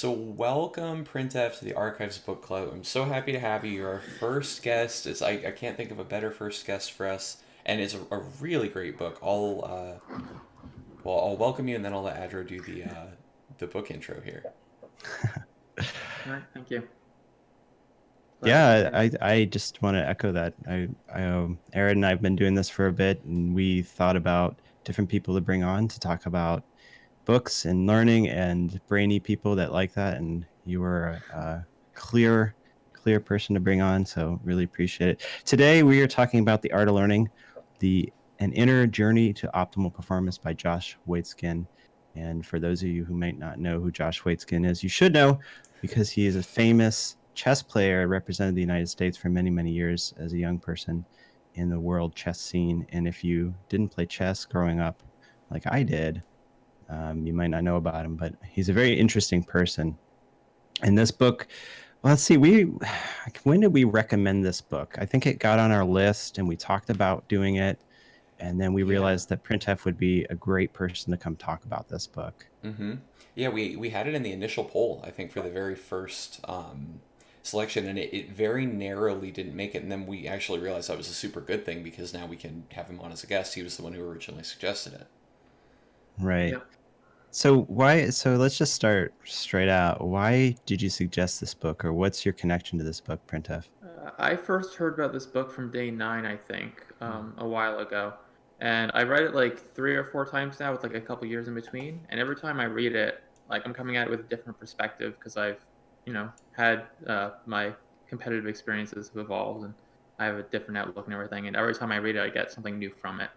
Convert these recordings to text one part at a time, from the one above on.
So welcome, printf, to the Archives Book Club. I'm so happy to have you. You're our first guest. I can't think of a better first guest for us, and it's a really great book. I'll welcome you, and then I'll let Adro do the book intro here. All right, thank you. Glad to be Yeah, here. I just want to echo that. Aaron and I have been doing this for a bit, and we thought about different people to bring on to talk about books and learning and brainy people that like that. And you were a clear person to bring on, so really appreciate it. Today we are talking about The Art of Learning, the an inner journey to optimal performance by Josh Waitzkin. And for those of you who might not know who Josh Waitzkin is, you should know because he is a famous chess player, represented the United States for many, many years as a young person in the world chess scene. And if you didn't play chess growing up like I did, you might not know about him, but he's a very interesting person. And this book, well, let's see, when did we recommend this book? I think it got on our list and we talked about doing it. And then we Yeah. realized that printf would be a great person to come talk about this book. Mm-hmm. Yeah, we had it in the initial poll, I think, for the very first selection, and it very narrowly didn't make it. And then we actually realized that was a super good thing because now we can have him on as a guest. He was the one who originally suggested it. Right. Yep. So let's just start straight out. Why did you suggest this book, or what's your connection to this book, printf? I first heard about this book from day nine, I think, a while ago. And I read it like 3 or 4 times now with like a couple years in between. And every time I read it, like I'm coming at it with a different perspective because had my competitive experiences have evolved and I have a different outlook and everything. And every time I read it, I get something new from it.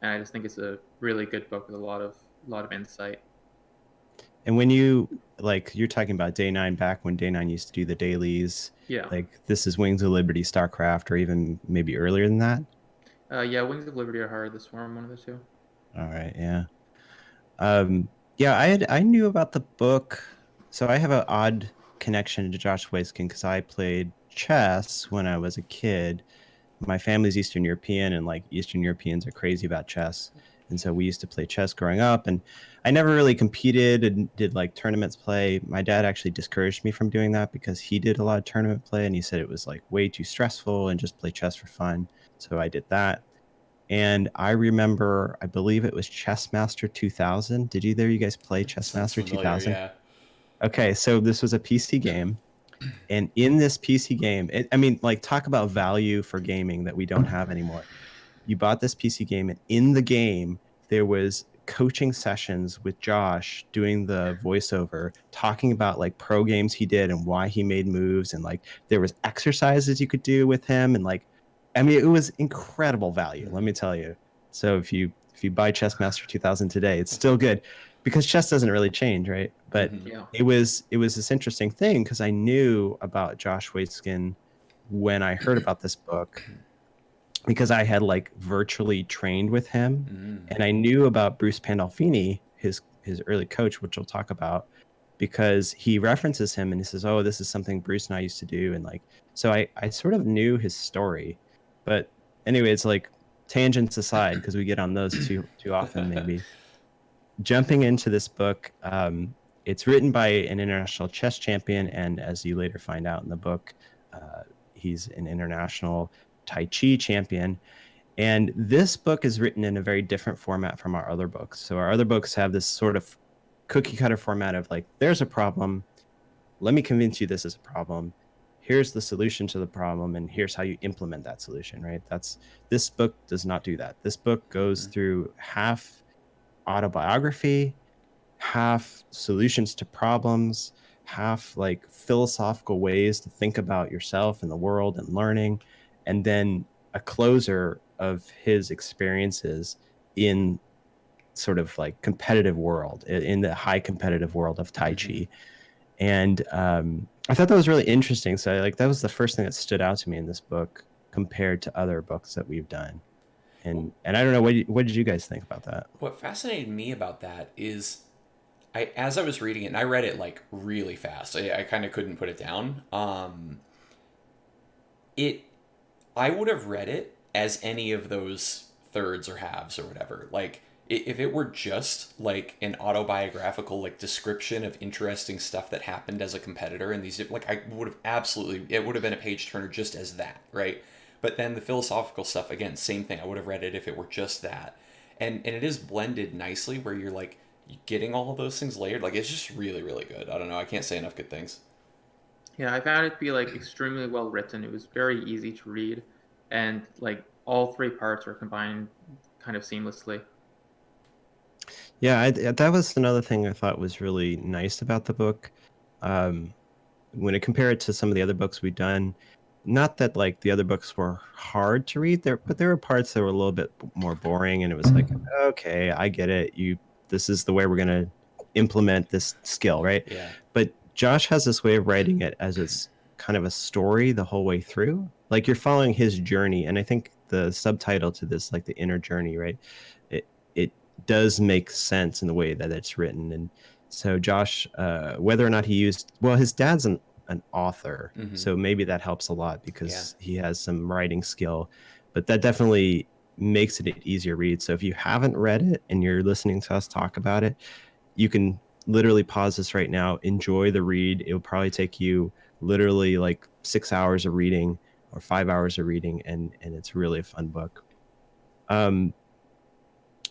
And I just think it's a really good book with a lot of insight. And you're talking about day nine, back when day nine used to do the dailies, Yeah. like this is Wings of Liberty, StarCraft, or even maybe earlier than that. Yeah, Wings of Liberty or Heart of the Swarm, one of the two. All right, yeah. Um, yeah, I knew about the book, so I have an odd connection to Josh Waitzkin because I played chess when I was a kid. My family's Eastern European, and like Eastern Europeans are crazy about chess, and so we used to play chess growing up. And I never really competed and did like tournaments play. My dad actually discouraged me from doing that because he did a lot of tournament play, and he said it was like way too stressful and just play chess for fun. So I did that. And I remember, I believe it was Chessmaster 2000. Did either of you guys play Sounds Chessmaster familiar, 2000? yeah. Okay, so this was a PC game. And in this PC game, I mean, like, talk about value for gaming that we don't have anymore. You bought this PC game, and in the game, there was coaching sessions with Josh doing the voiceover, talking about like pro games he did and why he made moves, and like there was exercises you could do with him, and like, I mean, it was incredible value. Let me tell you. So if you buy Chessmaster 2000 today, it's still good because chess doesn't really change, right? But Mm-hmm. Yeah. it was this interesting thing because I knew about Josh Waitzkin when I heard about this book because I had like virtually trained with him, Mm. and I knew about Bruce Pandolfini, his early coach, which we'll talk about, because he references him and he says, "Oh, this is something Bruce and I used to do," and like so I sort of knew his story, but anyway, it's like tangents aside because we get on those too often maybe. Jumping into this book, it's written by an international chess champion, and as you later find out in the book, uh, he's an international Tai Chi champion. And this book is written in a very different format from our other books. So our other books have this sort of cookie cutter format of like, there's a problem. Let me convince you this is a problem. Here's the solution to the problem, and here's how you implement that solution, right? This book does not do that. This book goes Mm-hmm. through half autobiography, half solutions to problems, half like philosophical ways to think about yourself and the world and learning, and then a closer of his experiences in sort of like competitive world, in the high competitive world of Tai Mm-hmm. Chi. And I thought that was really interesting. So like that was the first thing that stood out to me in this book compared to other books that we've done. Well, And I don't know, what did you guys think about that? what fascinated me about that is as I was reading it, and I read it like really fast. I kind of couldn't put it down. It I would have read it as any of those thirds or halves or whatever. Like if it were just like an autobiographical like description of interesting stuff that happened as a competitor and these like I would have absolutely it would have been a page turner just as that, right? But then the philosophical stuff, again, same thing. I would have read it if it were just that. And it is blended nicely where you're like getting all of those things layered. Like it's just really, really good. I don't know. I can't say enough good things. Yeah, I found it to be like extremely well written. It was very easy to read, and like all three parts are combined kind of seamlessly. Yeah, that was another thing I thought was really nice about the book. Um, when I compare it to some of the other books we've done, not that like the other books were hard to read there, but there were parts that were a little bit more boring, and it was like, okay, I get it. This is the way we're gonna implement this skill, right? Yeah. But Josh has this way of writing it as it's kind of a story the whole way through. Like you're following his journey, and I think the subtitle to this, like the inner journey, right? It does make sense in the way that it's written, and so Josh, whether or not he used, well, his dad's an author, Mm-hmm. so maybe that helps a lot Yeah. because he has some writing skill, but that definitely makes it an easier read. So if you haven't read it and you're listening to us talk about it, you can literally pause this right now, enjoy the read. It'll probably take you literally like 6 hours of reading or 5 hours of reading, and it's really a fun book.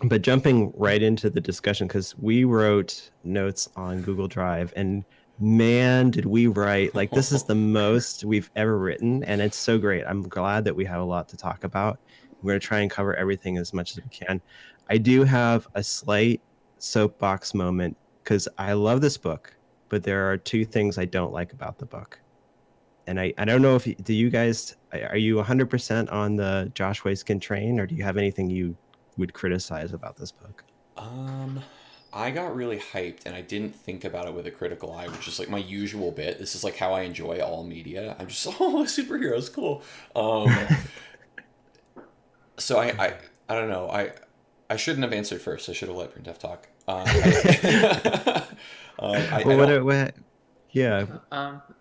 But jumping right into the discussion, because we wrote notes on Google Drive, and man, did we write, like, this is the most we've ever written, and it's so great. I'm glad that we have a lot to talk about. We're going to try and cover everything as much as we can. I do have a slight soapbox moment because I love this book, but there are two things I don't like about the book. And I don't know if do you guys, are you 100% on the Josh Waiskin train, or do you have anything you would criticize about this book? Um, I got really hyped and I didn't think about it with a critical eye, which is like my usual bit. This is like how I enjoy all media. I'm just oh superheroes, cool. Um, so I don't know. I shouldn't have answered first. I should have let printf talk. I Well, don't. yeah,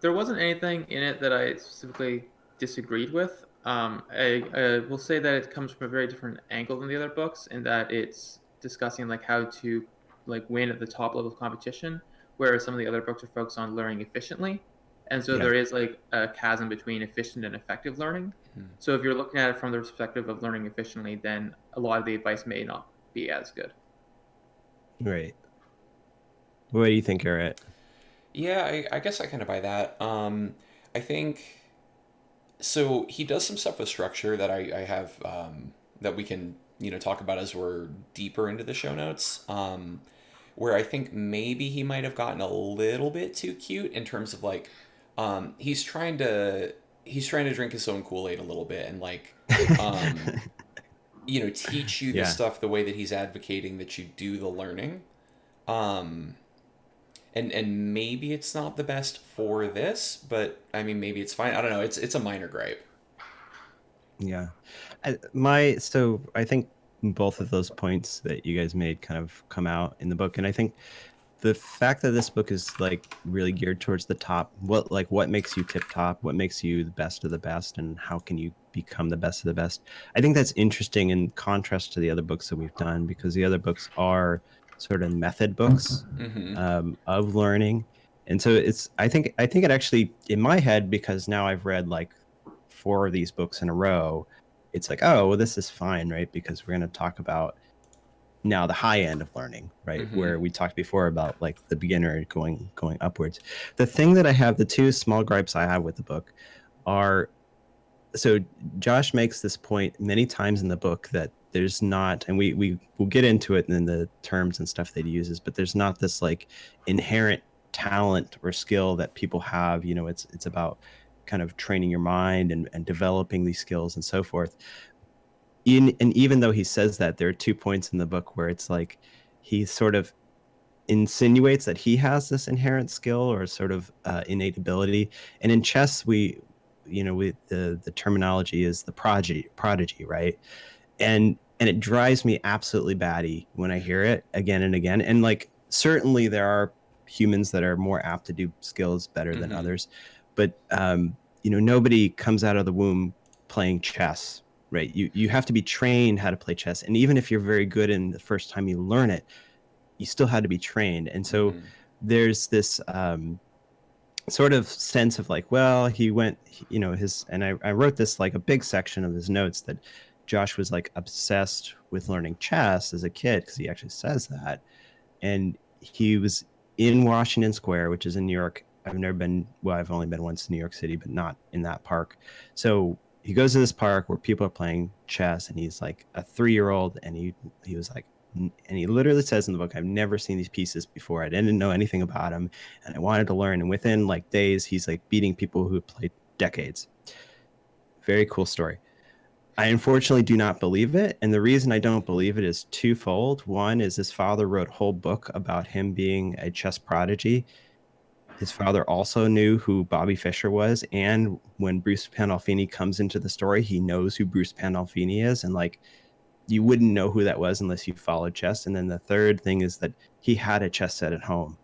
There wasn't anything in it that I specifically disagreed with. I will say that it comes from a very different angle than the other books, in that it's discussing like how to like win at the top level of competition, whereas some of the other books are focused on learning efficiently. And so yeah, there is like a chasm between efficient and effective learning. Hmm. So if you're looking at it from the perspective of learning efficiently, then a lot of the advice may not be as good. right. What do you think, Garrett? Yeah, I guess I kind of buy that. I think so. He does some stuff with structure that I have that we can talk about as we're deeper into the show notes. Where I think maybe he might have gotten a little bit too cute in terms of like he's trying to drink his own Kool-Aid a little bit and like um, teach you the Yeah, stuff the way that he's advocating that you do the learning. Um, and maybe it's not the best for this, but I mean maybe it's fine. I don't know. It's a minor gripe. yeah. So I think both of those points that you guys made kind of come out in the book, and I think the fact that this book is like really geared towards the top, what makes you tip top, what makes you the best of the best, and how can you become the best of the best, I think that's interesting in contrast to the other books that we've done, because the other books are sort of method books Mm-hmm. of learning. And so I think it actually, in my head, because now I've read like four of these books in a row, it's like, oh well, this is fine, right? Because we're going to talk about now the high end of learning, right? Mm-hmm. Where we talked before about like the beginner going upwards. The thing that I have, the two small gripes I have with the book are, so Josh makes this point many times in the book that there's not, and we will get into it in the terms and stuff that he uses, but there's not this like inherent talent or skill that people have. It's about kind of training your mind and developing these skills and so forth. And even though he says that, there are 2 points in the book where it's like he sort of insinuates that he has this inherent skill or sort of innate ability. And in chess, we the terminology is the prodigy, right? And it drives me absolutely batty when I hear it again and again. And like certainly there are humans that are more apt to do skills better than Mm-hmm. others, but nobody comes out of the womb playing chess, right? You have to be trained how to play chess, and even if you're very good in the first time you learn it, you still had to be trained. And so there's this sort of sense of like, well, he went, you know, and I wrote this like a big section of his notes that Josh was like obsessed with learning chess as a kid, because he actually says that. And he was in Washington Square, which is in New York. I've never been, well, I've only been once in New York City, but not in that park. So he goes to this park where people are playing chess, and he's like a 3-year-old, and he was like, and he literally says in the book, I've never seen these pieces before. I didn't know anything about them, and I wanted to learn. And within like days, he's like beating people who played decades. Very cool story. I unfortunately do not believe it. And the reason I don't believe it is twofold. One is his father wrote a whole book about him being a chess prodigy. His father also knew who Bobby Fischer was. And when Bruce Pandolfini comes into the story, he knows who Bruce Pandolfini is. And like, you wouldn't know who that was unless you followed chess. And then the third thing is that he had a chess set at home,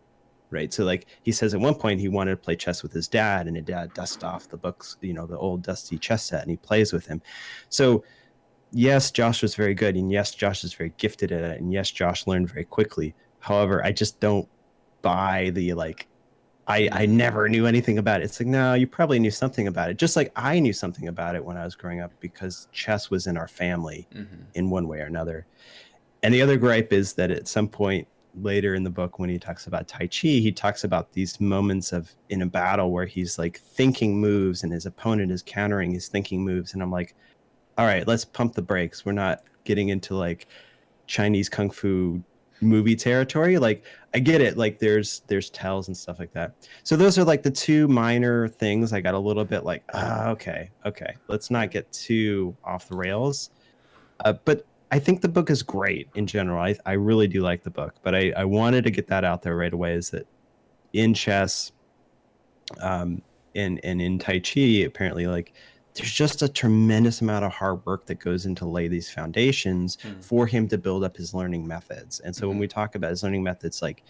right? So like he says at one point he wanted to play chess with his dad, and his dad dusts off the books, you know, the old dusty chess set, and he plays with him. So yes, Josh was very good, and yes, Josh is very gifted at it, and yes, Josh learned very quickly. However, I just don't buy the like, I never knew anything about it. It's like, no, you probably knew something about it. Just like I knew something about it when I was growing up, because chess was in our family in one way or another. And the other gripe is that at some point later in the book, when he talks about Tai Chi, he talks about these moments of in a battle where he's like thinking moves and his opponent is countering his thinking moves. And I'm like, all right, let's pump the brakes. We're not getting into like Chinese kung fu movie territory. Like, I get it, like there's tells and stuff like that. So those are like the two minor things I got a little bit like, okay, let's not get too off the rails. But I think the book is great in general. I really do like the book, but I wanted to get that out there right away, is that in chess and in Tai Chi, apparently, like there's just a tremendous amount of hard work that goes into lay these foundations for him to build up his learning methods. And so when we talk about his learning methods, like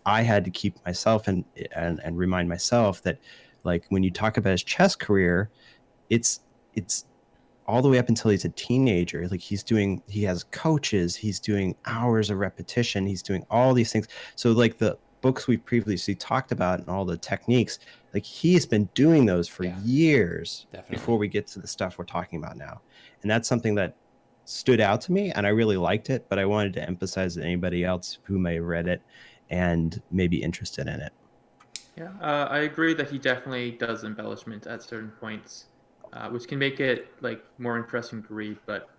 I had to keep myself and remind myself that like when you talk about his chess career, it's all the way up until he's a teenager. Like he has coaches, he's doing hours of repetition, he's doing all these things. So like the books we've previously talked about and all the techniques, like he's been doing those for years before we get to the stuff we're talking about now. And that's something that stood out to me, and I really liked it, but I wanted to emphasize that anybody else who may have read it and may be interested in it. Yeah, I agree that he definitely does embellishment at certain points, which can make it like more interesting to read, but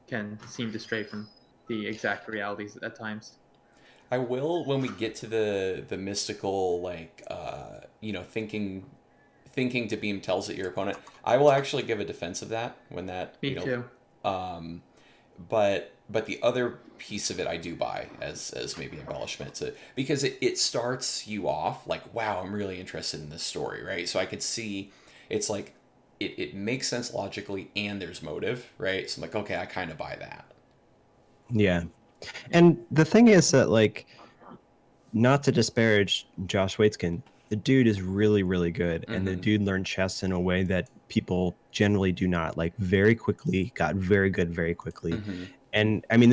can seem to stray from the exact realities at times. I will, when we get to the mystical, like you know, thinking to beam tells at your opponent. I will actually give a defense of that when that, Me you know, too. but the other piece of it I do buy as maybe embellishment, because it starts you off like, wow, I'm really interested in this story, right? So I could see it's like it makes sense logically and there's motive, right? So I'm like, okay, I kind of buy that. Yeah. And the thing is that, like, not to disparage Josh Waitzkin, the dude is really, really good. And the dude learned chess in a way that people generally do not. Like, very quickly, got very good very quickly. And I mean,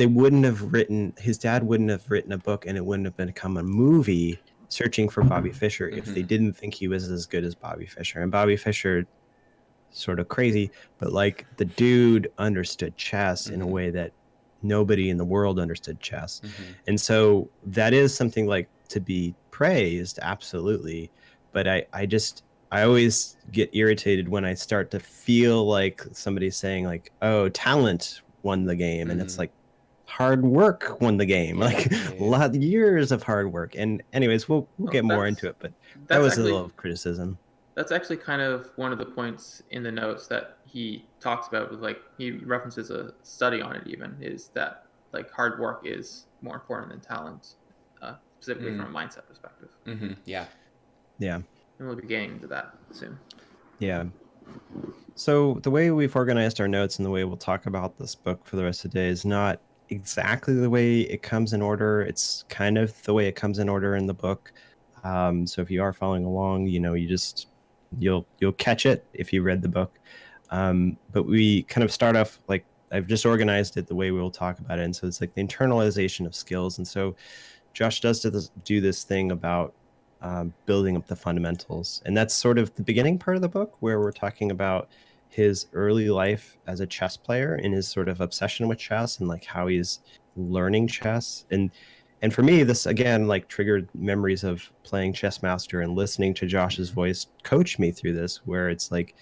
his dad wouldn't have written a book, and it wouldn't have become a movie, Searching for Bobby Fischer, if they didn't think he was as good as Bobby Fischer. And Bobby Fischer, sort of crazy, but like the dude understood chess in a way that nobody in the world understood chess. And so that is something like to be praised, absolutely. But I always get irritated when I start to feel like somebody's saying like, oh, talent won the game. And it's like, hard work won the game. Like a lot of years of hard work. And anyways, we'll get more into it, but that was a little criticism. That's actually kind of one of the points in the notes that he talks about, with like he references a study on it even, is that like hard work is more important than talent, specifically from a mindset perspective. Yeah. And we'll be getting into that soon. Yeah. So the way we've organized our notes and the way we'll talk about this book for the rest of the day is not exactly the way it comes in order. It's kind of the way it comes in order in the book. So if you are following along, you know, you'll catch it if you read the book. But we kind of start off like I've just organized it the way we'll talk about it. And so it's like the internalization of skills. And so Josh does do this thing about building up the fundamentals. And that's sort of the beginning part of the book where we're talking about his early life as a chess player and his sort of obsession with chess and like how he's learning chess. And for me, this again like triggered memories of playing Chess Master and listening to Josh's voice coach me through this, where it's like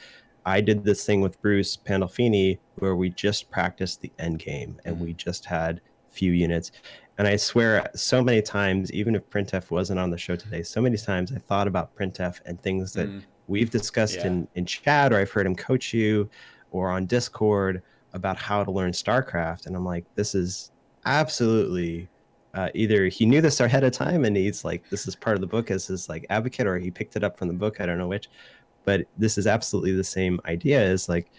I did this thing with Bruce Pandolfini where we just practiced the end game and we just had few units. And I swear so many times, even if printf wasn't on the show today, so many times I thought about printf and things that we've discussed in chat, or I've heard him coach you or on Discord about how to learn StarCraft. And I'm like, this is absolutely either he knew this ahead of time and he's like, this is part of the book as his like advocate, or he picked it up from the book. I don't know which, but this is absolutely the same idea. Is like,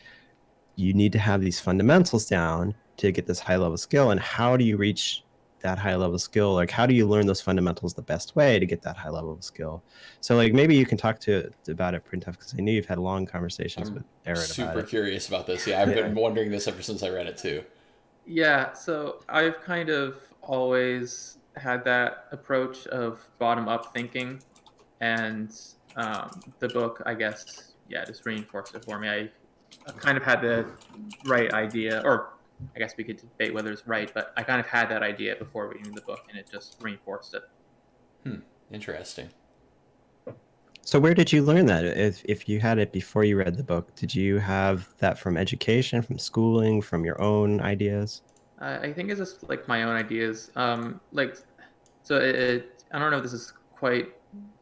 you need to have these fundamentals down to get this high level skill. And how do you reach that high level skill? Like, how do you learn those fundamentals the best way to get that high level of skill? So like, maybe you can talk about it, printf, because I knew you've had long conversations with Aaron about it. Super curious about this. Yeah, I've been wondering this ever since I read it too. Yeah, so I've kind of always had that approach of bottom up thinking, and the book, I guess, just reinforced it for me. I kind of had the right idea, or I guess we could debate whether it's right, but I kind of had that idea before reading the book, and it just reinforced it. Interesting. So where did you learn that? If you had it before you read the book, did you have that from education, from schooling, from your own ideas? I think it's just like my own ideas. Like, so I don't know if this is quite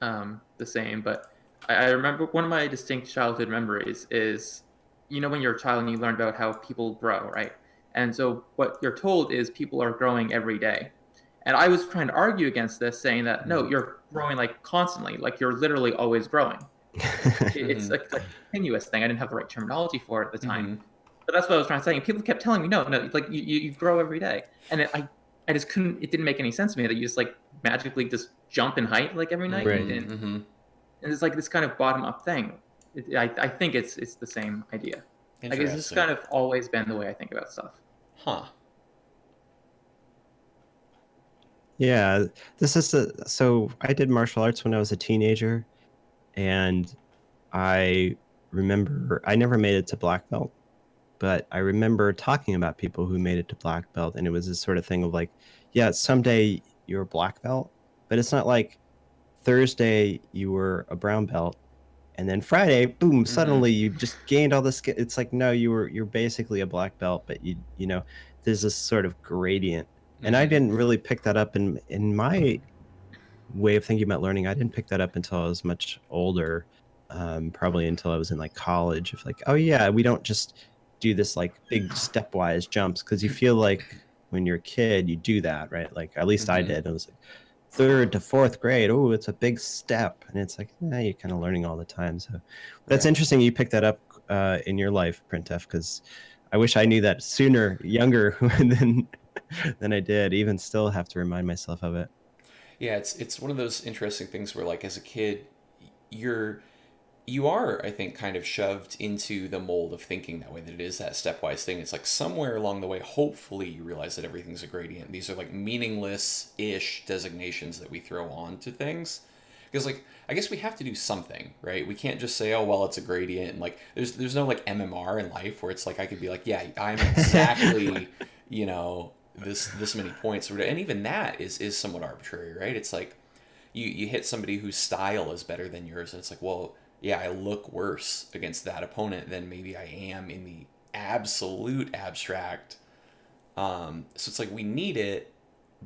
the same, but I remember one of my distinct childhood memories is, when you're a child and you learn about how people grow, right? And so what you're told is people are growing every day. And I was trying to argue against this, saying that, no, you're growing like constantly, like you're literally always growing. It's like a continuous thing. I didn't have the right terminology for it at the time. But that's what I was trying to say. And people kept telling me, no, like you grow every day. And I just couldn't, it didn't make any sense to me that you just like magically just jump in height like every night. Right. And it's like this kind of bottom up thing. I think it's the same idea. Like it's just kind of always been the way I think about stuff. Huh. Yeah, this is so I did martial arts when I was a teenager, and I remember I never made it to black belt, but I remember talking about people who made it to black belt, and it was this sort of thing of like, yeah, someday you're a black belt, but it's not like Thursday you were a brown belt, and then Friday, boom, suddenly you just gained all this. It's like, no, you're basically a black belt, but you know, there's this sort of gradient. And I didn't really pick that up in my way of thinking about learning. I didn't pick that up until I was much older, probably until I was in like college. Of like, oh yeah, we don't just do this like big stepwise jumps, because you feel like when you're a kid you do that, right? Like at least I did. It was like 3rd to 4th grade. Oh, it's a big step, and it's like, you're kind of learning all the time. So that's interesting. You picked that up in your life, printf, because I wish I knew that sooner, younger than I did. Even still have to remind myself of it. Yeah, it's one of those interesting things where like as a kid, you are, I think, kind of shoved into the mold of thinking that way, that it is that stepwise thing. It's like somewhere along the way, hopefully you realize that everything's a gradient. These are like meaningless-ish designations that we throw on to things. Because like, I guess we have to do something, right? We can't just say, oh, well, it's a gradient. And like, there's no like MMR in life where it's like, I could be like, yeah, I'm exactly, this many points. And even that is somewhat arbitrary, right? It's like, you hit somebody whose style is better than yours, and it's like, well, yeah, I look worse against that opponent than maybe I am in the absolute abstract. So it's like we need it,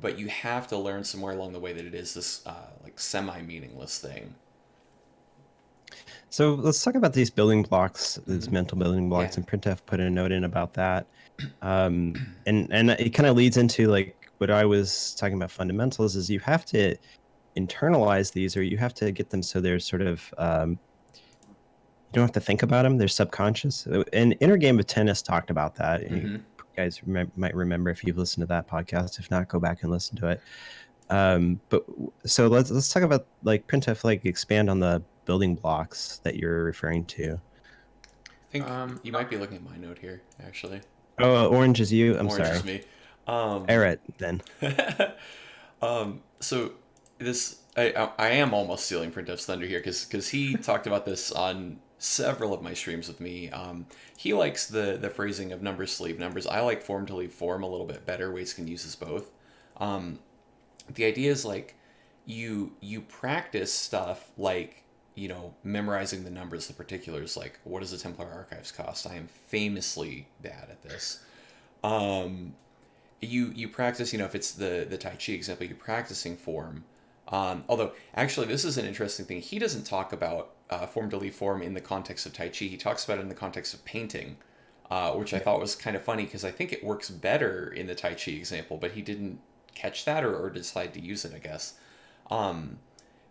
but you have to learn somewhere along the way that it is this like semi-meaningless thing. So let's talk about these building blocks, these mental building blocks, and printf put a note in about that. And it kind of leads into like what I was talking about fundamentals, is you have to internalize these, or you have to get them so they're sort of you don't have to think about them, they're subconscious. And Inner Game of Tennis talked about that. You guys might remember if you've listened to that podcast. If not, go back and listen to it. But so let's talk about like printf, like expand on the building blocks that you're referring to. think Um, you might be looking at my note here, actually. Oh, orange is you. I'm Orange sorry. is me. Um, Eret then. so I am almost stealing Printf's thunder here because he talked about this on several of my streams with me. He likes the phrasing of numbers to leave numbers. I like form to leave form a little bit better. Ways can use this both. Um, the idea is like you practice stuff like memorizing the numbers, the particulars, like what does the Templar Archives cost. I am famously bad at this. um, you practice, if it's the Tai Chi example, you're practicing form. Although actually this is an interesting thing, he doesn't talk about form to leave form in the context of Tai Chi. He talks about it in the context of painting, which I thought was kind of funny because I think it works better in the Tai Chi example, but he didn't catch that or decide to use it, I guess. um,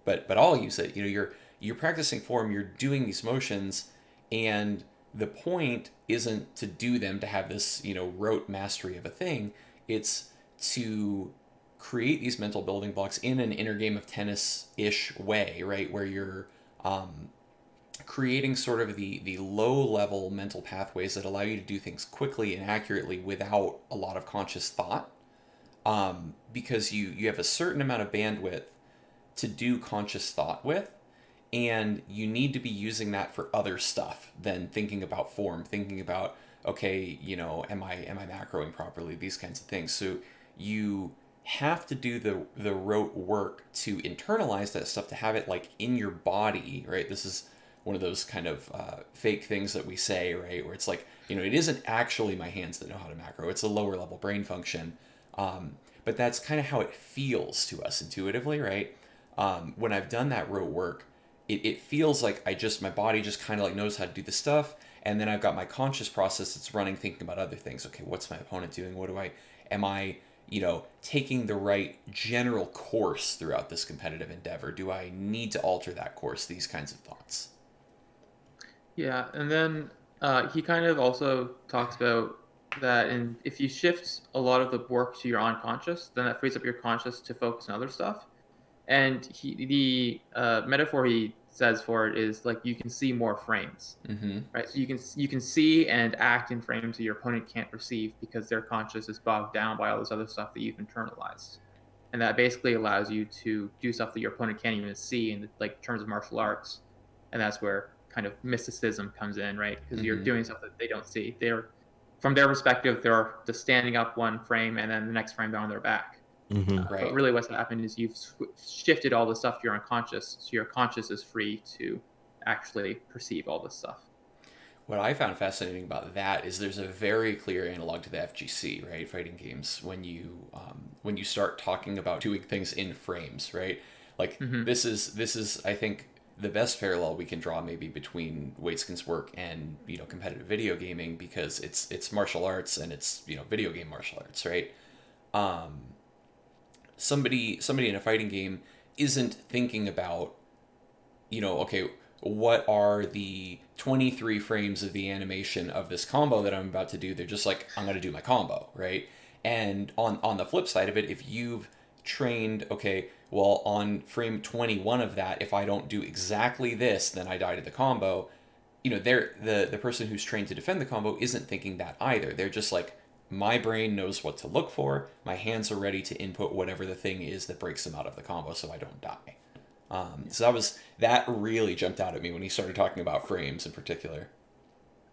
but I'll use it. You're practicing form. You're doing these motions, and the point isn't to do them to have this rote mastery of a thing. It's to create these mental building blocks in an inner game of tennis ish way, right? Where you're creating sort of the low level mental pathways that allow you to do things quickly and accurately without a lot of conscious thought. Because you have a certain amount of bandwidth to do conscious thought with, and you need to be using that for other stuff than thinking about form, thinking about, okay, am I macroing properly, these kinds of things. So you have to do the rote work to internalize that stuff, to have it like in your body, right? This is one of those kind of fake things that we say, right, where it's like, it isn't actually my hands that know how to macro, it's a lower level brain function. But that's kind of how it feels to us intuitively, right? When I've done that rote work, it feels like my body just kind of like knows how to do the stuff, and then I've got my conscious process that's running, thinking about other things. Okay, what's my opponent doing? Am I taking the right general course throughout this competitive endeavor? Do I need to alter that course? These kinds of thoughts. Yeah, and then he kind of also talks about that, and if you shift a lot of the work to your unconscious, then that frees up your conscious to focus on other stuff. And the metaphor he says for it is like you can see more frames, Mm-hmm. right? So you can see and act in frames that your opponent can't perceive because their conscious is bogged down by all this other stuff that you've internalized, and that basically allows you to do stuff that your opponent can't even see in like terms of martial arts, and that's where kind of mysticism comes in, right? Because you're Mm-hmm. doing stuff that they don't see. They're from their perspective, they're just standing up one frame and then the next frame they're on their back. Hmm. But Right. really, what's happened is you've shifted all the stuff to your unconscious, so your conscious is free to actually perceive all this stuff. What I found fascinating about that is there's a very clear analog to the FGC, right? Fighting games, when you start talking about doing things in frames, right? Like Mm-hmm. this is I think the best parallel we can draw maybe between Waitskin's work and competitive video gaming, because it's martial arts and it's video game martial arts, right? Um, somebody in a fighting game isn't thinking about okay, what are the 23 frames of the animation of this combo that I'm about to do? They're just like, I'm going to do my combo, right? And on the flip side of it, if you've trained, okay, well, on frame 21 of that, if I don't do exactly this, then I die to the combo. The person who's trained to defend the combo isn't thinking that either. They're just like, my brain knows what to look for. My hands are ready to input whatever the thing is that breaks them out of the combo, so I don't die. So that really jumped out at me when he started talking about frames in particular.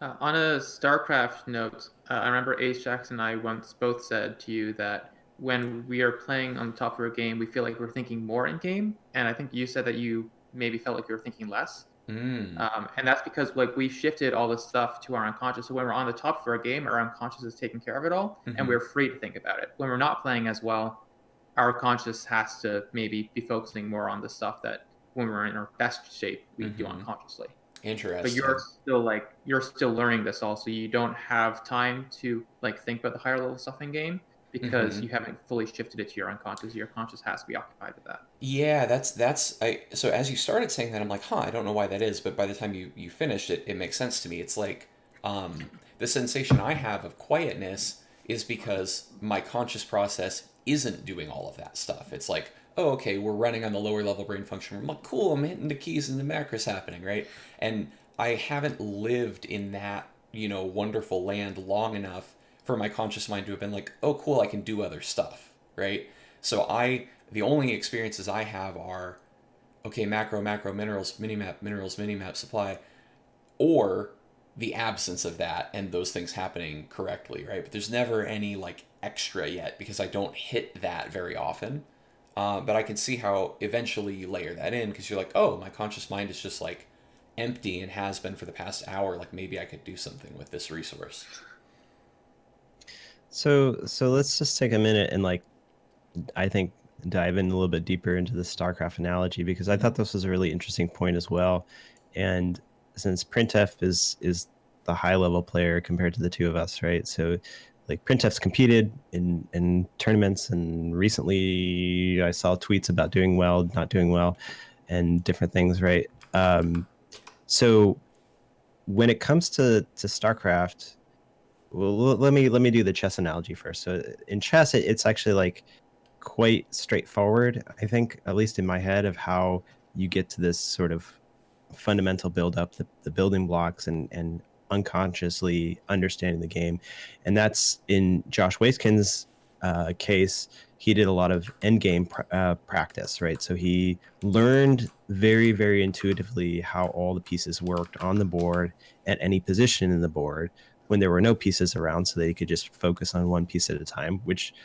On a StarCraft note, I remember Ace Jackson and I once both said to you that when we are playing on the top of a game, we feel like we're thinking more in game, and I think you said that you maybe felt like you were thinking less. Mm. And that's because like we shifted all this stuff to our unconscious. So when we're on the top of our game, our unconscious is taking care of it all, and Mm-hmm. we're free to think about it. When we're not playing as well, our conscious has to maybe be focusing more on the stuff that when we're in our best shape we do Mm-hmm. unconsciously. But Interesting. you're still learning this also. You don't have time to like think about the higher level stuff in game because Mm-hmm. you haven't fully shifted it to your unconscious. Your conscious has to be occupied with that. Yeah, that's I. So as you started saying that, I'm like, huh, I don't know why that is, but by the time you finished it, it makes sense to me. It's like the sensation I have of quietness is because my conscious process isn't doing all of that stuff. It's like, oh, okay, we're running on the lower level brain function. I'm like, cool, I'm hitting the keys and the macros happening, right? And I haven't lived in that, wonderful land long enough for my conscious mind to have been like, oh, cool, I can do other stuff, right? So the only experiences I have are, okay, macro, macro, minerals, minimap, supply, or the absence of that and those things happening correctly, right? But there's never any like extra yet because I don't hit that very often. But I can see how eventually you layer that in because you're like, oh, my conscious mind is just like empty and has been for the past hour. Like maybe I could do something with this resource. So let's just take a minute and like I think dive in a little bit deeper into the StarCraft analogy because I thought this was a really interesting point as well. And since printf is the high level player compared to the two of us, right? So like printf's competed in tournaments, and recently I saw tweets about doing well, not doing well, and different things, right? So when it comes to StarCraft, well, let me do the chess analogy first. So in chess, it's actually like quite straightforward, I think, at least in my head, of how you get to this sort of fundamental build up, the building blocks, and unconsciously understanding the game. And that's in Josh Waiskin's case. He did a lot of end game practice, right? So he learned very, very intuitively how all the pieces worked on the board at any position in the board when there were no pieces around, so that he could just focus on one piece at a time, which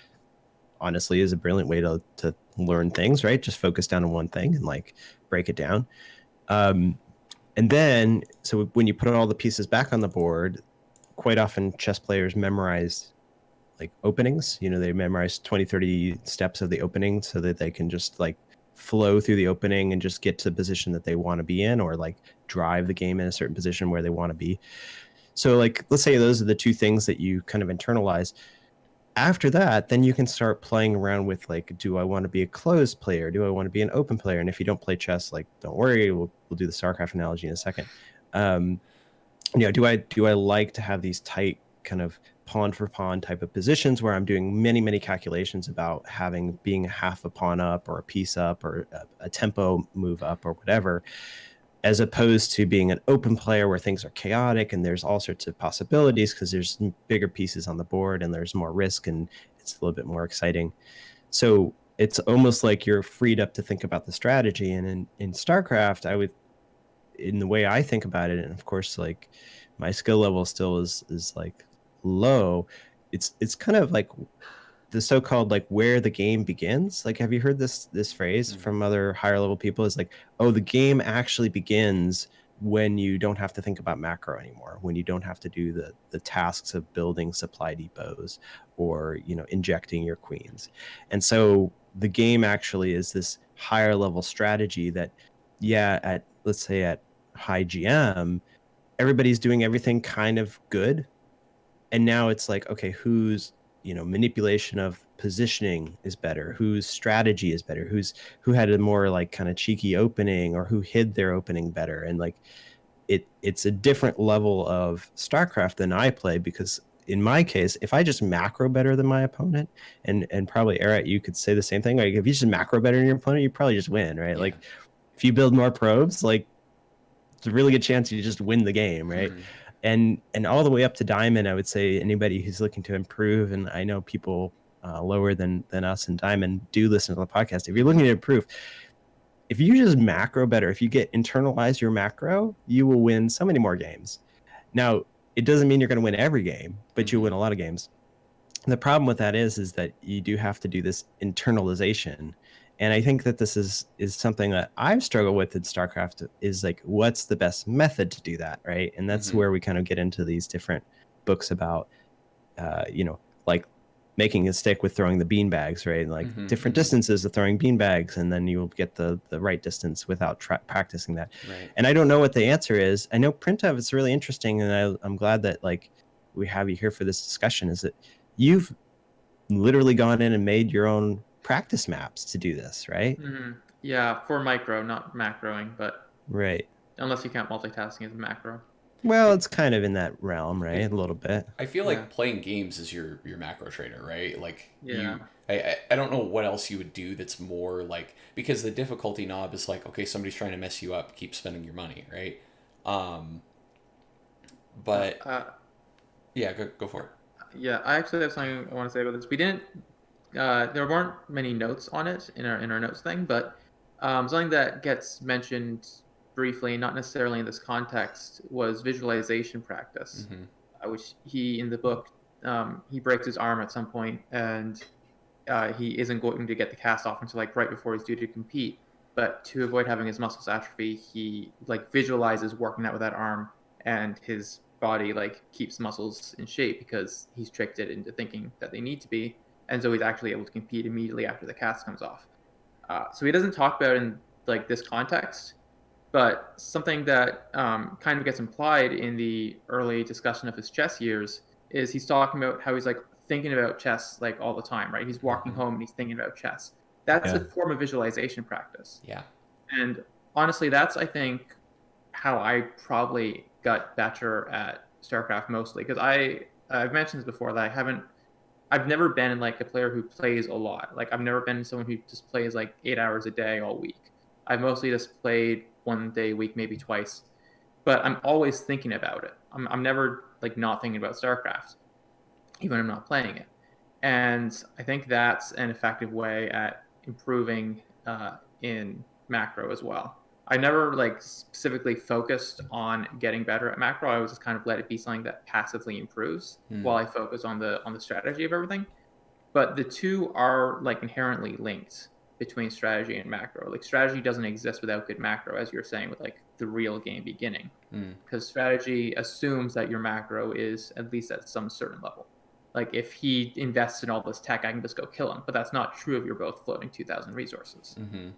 honestly is a brilliant way to learn things, right? Just focus down on one thing and like break it down. And then, so when you put all the pieces back on the board, quite often chess players memorize like openings. They memorize 20, 30 steps of the opening so that they can just like flow through the opening and just get to the position that they want to be in, or like drive the game in a certain position where they want to be. So like, let's say those are the two things that you kind of internalize. After that, then you can start playing around with like, do I want to be a closed player? Do I want to be an open player? And if you don't play chess, like, don't worry, we'll do the StarCraft analogy in a second. Do I like to have these tight kind of pawn for pawn type of positions where I'm doing many, many calculations about being half a pawn up or a piece up or a tempo move up or whatever, as opposed to being an open player where things are chaotic and there's all sorts of possibilities because there's bigger pieces on the board and there's more risk and it's a little bit more exciting. So it's almost like you're freed up to think about the strategy. And in StarCraft, in the way I think about it, and of course, like my skill level still is like low, it's kind of like the so-called like where the game begins. Like, have you heard this phrase from other higher level people? Is like, oh, the game actually begins when you don't have to think about macro anymore, when you don't have to do the tasks of building supply depots or injecting your queens. And so the game actually is this higher level strategy that, yeah, let's say at high GM, everybody's doing everything kind of good, and now it's like, okay, whose manipulation of positioning is better, whose strategy is better, who had a more like kind of cheeky opening, or who hid their opening better. And like it's a different level of StarCraft than I play, because in my case, if I just macro better than my opponent, and probably Eric, you could say the same thing, like if you just macro better than your opponent, you probably just win, right? Yeah. Like if you build more probes, like it's a really good chance you just win the game, right? And all the way up to diamond, I would say anybody who's looking to improve, and I know people lower than us in diamond do listen to the podcast. If you're looking to improve, if you just macro better, if you internalize your macro, you will win so many more games. Now, it doesn't mean you're going to win every game, but you'll win a lot of games. And the problem with that is that you do have to do this internalization. And I think that this is something that I've struggled with in StarCraft, is like, what's the best method to do that, right? And that's where we kind of get into these different books about, like making a stick with throwing the beanbags, right? And like different distances of throwing beanbags, and then you'll get the right distance without practicing that. Right. And I don't know what the answer is. I know printf is really interesting, and I'm glad that like we have you here for this discussion, is that you've literally gone in and made your own practice maps to do this, right? Yeah, for micro, not macroing, but Right. unless you count multitasking as a macro. Well, it's kind of in that realm, right? A little bit. I feel like playing games is your macro trainer, right? Like Yeah. I don't know what else you would do that's more like, because the difficulty knob is like, okay, somebody's trying to mess you up, keep spending your money, right? Um, Uh, but uh, yeah, go for it. yeah, I actually have something I want to say about this. We didn't. There weren't many notes on it in our notes thing, but something that gets mentioned briefly, not necessarily in this context, was visualization practice, Mm-hmm. which he in the book he breaks his arm at some point, and he isn't going to get the cast off until like right before he's due to compete. But to avoid having his muscles atrophy, he like visualizes working out with that arm, and his body like keeps muscles in shape because he's tricked it into thinking that they need to be, and so he's actually able to compete immediately after the cast comes off. So he doesn't talk about it in like this context, but something that kind of gets implied in the early discussion of his chess years is he's talking about how he's like thinking about chess like all the time, right? He's walking Mm-hmm. home and he's thinking about chess. That's a Yeah. form of visualization practice. Yeah. And honestly, that's, I think, how I probably got better at StarCraft mostly. Because I've mentioned this before that I've never been like a player who plays a lot. Like I've never been someone who just plays like 8 hours a day all week. I've mostly just played one day a week, maybe twice. But I'm always thinking about it. I'm never like not thinking about StarCraft, even when I'm not playing it. And I think that's an effective way at improving in macro as well. I never like specifically focused on getting better at macro. I always just kind of let it be something that passively improves Mm. while I focus on the strategy of everything. But the two are like inherently linked between strategy and macro. Like strategy doesn't exist without good macro, as you're saying with like the real game beginning, Mm. because strategy assumes that your macro is at least at some certain level. Like if he invests in all this tech, I can just go kill him. But that's not true if you're both floating 2,000 resources, Mm-hmm.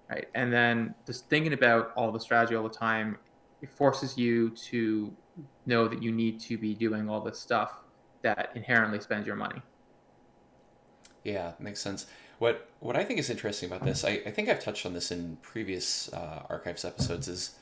right? And then just thinking about all the strategy all the time, it forces you to know that you need to be doing all this stuff that inherently spends your money. Yeah, makes sense. What I think is interesting about this, I think I've touched on this in previous archives episodes, is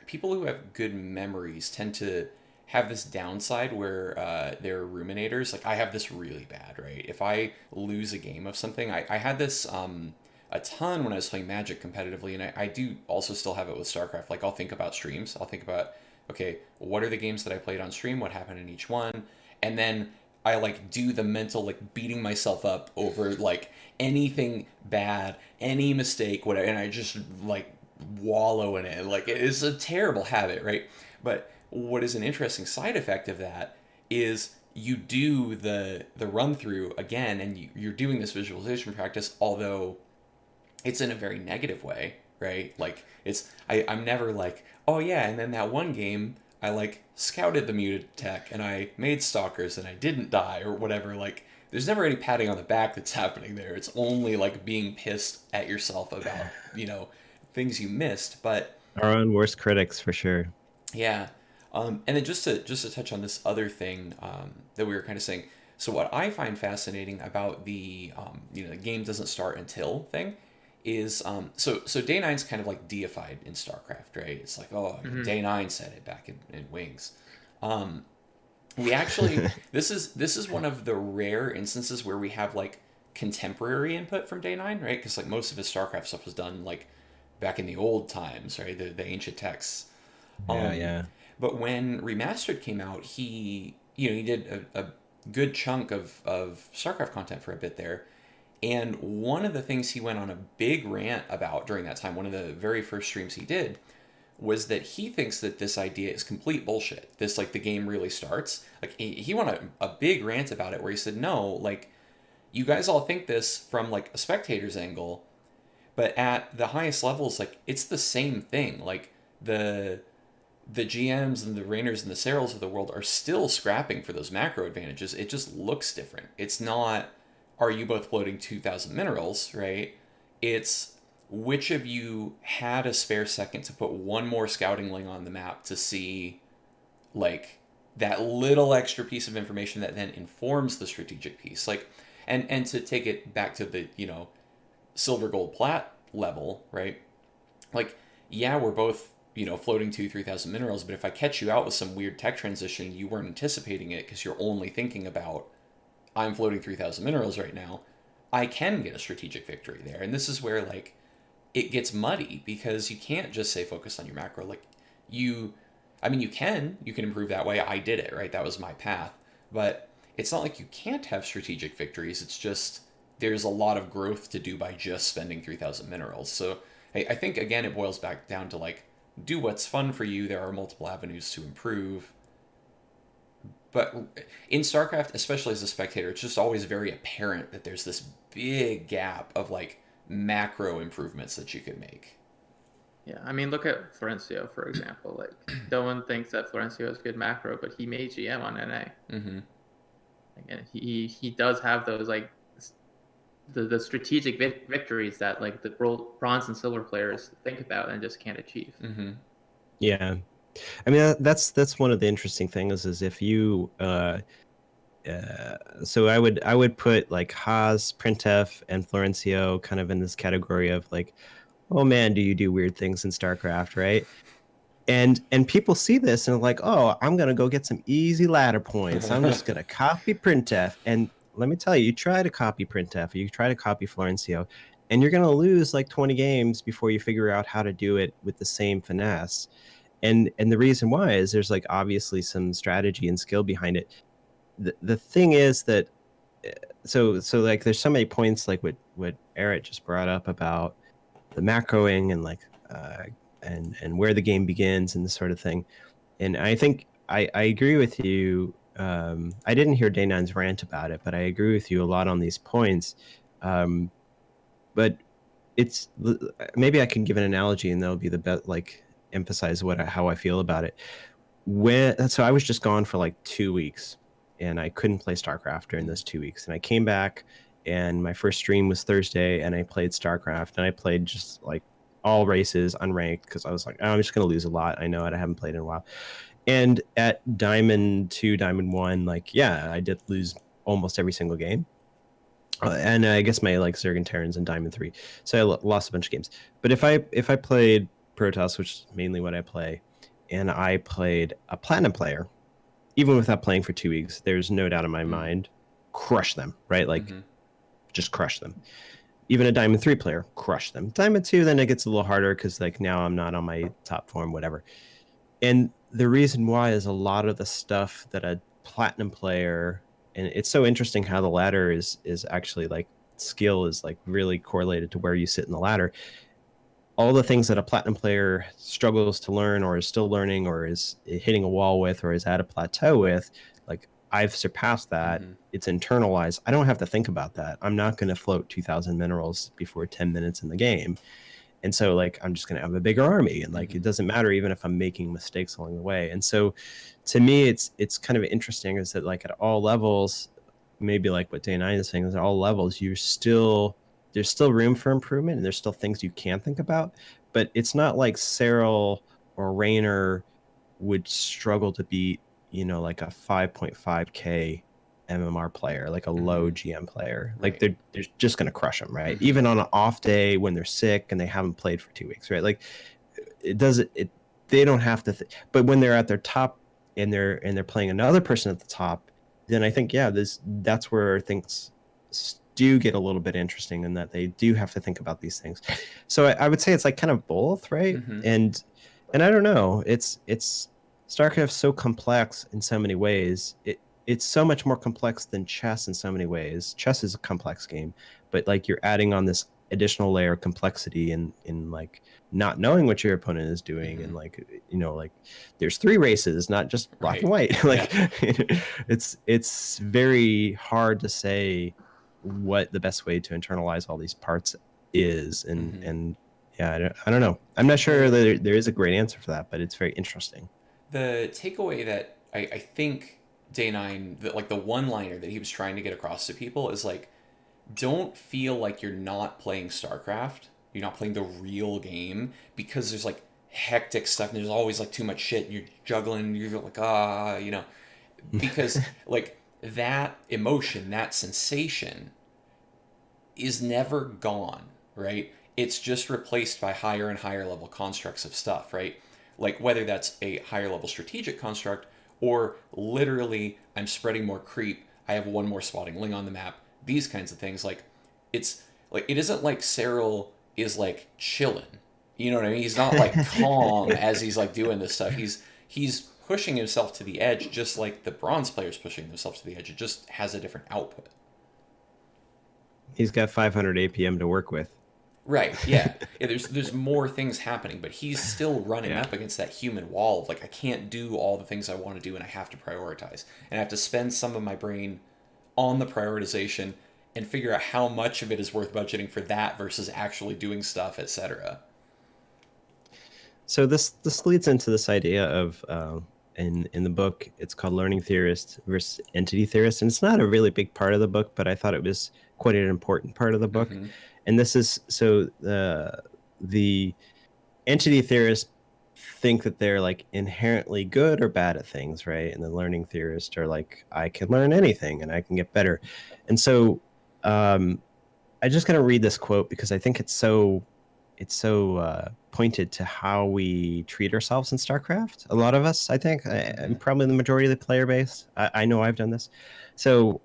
people who have good memories tend to have this downside where they're ruminators. Like I have this really bad, right? If I lose a game of something, I had this a ton when I was playing Magic competitively, and I do also still have it with StarCraft. Like I'll think about streams. I'll think about, okay, what are the games that I played on stream? What happened in each one? And then I like do the mental like beating myself up over like anything bad, any mistake, whatever, and I just like wallow in it. Like it is a terrible habit, right? But what is an interesting side effect of that is you do the run through again, and you're doing this visualization practice, although it's in a very negative way, right? Like I'm never like, oh yeah, and then that one game I like scouted the muted tech and I made stalkers and I didn't die or whatever. Like there's never any patting on the back that's happening there. It's only like being pissed at yourself about, things you missed. But Our own worst critics for sure. yeah. And then just to touch on this other thing that we were kind of saying. So what I find fascinating about the game doesn't start until thing is so day nine's kind of like deified in StarCraft, right? It's like, oh, Mm-hmm. day nine said it back in Wings. Um, we actually this is one of the rare instances where we have like contemporary input from day nine, right? Because like most of his StarCraft stuff was done like back in the old times, right? The ancient texts. Yeah, Um, yeah. but when Remastered came out, he did a good chunk of StarCraft content for a bit there. And one of the things he went on a big rant about during that time, one of the very first streams he did, was that he thinks that this idea is complete bullshit. This, like, the game really starts. Like, he went on a big rant about it where he said, no, like, you guys all think this from, like, a spectator's angle, but at the highest levels, like, it's the same thing. Like, the GMs and the Rainers and the Serals of the world are still scrapping for those macro advantages. It just looks different. It's not, are you both floating 2,000 minerals, right? It's which of you had a spare second to put one more scouting link on the map to see, like, that little extra piece of information that then informs the strategic piece. Like, and to take it back to the, silver, gold, plat level, right? Like, yeah, we're both, floating 3,000 minerals, but if I catch you out with some weird tech transition, you weren't anticipating it because you're only thinking about, I'm floating 3,000 minerals right now, I can get a strategic victory there. And this is where, like, it gets muddy because you can't just say focus on your macro. Like, you, I mean, you can improve that way. I did it, right? That was my path. But it's not like you can't have strategic victories. It's just there's a lot of growth to do by just spending 3,000 minerals. So I think, again, it boils back down to like, do what's fun for you. There are multiple avenues to improve. But in StarCraft, especially as a spectator, it's just always very apparent that there's this big gap of like macro improvements that you could make. Yeah, I mean, look at Florencio, for example. Like, no one thinks that Florencio is good macro, but he made GM on NA. Mm-hmm. And he does have those like the strategic victories that like the bronze and silver players think about and just can't achieve. Mm-hmm. Yeah, I mean that's one of the interesting things is if you so I would put like Haas, printf, and Florencio kind of in this category of like, oh man, do you do weird things in StarCraft, right? And people see this and are like, oh, I'm gonna go get some easy ladder points. I'm just gonna copy printf. And let me tell you, you try to copy printf, you try to copy Florencio, and you're gonna lose like 20 games before you figure out how to do it with the same finesse. And the reason why is there's like obviously some strategy and skill behind it. The thing is that so like there's so many points like what Eric just brought up about the macroing and like and where the game begins and this sort of thing. And I think I agree with you. I didn't hear Day Nine's rant about it, but I agree with you a lot on these points. But it's maybe I can give an analogy and that'll be the best, like emphasize how I feel about it. So I was just gone for like 2 weeks and I couldn't play StarCraft during those 2 weeks. And I came back and my first stream was Thursday and I played StarCraft and I played just like all races unranked because I was like, oh, I'm just going to lose a lot. I know it. I haven't played in a while. And at Diamond 2, Diamond 1, like, yeah, I did lose almost every single game. And I guess my like Zerg and Terrans in Diamond 3. So I lost a bunch of games. But if I played Protoss, which is mainly what I play, and I played a Platinum player, even without playing for 2 weeks, there's no doubt in my mind, crush them, right? Like, just crush them. Even a Diamond 3 player, crush them. Diamond 2, then it gets a little harder because like now I'm not on my top form, whatever. And the reason why is a lot of the stuff that a Platinum player, and it's so interesting how the ladder is actually like skill is like really correlated to where you sit in the ladder. All the things that a Platinum player struggles to learn or is still learning or is hitting a wall with or is at a plateau with, like I've surpassed that. It's internalized. I don't have to think about that. I'm not going to float 2,000 minerals before 10 minutes in the game. And so like I'm just going to have a bigger army and like it doesn't matter even if I'm making mistakes along the way. And so to me it's kind of interesting is that like at all levels, maybe like what Day 9 is saying is at all levels there's still room for improvement and there's still things you can think about, but it's not like Cyril or Raynor would struggle to beat, you know, like a 5.5k MMR player, like a low GM player. Like they're just going to crush them, right? Even on an off day when they're sick and they haven't played for 2 weeks, right? Like they don't have to but when they're at their top and they're playing another person at the top, then I think that's where things do get a little bit interesting in that they do have to think about these things. So I would say it's like kind of both, right? And I don't know, it's StarCraft's so complex in so many ways. It's so much more complex than chess in so many ways. Chess is a complex game, but like you're adding on this additional layer of complexity in like not knowing what your opponent is doing and like, you know, like there's 3 races, not just black and white. Like it's very hard to say what the best way to internalize all these parts is. And yeah, I don't know. I'm not sure that there is a great answer for that, but it's very interesting. The takeaway that I think Day 9, like the one-liner that he was trying to get across to people is like, don't feel like you're not playing StarCraft. You're not playing the real game because there's like hectic stuff and there's always like too much shit and you're juggling. You're like, you know, because like that emotion, that sensation is never gone, right? It's just replaced by higher and higher level constructs of stuff, right? Like whether that's a higher level strategic construct or literally I'm spreading more creep, I have one more spotting ling on the map, these kinds of things. Like it's like it isn't like Cyril is like chilling, You know what I mean? He's not like calm as he's like doing this stuff. He's pushing himself to the edge, just like the bronze player's pushing himself to the edge. It just has a different output. He's got 500 APM to work with. Right. Yeah. Yeah. There's more things happening, but he's still running Yeah. up against that human wall of like I can't do all the things I want to do, and I have to prioritize, and I have to spend some of my brain on the prioritization and figure out how much of it is worth budgeting for that versus actually doing stuff, etc. So this leads into this idea of in the book, it's called Learning Theorist versus Entity Theorist, and it's not a really big part of the book, but I thought it was quite an important part of the book. Mm-hmm. And this is so the entity theorists think that they're like inherently good or bad at things, right? And the learning theorists are like, I can learn anything and I can get better. And so I just gonna read this quote because I think it's so pointed to how we treat ourselves in StarCraft. A lot of us, I think, and probably the majority of the player base. I know I've done this. So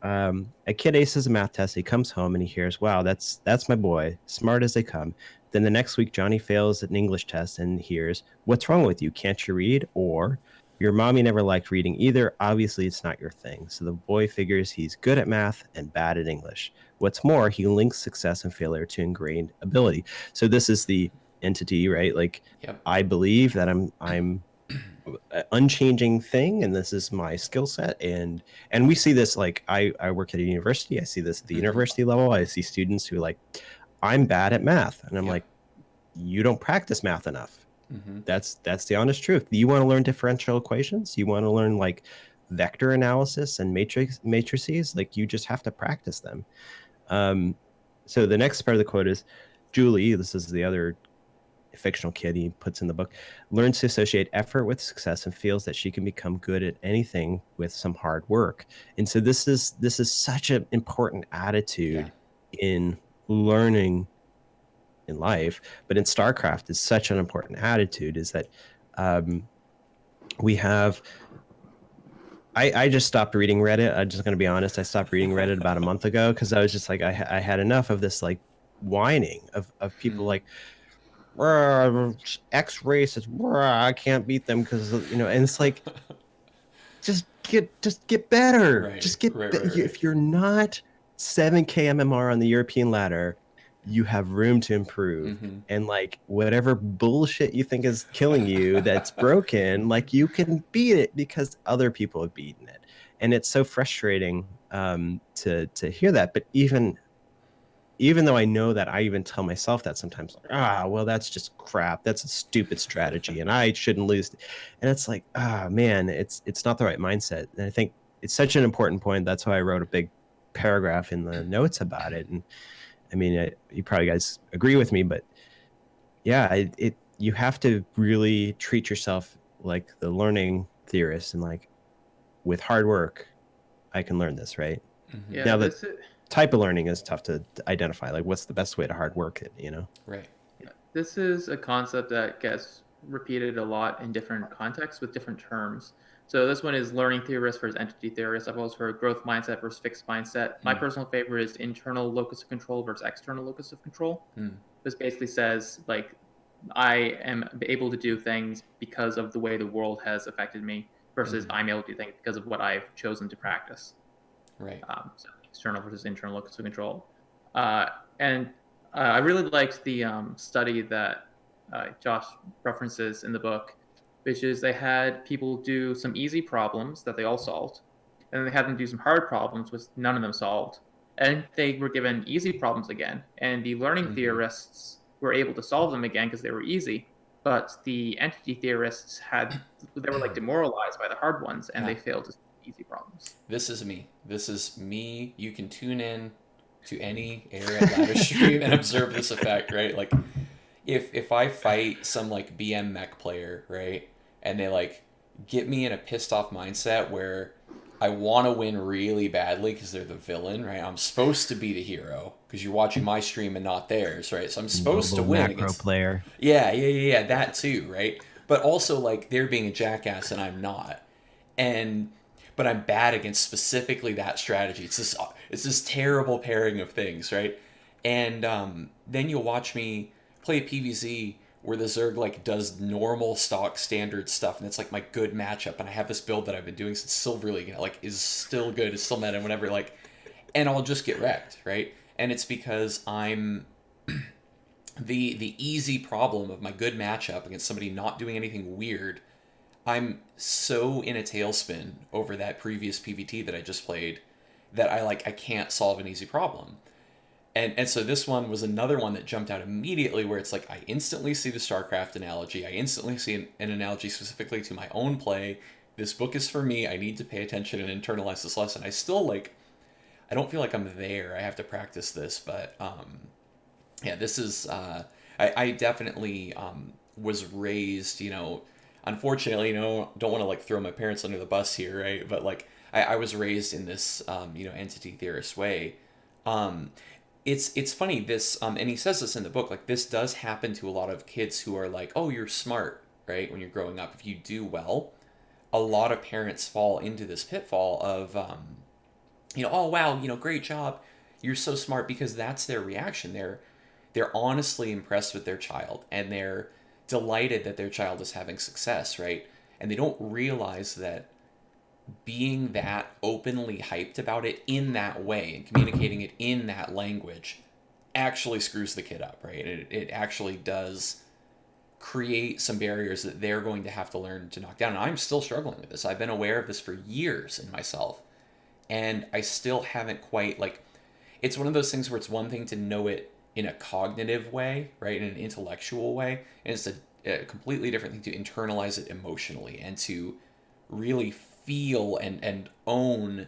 a kid aces a math test. He comes home and he hears, "Wow, that's my boy, smart as they come." Then the next week, Johnny fails an English test and hears, "What's wrong with you? Can't you read?" Or your mommy never liked reading either. Obviously, it's not your thing. So the boy figures he's good at math and bad at English. What's more, he links success and failure to ingrained ability. So this is the entity, right? Like, Yep. I believe that I'm an unchanging thing, and this is my skill set. And we see this, like, I work at a university. I see this at the university level. I see students who like, I'm bad at math, and I'm like, you don't practice math enough. That's the honest truth. You want to learn differential equations? You want to learn like vector analysis and matrices? Like, you just have to practice them. So the next part of the quote is, Julie, this is the other fictional kid he puts in the book, learns to associate effort with success and feels that she can become good at anything with some hard work. And so this is such an important attitude in learning in life, but in StarCraft is such an important attitude, is that we have I just stopped reading Reddit. I'm just going to be honest. I stopped reading Reddit about a month ago because I was just like, I had enough of this like whining of people like, X races, I can't beat them because, you know, and it's like, just get better. Right, Just get right. If you're not 7K MMR on the European ladder, you have room to improve. And like, whatever bullshit you think is killing you that's broken, like, you can beat it because other people have beaten it. And it's so frustrating to hear that. But even though I know that, I even tell myself that sometimes, like, well, that's just crap. That's a stupid strategy, and I shouldn't lose. And it's like, man, it's not the right mindset. And I think it's such an important point. That's why I wrote a big paragraph in the notes about it. And I mean, you probably guys agree with me, but yeah, you have to really treat yourself like the learning theorist, and like, with hard work, I can learn this, right? Yeah, Now, the type of learning is tough to identify. Like, what's the best way to hard work it, you know? Right. Yeah, this is a concept that gets repeated a lot in different contexts with different terms. So this one is learning theorist versus entity theorist. I've also heard growth mindset versus fixed mindset. My personal favorite is internal locus of control versus external locus of control. This basically says, like, I am able to do things because of the way the world has affected me versus I'm able to do things because of what I've chosen to practice. Right. So external versus internal locus of control. And I really liked the study that Josh references in the book, which is they had people do some easy problems that they all solved, and then they had them do some hard problems which none of them solved. And they were given easy problems again, and the learning theorists were able to solve them again because they were easy. But the entity theorists they were like demoralized by the hard ones, and they failed to solve easy problems. This is me. This is me. You can tune in to any air at ladder stream and observe this effect, right? Like, if I fight some like BM mech player, right, and they like get me in a pissed off mindset where I want to win really badly because they're the villain, right? I'm supposed to be the hero because you're watching my stream and not theirs, right? So I'm supposed to win macro against player. Yeah, that too, right? But also like they're being a jackass and I'm not, and but I'm bad against specifically that strategy. It's this terrible pairing of things, right? And then you'll watch me play PvZ where the Zerg like does normal stock standard stuff, and it's like my good matchup, and I have this build that I've been doing since Silver League, and it, like is still good, is still meta, and whatever, like, and I'll just get wrecked, right? And it's because I'm the easy problem of my good matchup against somebody not doing anything weird. I'm so in a tailspin over that previous PVT that I just played that I can't solve an easy problem. And so this one was another one that jumped out immediately, where it's like I instantly see the StarCraft analogy. I instantly see an analogy specifically to my own play. This book is for me. I need to pay attention and internalize this lesson. I still like, I don't feel like I'm there. I have to practice this, but yeah, this is I definitely was raised, unfortunately, don't want to like throw my parents under the bus here, right? But like I was raised in this entity theorist way. Um, it's funny this and he says this in the book, like this does happen to a lot of kids who are like, oh, you're smart, right? When you're growing up, if you do well, a lot of parents fall into this pitfall of oh wow, great job, you're so smart, because that's their reaction. They're honestly impressed with their child, and they're delighted that their child is having success, right? And they don't realize that being that openly hyped about it in that way and communicating it in that language actually screws the kid up, right? It actually does create some barriers that they're going to have to learn to knock down. And I'm still struggling with this. I've been aware of this for years in myself, and I still haven't quite, like, it's one of those things where it's one thing to know it in a cognitive way, right, in an intellectual way, and it's a completely different thing to internalize it emotionally and to really feel and own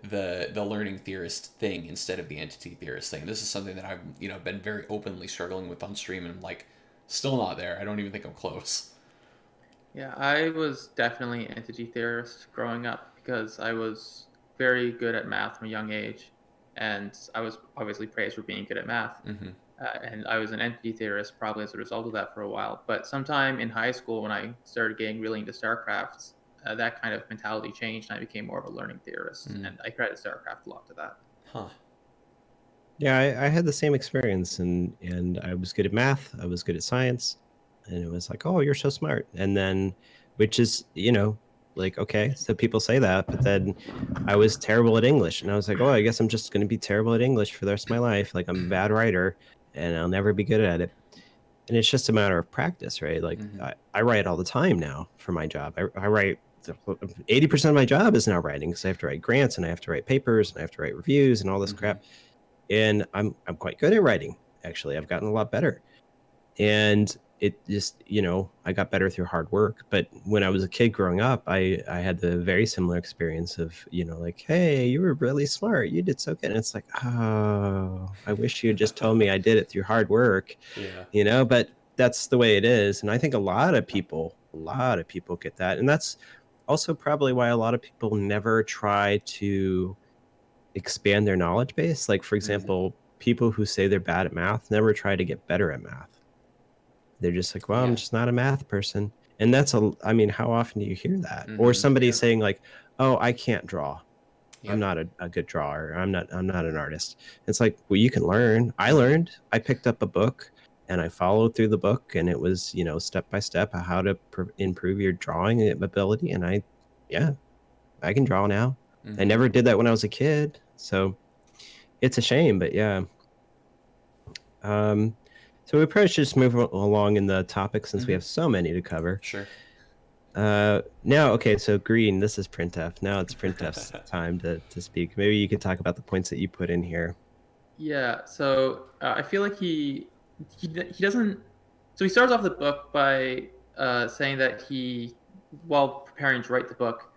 the learning theorist thing instead of the entity theorist thing. This is something that I've been very openly struggling with on stream, and like still not there. I don't even think I'm close. Yeah, I was definitely an entity theorist growing up because I was very good at math from a young age, and I was obviously praised for being good at math. Mm-hmm. And I was an entity theorist probably as a result of that for a while. But sometime in high school, when I started getting really into StarCraft, that kind of mentality changed, and I became more of a learning theorist. Mm. And I credit StarCraft a lot to that. Huh. Yeah, I had the same experience, and I was good at math. I was good at science, and it was like, oh, you're so smart. And then, which is, like, okay, so people say that, but then I was terrible at English, and I was like, oh, I guess I'm just going to be terrible at English for the rest of my life. Like, I'm a bad writer, and I'll never be good at it. And it's just a matter of practice, right? Like, Mm-hmm. I write all the time now for my job. I write 80% of my job is now writing, because I have to write grants, and I have to write papers, and I have to write reviews and all this Mm-hmm. crap. And I'm quite good at writing. Actually, I've gotten a lot better. And it just, I got better through hard work. But when I was a kid growing up, I had the very similar experience of, like, hey, you were really smart. You did so good. And it's like, oh, I wish you had just told me I did it through hard work, Yeah. but that's the way it is. And I think a lot of people get that. And that's also probably why a lot of people never try to expand their knowledge base. Like, for example, people who say they're bad at math never try to get better at math. They're just like, well, Yeah. I'm just not a math person. And I mean, how often do you hear that? Mm-hmm. Or somebody Yeah. saying like, oh, I can't draw. Yep. I'm not a good drawer. I'm not an artist. It's like, well, you can learn. I learned. I picked up a book and I followed through the book, and it was, step by step how to improve your drawing ability. And I can draw now. Mm-hmm. I never did that when I was a kid. So it's a shame, but yeah. So we probably should just move along in the topic, since we have so many to cover. Sure. Now, okay, so Green, this is printf. Now it's printf's time to speak. Maybe you could talk about the points that you put in here. Yeah, so I feel like he doesn't. So he starts off the book by saying that he, while preparing to write the book,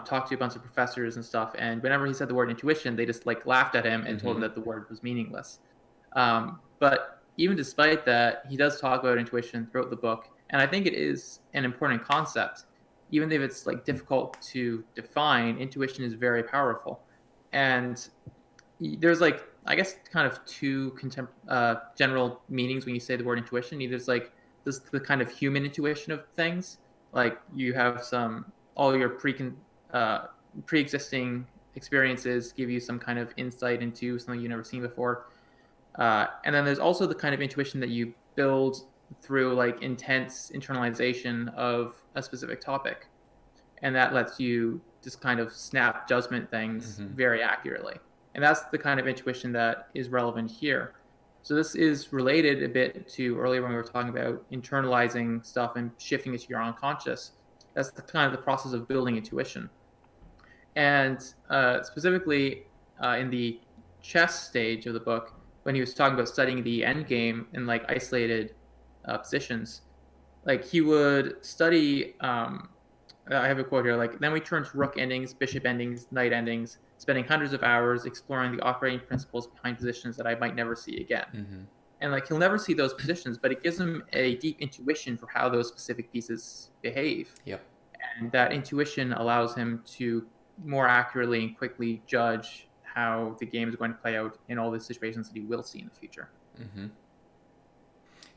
talked to a bunch of professors and stuff, and whenever he said the word intuition, they just like laughed at him and told him that the word was meaningless. But even despite that, he does talk about intuition throughout the book, and I think it is an important concept. Even if it's like difficult to define, intuition is very powerful, and there's like, I guess, kind of two general meanings when you say the word intuition. Either it's like this the kind of human intuition of things, like you have all your pre-existing experiences give you some kind of insight into something you've never seen before. And then there's also the kind of intuition that you build through like intense internalization of a specific topic. And that lets you just kind of snap judgment things very accurately. And that's the kind of intuition that is relevant here. So this is related a bit to earlier when we were talking about internalizing stuff and shifting it to your unconscious. That's the kind of the process of building intuition. And specifically in the chess stage of the book, when he was talking about studying the end game in like isolated positions, like he would study. I have a quote here. Like, then we turn to rook endings, bishop endings, knight endings, spending hundreds of hours exploring the operating principles behind positions that I might never see again. And like he'll never see those positions, but it gives him a deep intuition for how those specific pieces behave. Yep. And that intuition allows him to more accurately and quickly judge how the game is going to play out in all the situations that he will see in the future.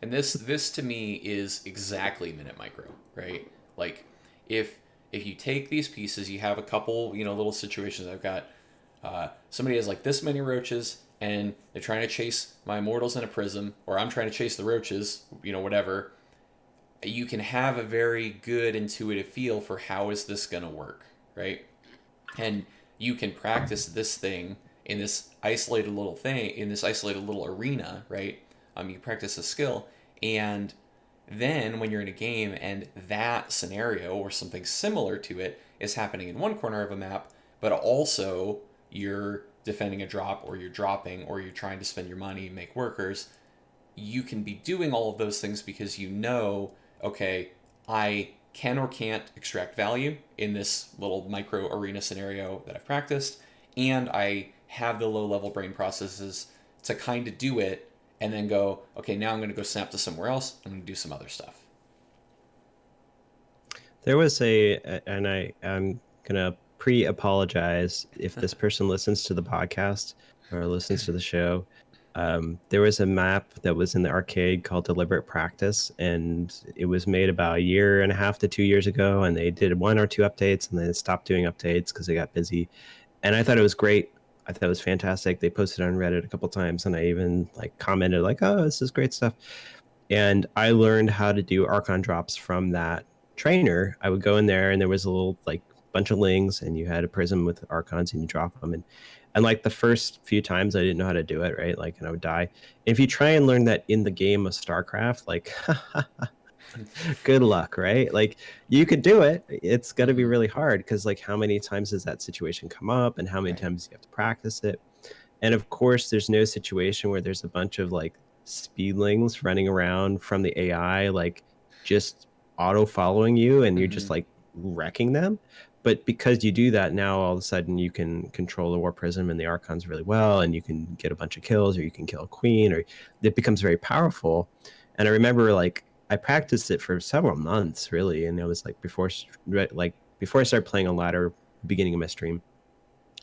And this to me is exactly Minute Micro, right? Like, if you take these pieces, you have a couple, little situations. I've got somebody has like this many roaches, and they're trying to chase my immortals in a prism, or I'm trying to chase the roaches, whatever. You can have a very good intuitive feel for how is this going to work, right? And you can practice this thing in this isolated little arena, right? You practice a skill, and then when you're in a game and that scenario or something similar to it is happening in one corner of a map, but also you're defending a drop, or you're dropping, or you're trying to spend your money, make workers, you can be doing all of those things because okay, I can or can't extract value in this little micro arena scenario that I've practiced, and I have the low-level brain processes to kind of do it, and then go, okay, now I'm going to go snap to somewhere else. I'm going to do some other stuff. There was and I'm going to pre-apologize if this person listens to the podcast or listens to the show. There was a map that was in the arcade called Deliberate Practice, and it was made about 1.5 to 2 years ago, and they did 1 or 2 updates, and then stopped doing updates because they got busy. And I thought it was great. I thought it was fantastic. They posted on Reddit a couple times, and I even like commented like, "Oh, this is great stuff." And I learned how to do Archon drops from that trainer. I would go in there, and there was a little like bunch of lings, and you had a prism with Archons, and you drop them. And like the first few times I didn't know how to do it, right? Like, and I would die. And if you try and learn that in the game of StarCraft, like, good luck, right? Like, you could do it. It's got to be really hard because, like, how many times does that situation come up, and how many times do you have to practice it? And of course, there's no situation where there's a bunch of like speedlings running around from the AI, like just auto following you, and you're just like wrecking them. But because you do that, now all of a sudden you can control the War Prism and the Archons really well, and you can get a bunch of kills, or you can kill a queen, or it becomes very powerful. And I remember like I practiced it for several months, really, and it was like before I started playing on ladder, beginning of my stream.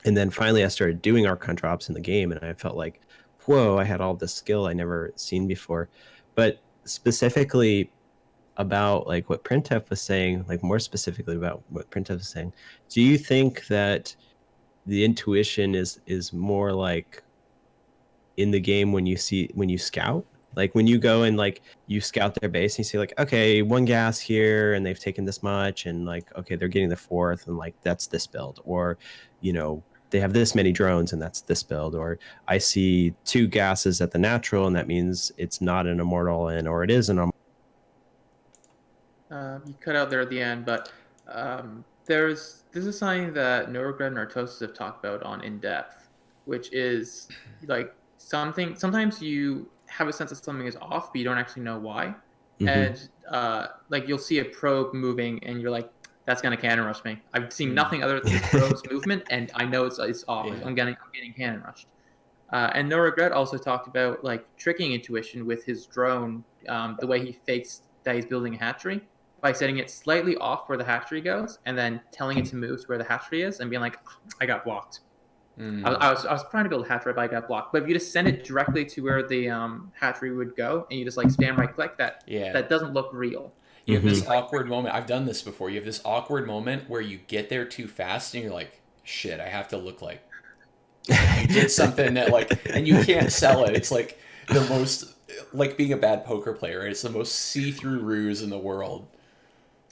And then finally I started doing Archon drops in the game, and I felt like, whoa, I had all this skill I never seen before. But specifically about like what printf was saying, like more specifically about what printf was saying, do you think that the intuition is more like in the game when you scout, like when you go and like you scout their base and you see like, okay, 1 gas here and they've taken this much, and like, okay, they're getting the 4th, and like that's this build, or they have this many drones and that's this build, or I see 2 gases at the natural and that means it's not an immortal, or it is an immortal. You cut out there at the end, but this is something that No Regret and Artosis have talked about on In Depth, which is like sometimes you have a sense that something is off, but you don't actually know why. And like you'll see a probe moving, and you're like, that's gonna cannon rush me. I've seen nothing other than this probe's movement, and I know it's off. Yeah. I'm getting cannon rushed. And No Regret also talked about like tricking intuition with his drone, the way he fakes that he's building a hatchery by setting it slightly off where the hatchery goes, and then telling it to move to where the hatchery is, and being like, I got blocked. I was trying to build a hatchery, but I got blocked. But if you just send it directly to where the hatchery would go, and you just like spam right click, that doesn't look real. You have this awkward moment. I've done this before. You have this awkward moment where you get there too fast, and you're like, shit, I have to look like you did something that like, and you can't sell it. It's like the most like being a bad poker player. Right? It's the most see-through ruse in the world.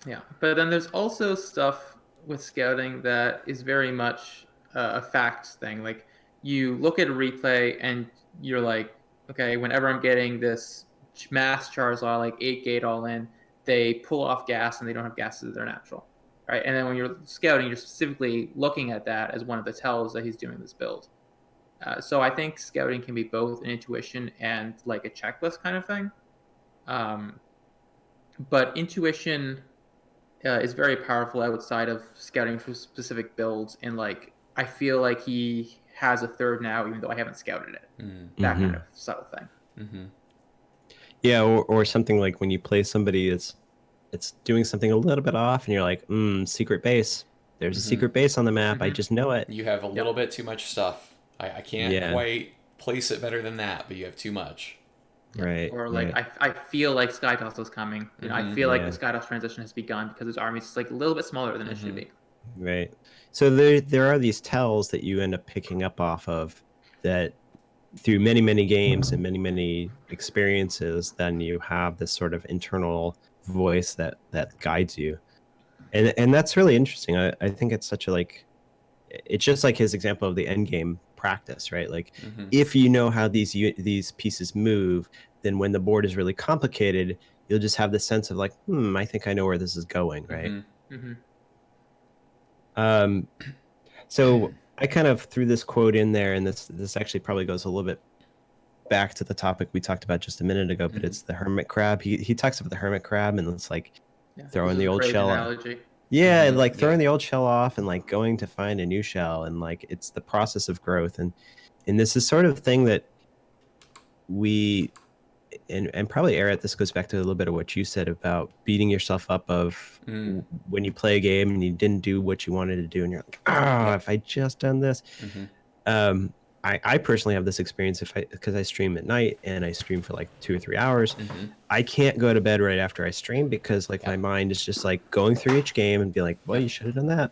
Yeah, but then there's also stuff with scouting that is very much a facts thing. Like you look at a replay and you're like, okay, whenever I'm getting this mass Charizard, like 8 gate all in, they pull off gas and they don't have gases that are natural, right? And then when you're scouting, you're specifically looking at that as one of the tells that he's doing this build. So I think scouting can be both an intuition and like a checklist kind of thing. Um, but intuition is very powerful outside of scouting for specific builds. And like, I feel like he has a third now, even though I haven't scouted it. That kind of subtle thing. Mm-hmm. Yeah, or something like when you play somebody it's doing something a little bit off, and you're like, secret base. There's a secret base on the map. I just know it. You have a little bit too much stuff. I can't Yeah. quite place it better than that, but you have too much. Right. Or like, right. I feel like Skytoss is coming. You know, I feel like the Skytoss transition has begun because his army is like a little bit smaller than it should be. Right. So there are these tells that you end up picking up off of that through many, many games and many, many experiences, then you have this sort of internal voice that guides you. And that's really interesting. I think it's such a like, it's just like his example of the end game practice, right? Like if you know how these pieces move, then when the board is really complicated, you'll just have this sense of like, I think I know where this is going, right? So I kind of threw this quote in there, and this actually probably goes a little bit back to the topic we talked about just a minute ago, but it's the hermit crab. He talks about the hermit crab, and it's like throwing the old shell. Analogy. Yeah, like throwing the old shell off and like going to find a new shell, and like it's the process of growth, and this is sort of thing that we and probably Eric, this goes back to a little bit of what you said about beating yourself up of when you play a game and you didn't do what you wanted to do, and you're like, if I just done this. I personally have this experience because I stream at night and I stream for like 2 or 3 hours. I can't go to bed right after I stream because like my mind is just like going through each game and be like, well, you should have done that.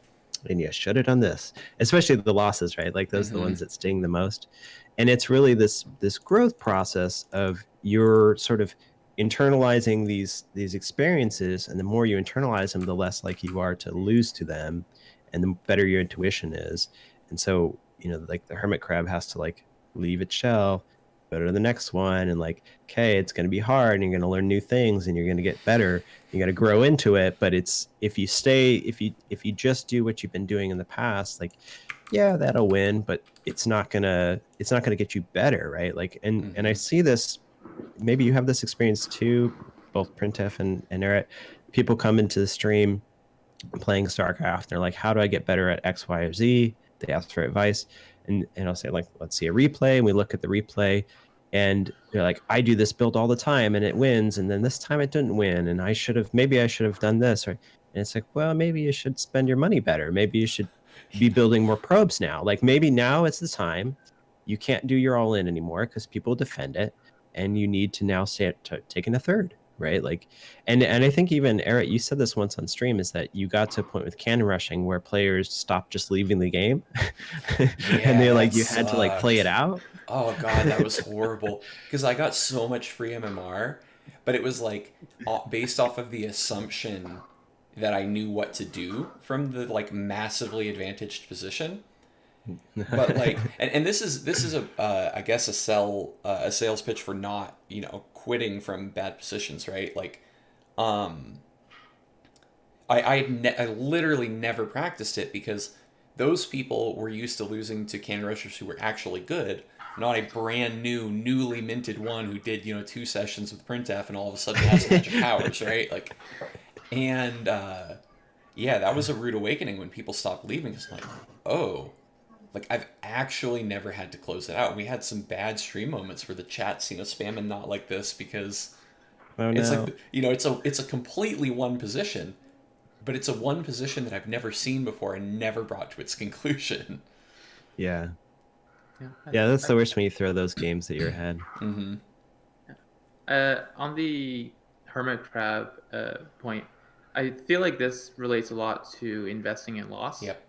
And you should have done this, especially the losses, right? Like those are the ones that sting the most. And it's really this growth process of you're sort of internalizing these experiences, and the more you internalize them, the less like you are to lose to them, and the better your intuition is. And so, you know, like the hermit crab has to like leave its shell, go to the next one, and like, okay, it's going to be hard, and you're going to learn new things, and you're going to get better. You got to grow into it. But it's if you just do what you've been doing in the past, like, yeah, that'll win, but it's not gonna get you better, right? Like, and I see this. Maybe you have this experience too, both printf and Eric. People come into the stream playing StarCraft. They're like, how do I get better at X, Y, or Z? They ask for advice, and I'll say, like, let's see a replay, and we look at the replay, and they're like, I do this build all the time and it wins, and then this time it didn't win, and maybe I should have done this, right? And it's like, well, maybe you should spend your money better. Maybe you should be building more probes now. Like maybe now is the time. You can't do your all in anymore because people defend it, and you need to now take in a third, right? Like, and I think even Eric, you said this once on stream, is that you got to a point with cannon rushing where players stopped just leaving the game, and they're like, you had to like play it out. Oh god, that was horrible. Because I got so much free MMR, but it was like based off of the assumption that I knew what to do from the like massively advantaged position. But like, and this is a I guess a sales pitch for not, you know, quitting from bad positions, right? Like, I literally never practiced it because those people were used to losing to cannon rushers who were actually good, not a brand new, newly minted one who did, you know, 2 sessions with printf and all of a sudden has magic powers, right? Like, and yeah, that was a rude awakening when people stopped leaving. It's like, oh, like I've actually never had to close it out. We had some bad stream moments where the chat's, you know, spamming not like this because it's like, you know, it's a completely one position, but it's a one position that I've never seen before and never brought to its conclusion. Yeah, that's the worst when you throw those games at your head. On the hermit crab point, I feel like this relates a lot to investing in loss. Yep.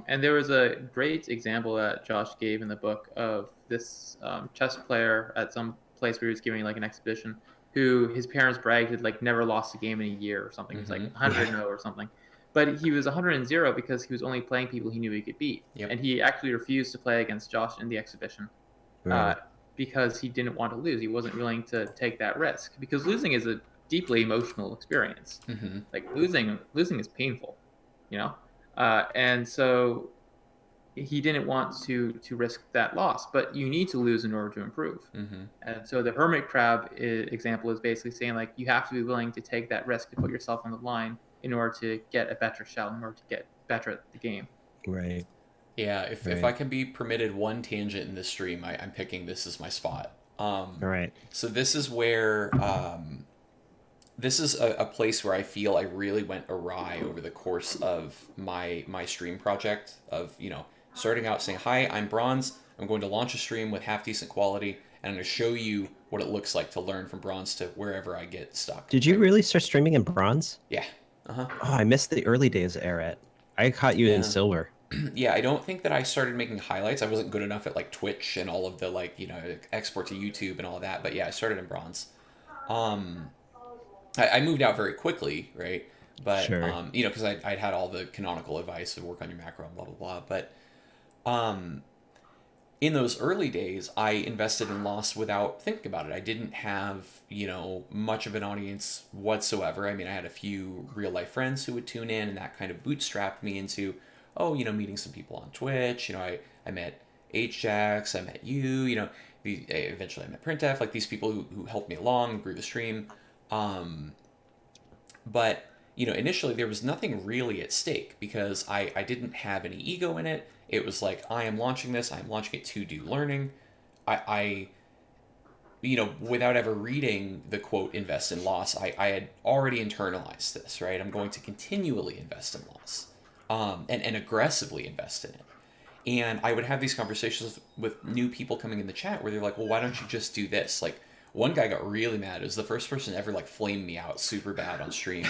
And there was a great example that Josh gave in the book of this chess player at some place where he was giving like an exhibition, who his parents bragged had like never lost a game in a year or something. He's like 100-0 or something. But he was 100-0 because he was only playing people he knew he could beat. Yep. And he actually refused to play against Josh in the exhibition because he didn't want to lose. He wasn't willing to take that risk because losing is a deeply emotional experience. Like losing is painful, you know? And so he didn't want to risk that loss, but you need to lose in order to improve. And so the hermit crab example is basically saying like you have to be willing to take that risk to put yourself on the line in order to get a better shell, in order to get better at the game. Right. Yeah, if I can be permitted one tangent in this stream, I'm picking this as my spot. All right. So this is where this is a place where I feel I really went awry over the course of my stream project of, you know, starting out saying, hi, I'm Bronze. I'm going to launch a stream with half decent quality, and I'm going to show you what it looks like to learn from Bronze to wherever I get stuck. Did you really start streaming in Bronze? Yeah. Oh, I missed the early days, Eret. I caught you in Silver. Yeah, I don't think that I started making highlights. I wasn't good enough at like Twitch and all of the like, you know, export to YouTube and all of that. But yeah, I started in Bronze. I moved out very quickly, right? But Sure. you know, because I'd had all the canonical advice of work on your macro and blah blah blah. But in those early days, I invested in Lost without thinking about it. I didn't have, you know, much of an audience whatsoever. I mean, I had a few real life friends who would tune in, and that kind of bootstrapped me into, oh, you know, meeting some people on Twitch. You know, I met HJax, I met you, you know, eventually I met printf, like these people who helped me along, grew the stream. But, you know, initially there was nothing really at stake because I didn't have any ego in it. It was like, I am launching this, I'm launching it to do learning. I you know, without ever reading the quote, invest in loss, I had already internalized this, right? I'm going to continually invest in loss, and aggressively invest in it. And I would have these conversations with new people coming in the chat where they're like, well, why don't you just do this? Like, one guy got really mad. It was the first person to ever like flame me out super bad on stream.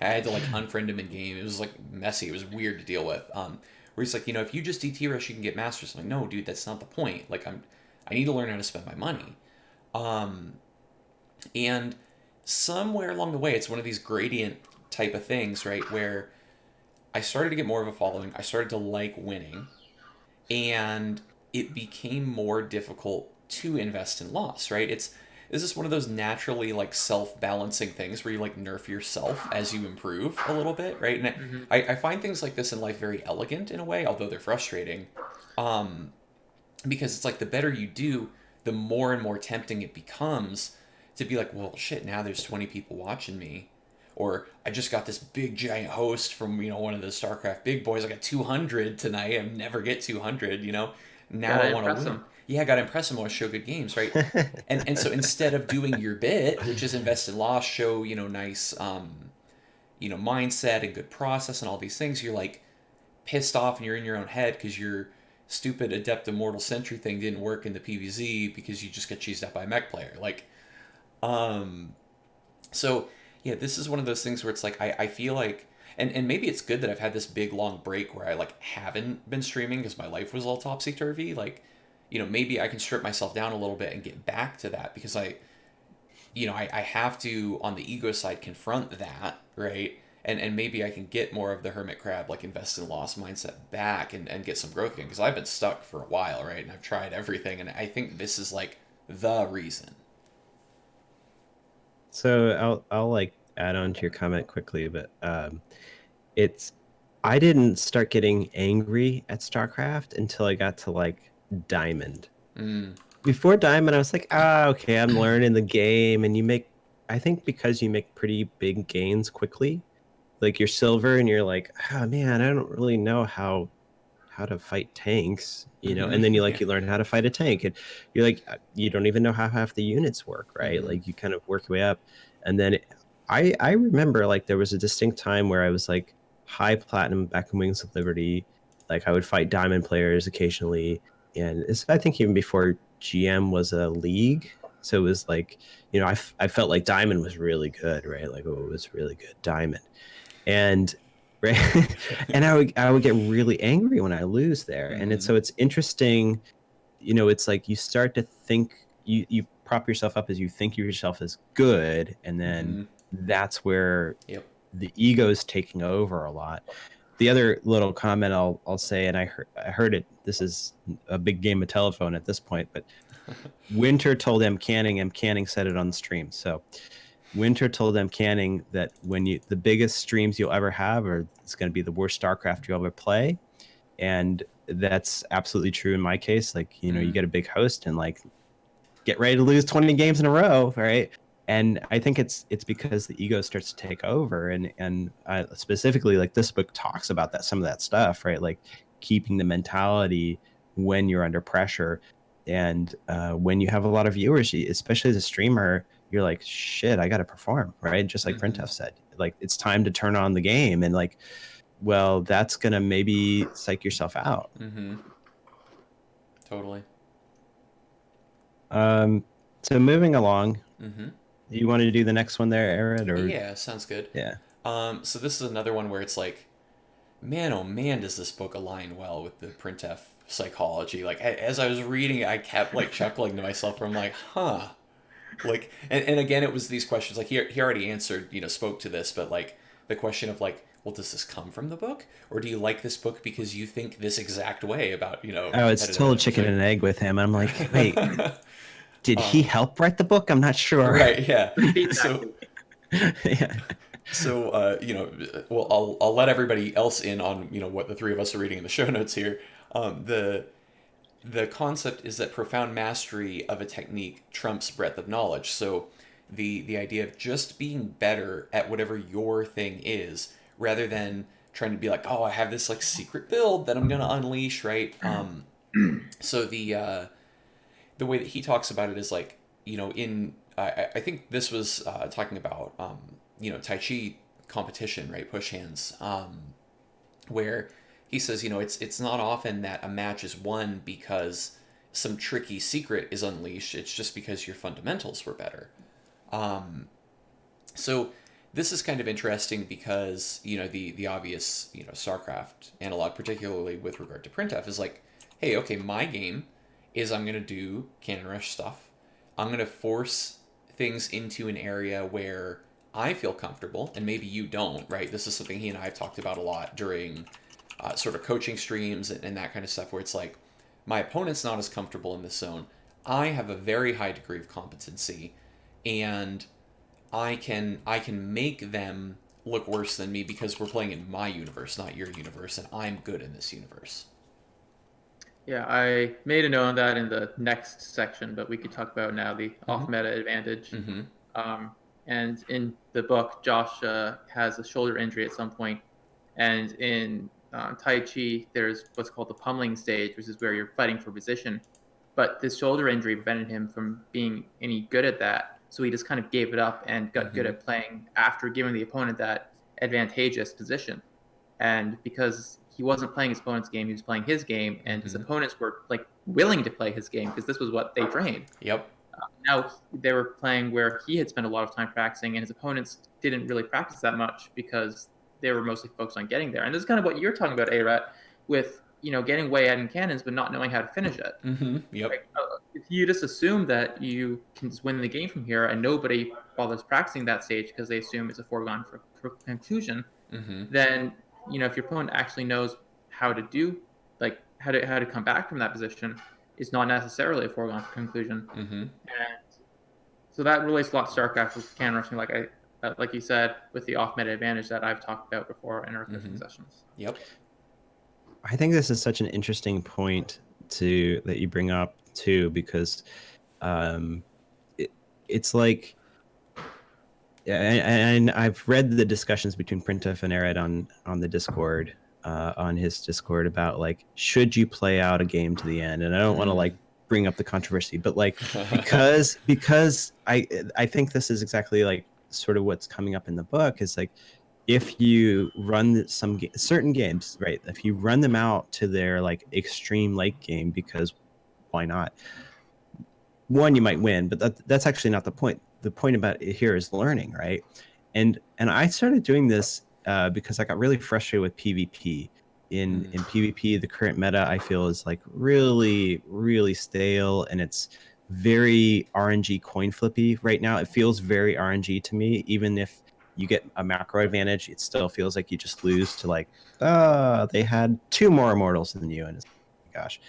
I had to like unfriend him in game. It was like messy. It was weird to deal with. Where he's like, you know, if you just DT rush, you can get masters. I'm like, no, dude, that's not the point. Like, I need to learn how to spend my money. And somewhere along the way, it's one of these gradient type of things, right? Where I started to get more of a following. I started to like winning, and it became more difficult to invest in loss, right? This is one of those naturally like self-balancing things where you like nerf yourself as you improve a little bit, right? And I find things like this in life very elegant in a way, although they're frustrating, because it's like the better you do, the more and more tempting it becomes to be like, well, shit, now there's 20 people watching me. Or I just got this big giant host from, you know, one of the StarCraft big boys. I got 200 tonight. I never get 200, you know. Now I want to win. Yeah, I got to impress him. I want to show good games, right? and so instead of doing your bit, which is invest in loss, show, you know, nice, you know, mindset and good process and all these things, you're like pissed off and you're in your own head because your stupid Adept Immortal Sentry thing didn't work in the PvZ because you just got cheesed out by a mech player. Like, so yeah, this is one of those things where it's like, I feel like, and maybe it's good that I've had this big long break where I like haven't been streaming because my life was all topsy-turvy. Like, you know, maybe I can strip myself down a little bit and get back to that because I have to, on the ego side, confront that, right? And maybe I can get more of the hermit crab, like invest in loss mindset back and get some growth again because I've been stuck for a while, right? And I've tried everything, and I think this is like the reason. So I'll like add on to your comment quickly, but I didn't start getting angry at StarCraft until I got to like Diamond. Before Diamond, I was like, okay, I'm learning the game, and I think because you make pretty big gains quickly, like you're silver and you're like, oh man, I don't really know how to fight tanks, you know, and then you learn how to fight a tank, and you're like, you don't even know how half the units work, right? Like you kind of work your way up, and then I remember like there was a distinct time where I was like high platinum back in Wings of Liberty, like I would fight diamond players occasionally, and it's, I think even before GM was a league, so it was like, you know, I felt like diamond was really good, right? Like, oh, it was really good diamond, and right, and I would get really angry when I lose there, and so it's interesting, you know, it's like you start to think you prop yourself up as you think of yourself as good, and then that's where the ego is taking over a lot. The other little comment I'll say, and I heard it. This is a big game of telephone at this point, but Winter told M. Canning said it on the stream. So Winter told M. Canning that the biggest streams you'll ever have, or it's going to be the worst StarCraft you'll ever play. And that's absolutely true in my case. Like, you get a big host and like get ready to lose 20 games in a row, right? And I think it's because the ego starts to take over, and specifically, like, this book talks about some of that stuff, right? Like keeping the mentality when you're under pressure, and when you have a lot of viewers, especially as a streamer, you're like, shit, I got to perform, right? Just like printf said, like, it's time to turn on the game, and like, well, that's gonna maybe psych yourself out. Totally. So moving along, do you want to do the next one there, Aaron? Or yeah, sounds good. Yeah. So this is another one where it's like, man, oh man, does this book align well with the printf psychology? Like, as I was reading it, I kept like chuckling to myself. I'm like, huh. Like, and again, it was these questions. Like, he already answered, spoke to this, but like the question of like, well, does this come from the book, or do you like this book because you think this exact way about, Oh, it's total chicken and egg with him. I'm like, wait, did he help write the book? I'm not sure. Right. Yeah. So, yeah. So, well, I'll let everybody else in on, what the three of us are reading in the show notes here. The concept is that profound mastery of a technique trumps breadth of knowledge. So the idea of just being better at whatever your thing is, rather than trying to be like, oh, I have this like secret build that I'm going to unleash, right? So the way that he talks about it is like, I think this was talking about, Tai Chi competition, right? Push hands, where he says, it's not often that a match is won because some tricky secret is unleashed. It's just because your fundamentals were better. So this is kind of interesting because, the obvious, StarCraft analog, particularly with regard to printf, is like, hey, okay, my game is I'm going to do cannon rush stuff. I'm going to force things into an area where I feel comfortable, and maybe you don't, right? This is something he and I have talked about a lot during sort of coaching streams and that kind of stuff, where it's like, my opponent's not as comfortable in this zone. I have a very high degree of competency, and I can make them look worse than me because we're playing in my universe, not your universe, and I'm good in this universe. Yeah, I made a note on that in the next section, but we could talk about now the off-meta advantage. And in the book, Josh has a shoulder injury at some point, and in Tai Chi, there's what's called the pummeling stage, which is where you're fighting for position. But this shoulder injury prevented him from being any good at that, so he just kind of gave it up and got good at playing after giving the opponent that advantageous position. And because he wasn't playing his opponent's game, he was playing his game, and his opponents were like willing to play his game because this was what they trained. Yep. Now they were playing where he had spent a lot of time practicing, and his opponents didn't really practice that much because they were mostly focused on getting there. And this is kind of what you're talking about, Arat, with getting way ahead in cannons but not knowing how to finish it. Yep. Like, if you just assume that you can just win the game from here, and nobody bothers practicing that stage because they assume it's a foregone conclusion, then if your opponent actually knows how to do, like how to come back from that position, it's not necessarily a foregone conclusion. And so that relates a lot to StarCraft with cannon rushing, like you said, with the off-meta advantage that I've talked about before in our coaching sessions. Yep. I think this is such an interesting point that you bring up too, because it's like, and I've read the discussions between printf and Arid on the Discord, on his Discord, about like, should you play out a game to the end? And I don't want to like bring up the controversy, but like, because I think this is exactly like sort of what's coming up in the book, is like, if you run certain games, right, if you run them out to their like extreme late game, because why not? One, you might win, but that's actually not the point. The point about it here is learning, right? And I started doing this because I got really frustrated with PvP. In PvP, the current meta, I feel, is like really, really stale, and it's very RNG coin flippy right now. It feels very RNG to me. Even if you get a macro advantage, it still feels like you just lose to like, they had 2 more immortals than you, and it's, gosh.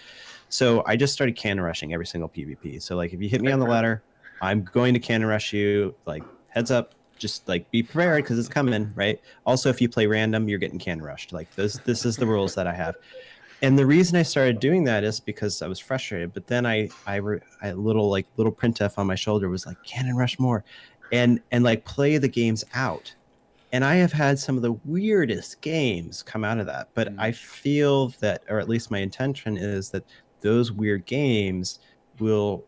So I just started cannon rushing every single PvP. So like if you hit me on the ladder, I'm going to cannon rush you. Like heads up, just like be prepared because it's coming, right? Also, if you play random, you're getting cannon rushed. Like this is the rules that I have. And the reason I started doing that is because I was frustrated. But then I little printf on my shoulder was like cannon rush more, and like play the games out. And I have had some of the weirdest games come out of that. But I feel that, or at least my intention is that those weird games will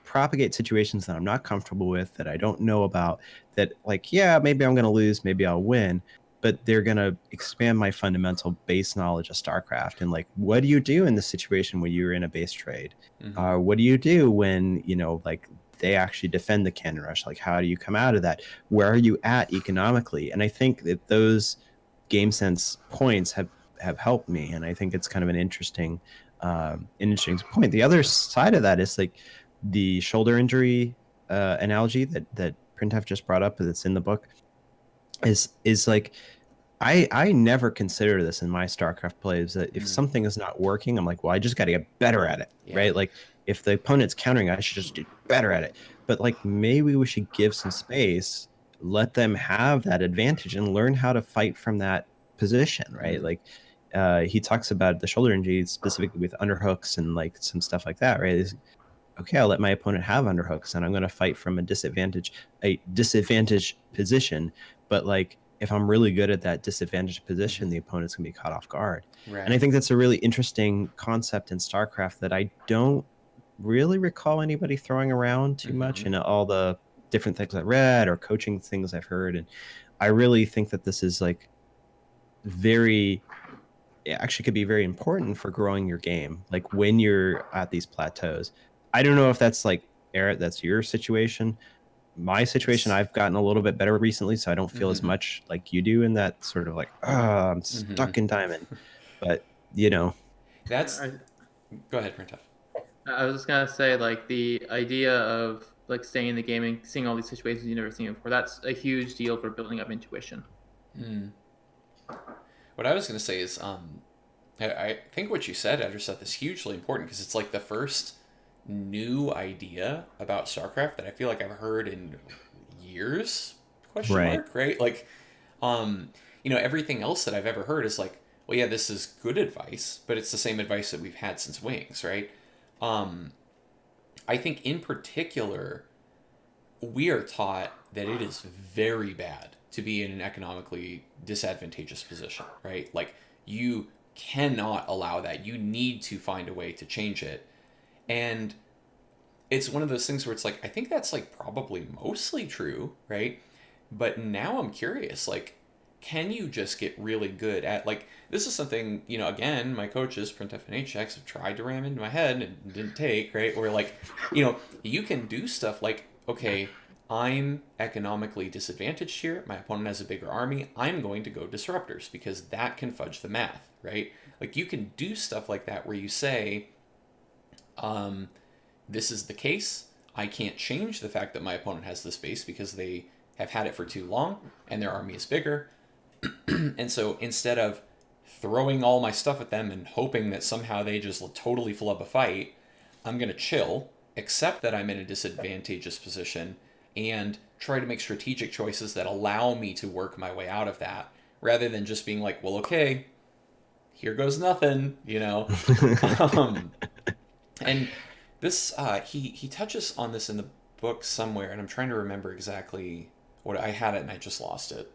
propagate situations that I'm not comfortable with, that I don't know about, that like, yeah, maybe I'm going to lose, maybe I'll win, but they're going to expand my fundamental base knowledge of StarCraft. And like, what do you do in the situation when you're in a base trade? What do you do when, you know, like they actually defend the cannon rush? Like, how do you come out of that? Where are you at economically? And I think that those game sense points have helped me. And I think it's kind of an interesting point. The other side of that is like the shoulder injury analogy that printf just brought up that's in the book is like I never consider this in my StarCraft plays, that if something is not working, I'm like, well, I just got to get better at it, right? Like if the opponent's countering, I should just do better at it. But like maybe we should give some space, let them have that advantage and learn how to fight from that position, right? Like he talks about the shoulder injury specifically with underhooks and like some stuff like that, right? It's, okay, I'll let my opponent have underhooks and I'm going to fight from a disadvantage position. But like, if I'm really good at that disadvantaged position, the opponent's going to be caught off guard. Right. And I think that's a really interesting concept in StarCraft that I don't really recall anybody throwing around too much in all the different things I've read or coaching things I've heard. And I really think that this is like it actually could be very important for growing your game. Like when you're at these plateaus, I don't know if that's like, Eric, that's your situation. My situation, I've gotten a little bit better recently, so I don't feel as much like you do in that sort of like, I'm stuck in diamond. But, you know. That's... Go ahead, Printf. I was just going to say, like, the idea of, like, staying in the game and seeing all these situations you've never seen before, that's a huge deal for building up intuition. What I was going to say is, I think what you said, Edgerseth, is hugely important because it's like the first new idea about StarCraft that I feel like I've heard in years, question mark, right? Like, you know, everything else that I've ever heard is like, well, yeah, this is good advice, but it's the same advice that we've had since Wings, right? I think in particular, we are taught that it is very bad to be in an economically disadvantageous position, right? Like, you cannot allow that. You need to find a way to change it. And it's one of those things where it's like, I think that's like probably mostly true, right? But now I'm curious, like, can you just get really good at, like, this is something, you know, again, my coaches, printf and hx, have tried to ram into my head and didn't take, right? Where like, you know, you can do stuff like, okay, I'm economically disadvantaged here. My opponent has a bigger army. I'm going to go disruptors because that can fudge the math, right? Like you can do stuff like that where you say, this is the case. I can't change the fact that my opponent has this base because they have had it for too long and their army is bigger. And so instead of throwing all my stuff at them and hoping that somehow they just totally flub a fight, I'm going to chill, accept that I'm in a disadvantageous position, and try to make strategic choices that allow me to work my way out of that, rather than just being like, well, okay, here goes nothing, you know? And this, he touches on this in the book somewhere, and I'm trying to remember exactly what I had it and I just lost it.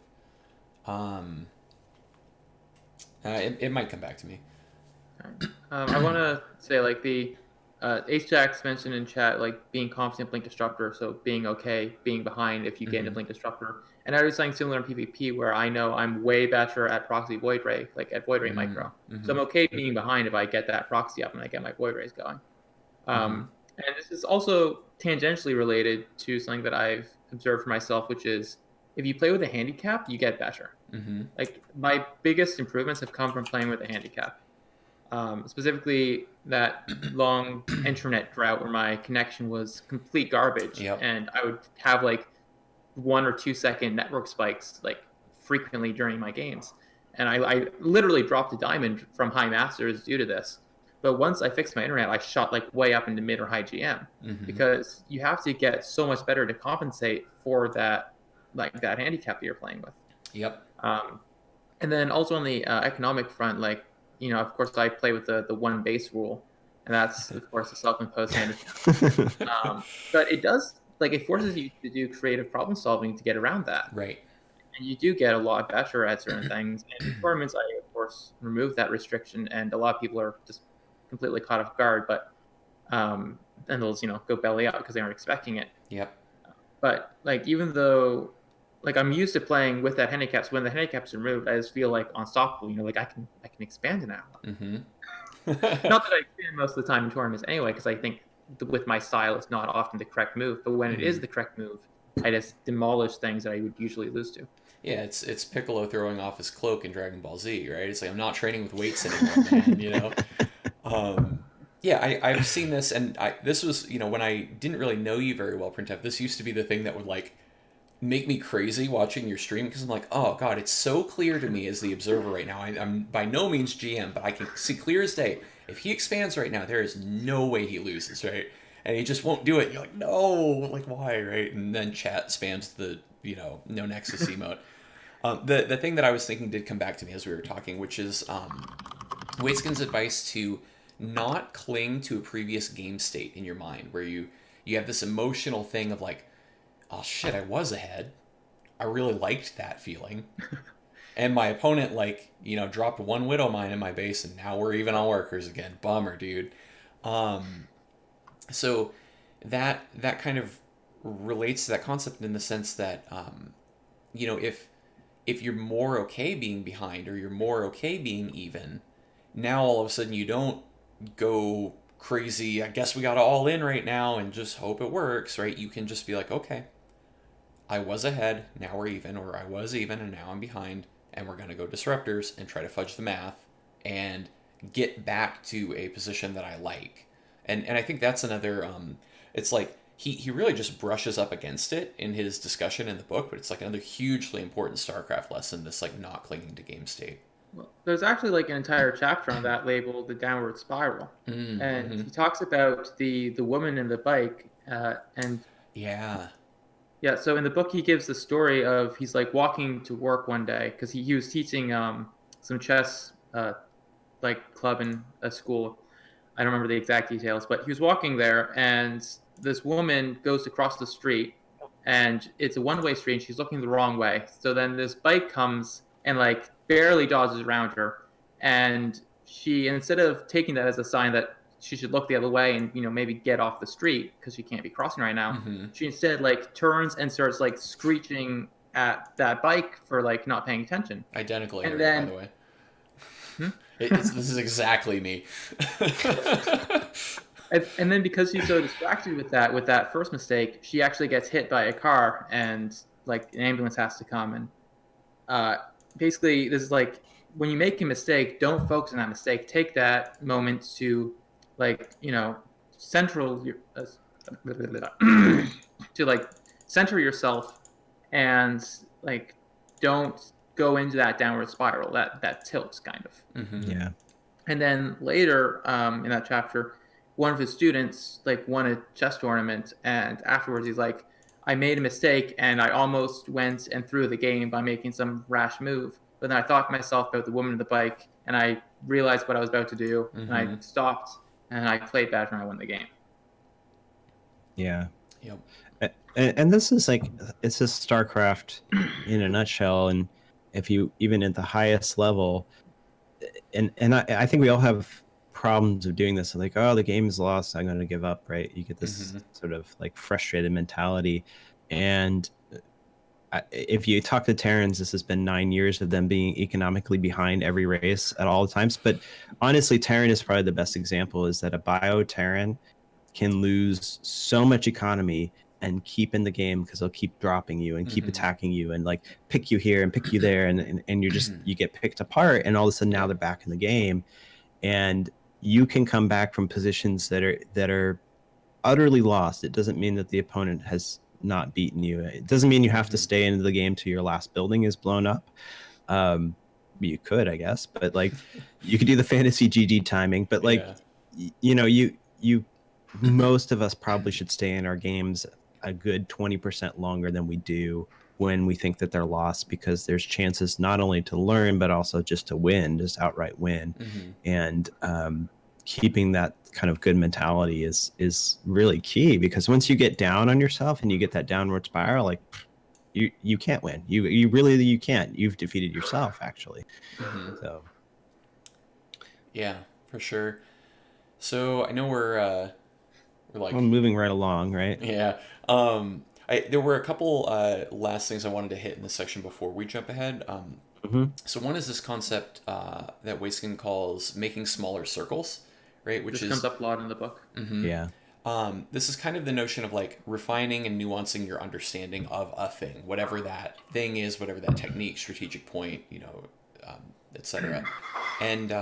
It might come back to me. I want to say, like, the H-Jax mentioned in chat, like, being confident Blink Disruptor, so being okay, being behind if you get into Blink Disruptor. And I do something similar in PvP where I know I'm way better at Proxy Void Ray, like at Void Ray Micro. So I'm okay being behind if I get that Proxy up and I get my Void Rays going. And this is also tangentially related to something that I've observed for myself, which is if you play with a handicap, you get better. Like my biggest improvements have come from playing with a handicap. Specifically that long internet drought where my connection was complete garbage, Yep. and I would have like 1 or 2 second network spikes like frequently during my games, and I literally dropped a diamond from high masters due to this. But once I fixed my internet, I shot like way up into mid or high GM, because you have to get so much better to compensate for that, like that handicap that you're playing with. Yep. And then also on the economic front, like, of course I play with the one base rule, and that's of course a self-imposed handicap. But it does, like, it forces you to do creative problem solving to get around that. Right. And you do get a lot better at certain things. And in tournaments, I of course remove that restriction, and a lot of people are just completely caught off guard. But and they'll go belly up because they aren't expecting it. Yep. But like, even though like I'm used to playing with that handicap, so when the handicap's removed, I just feel like unstoppable. Like I can expand now. Not that I expand most of the time in tournaments anyway, because I think with my style, it's not often the correct move. But when it is the correct move, I just demolish things that I would usually lose to. Yeah, it's Piccolo throwing off his cloak in Dragon Ball Z, right? It's like, I'm not training with weights anymore, man. Yeah, I've seen this, and this was, when I didn't really know you very well, printf. This used to be the thing that would like make me crazy watching your stream, because I'm like, oh god, it's so clear to me as the observer right now. I'm by no means GM, but I can see clear as day. If he expands right now, there is no way he loses, right? And he just won't do it. You're like, no, like why, right? And then chat spams the no nexus emote. The thing that I was thinking did come back to me as we were talking, which is Waitskin's advice to not cling to a previous game state in your mind, where you have this emotional thing of like, oh shit, I was ahead. I really liked that feeling. And my opponent dropped one Widow Mine in my base, and now we're even on workers again. Bummer, dude. So that kind of relates to that concept in the sense that if you're more okay being behind, or you're more okay being even, now all of a sudden you don't go crazy, I guess we got to all in right now and just hope it works, right? You can just be like, okay, I was ahead, now we're even, or I was even and now I'm behind, and we're going to go disruptors and try to fudge the math and get back to a position that I like. And I think that's another, it's like, he really just brushes up against it in his discussion in the book, but it's like another hugely important StarCraft lesson, this like not clinging to game state. Well, there's actually like an entire chapter on that labeled The Downward Spiral. And he talks about the woman in the bike, and yeah, so in the book he gives the story of, he's like walking to work one day, because he was teaching some chess like club in a school. I don't remember the exact details, but he was walking there, and this woman goes across the street, and it's a one-way street, and she's looking the wrong way. So then this bike comes and like barely dodges around her, and she, instead of taking that as a sign that she should look the other way and maybe get off the street because she can't be crossing right now, she instead like turns and starts like screeching at that bike for like not paying attention. Identical And area, then, by the way. This is exactly me. And then because she's so distracted with that first mistake, she actually gets hit by a car, and like an ambulance has to come. And basically, this is like, when you make a mistake, don't focus on that mistake. Take that moment to center yourself, and like don't go into that downward spiral, that tilt kind of. Yeah. And then later in that chapter, one of his students like won a chess tournament, and afterwards he's like, I made a mistake and I almost went and threw the game by making some rash move, but then I thought to myself about the woman in the bike, and I realized what I was about to do, and I stopped, and I played better, and I won the game. Yeah. Yep. And this is like, it's just StarCraft in a nutshell. And if you, even at the highest level, and I think we all have problems of doing this, like, oh, the game is lost, I'm going to give up, right? You get this sort of like frustrated mentality. And if you talk to Terrans, this has been 9 years of them being economically behind every race at all times. But honestly, Terran is probably the best example, is that a bio Terran can lose so much economy and keep in the game because they'll keep dropping you and keep attacking you and like pick you here and pick you there, and you're just, you get picked apart, and all of a sudden now they're back in the game. and you can come back from positions that are utterly lost. It doesn't mean that the opponent has not beaten you. It doesn't mean you have to stay into the game till your last building is blown up. You could, I guess, but like you could do the fantasy GG timing, but like you most of us probably should stay in our games a good 20% longer than we do when we think that they're lost, because there's chances not only to learn but also just to win, just outright win. And keeping that kind of good mentality is really key, because once you get down on yourself and you get that downward spiral, like you can't win. You can't. You've defeated yourself, actually. So yeah, for sure. So I know we're like moving right along, right? Yeah. There were a couple last things I wanted to hit in this section before we jump ahead. So one is this concept that Wayskin calls making smaller circles, right? Which this comes up a lot in the book. Yeah. This is kind of the notion of like refining and nuancing your understanding of a thing, whatever that thing is, whatever that technique, strategic point, etc. And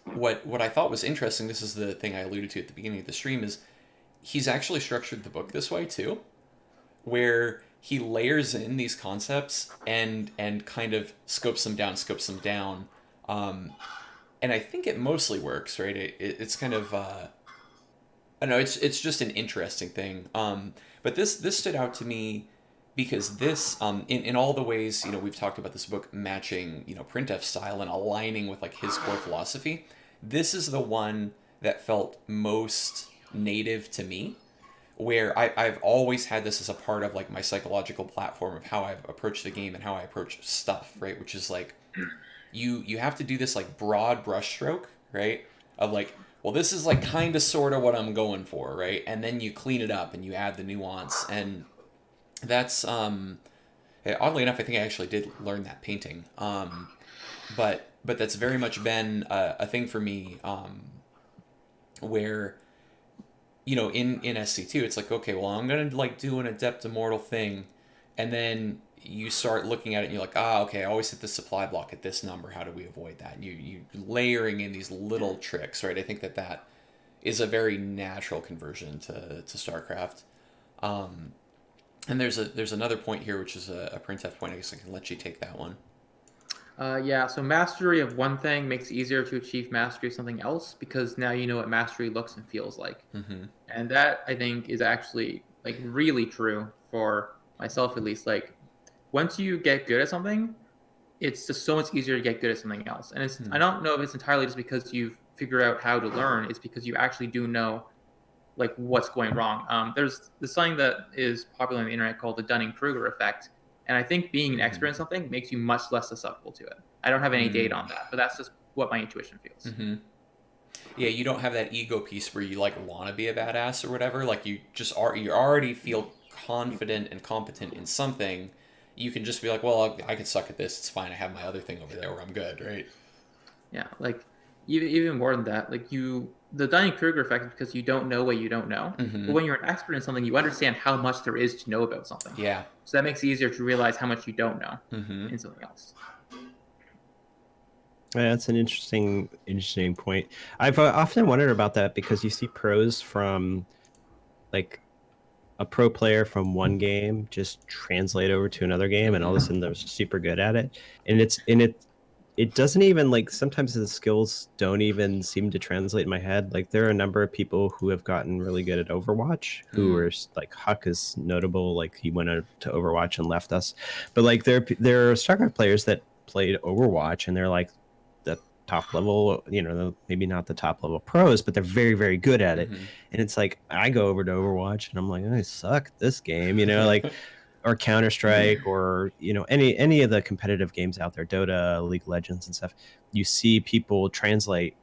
what I thought was interesting, this is the thing I alluded to at the beginning of the stream, is he's actually structured the book this way too, where he layers in these concepts and kind of scopes them down. And I think it mostly works, right? It's kind of I don't know, it's just an interesting thing. But this stood out to me because this in all the ways, we've talked about this book matching, printf style and aligning with like his core philosophy. This is the one that felt most native to me, where I've always had this as a part of like my psychological platform of how I've approached the game and how I approach stuff, right? Which is like you have to do this like broad brushstroke, right? Of like, well, this is like kind of sort of what I'm going for, right? And then you clean it up and you add the nuance. And that's oddly enough, I think I actually did learn that painting. But that's very much been a thing for me, where in SC2 it's like, okay, well, I'm gonna like do an adept immortal thing, and then you start looking at it and you're like, okay, I always hit the supply block at this number, how do we avoid that? And you layering in these little tricks, right? I think that is a very natural conversion to StarCraft. And there's another point here, which is a printf point. I guess I can let you take that one. Yeah, so mastery of one thing makes it easier to achieve mastery of something else, because now you know what mastery looks and feels like. And that, I think, is actually like really true for myself, at least. Like, once you get good at something, it's just so much easier to get good at something else. And I don't know if it's entirely just because you've figured out how to learn. It's because you actually do know like what's going wrong. There's something that is popular on the internet called the Dunning-Kruger effect. And I think being an expert in something makes you much less susceptible to it. I don't have any data on that, but that's just what my intuition feels. Yeah, you don't have that ego piece where you like want to be a badass or whatever. Like you already feel confident and competent in something. You can just be like, well, I can suck at this. It's fine. I have my other thing over there where I'm good, right? Yeah, like even more than that, like the Dunning-Kruger effect is because you don't know what you don't know. But when you're an expert in something, you understand how much there is to know about something. Yeah. So that makes it easier to realize how much you don't know in something else. Yeah, that's an interesting point. I've often wondered about that, because you see pros from like a pro player from one game just translate over to another game, and all of a sudden they're super good at it. And it doesn't even, like, sometimes the skills don't even seem to translate in my head. Like, there are a number of people who have gotten really good at Overwatch, who are like, Huck is notable. Like, he went out to Overwatch and left us. But like, there are StarCraft players that played Overwatch and they're like the top level, maybe not the top level pros, but they're very, very good at it. And it's like, I go over to Overwatch and I'm like, I suck at this game, like, or Counter-Strike, or any of the competitive games out there, Dota, League of Legends and stuff. You see people translate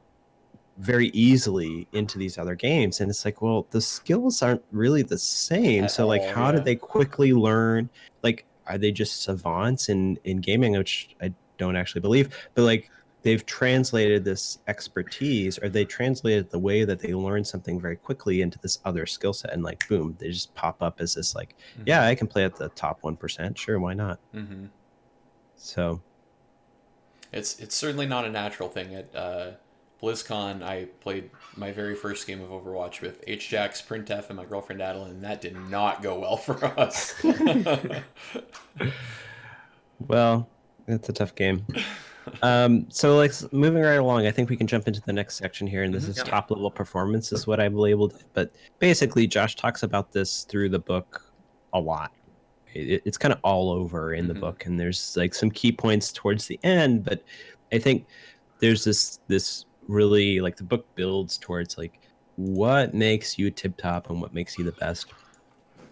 very easily into these other games, and it's like, well, the skills aren't really the same. So like, how did they quickly learn? Like, are they just savants in gaming, which I don't actually believe, but like, they've translated this expertise, or they translated the way that they learn something very quickly into this other skill set, and like, boom, they just pop up as this like, yeah, I can play at the top 1%. Sure, why not? So it's certainly not a natural thing. BlizzCon, I played my very first game of Overwatch with HJax, printf, and my girlfriend Adeline, and that did not go well for us. Well, it's a tough game. So like moving right along, I think we can jump into the next section here, and this is Yep. top level performance is what I labeled it. But basically, Josh talks about this through the book a lot. It's kind of all over in the book, and there's like some key points towards the end. But I think there's this really like the book builds towards like what makes you tip top and what makes you the best.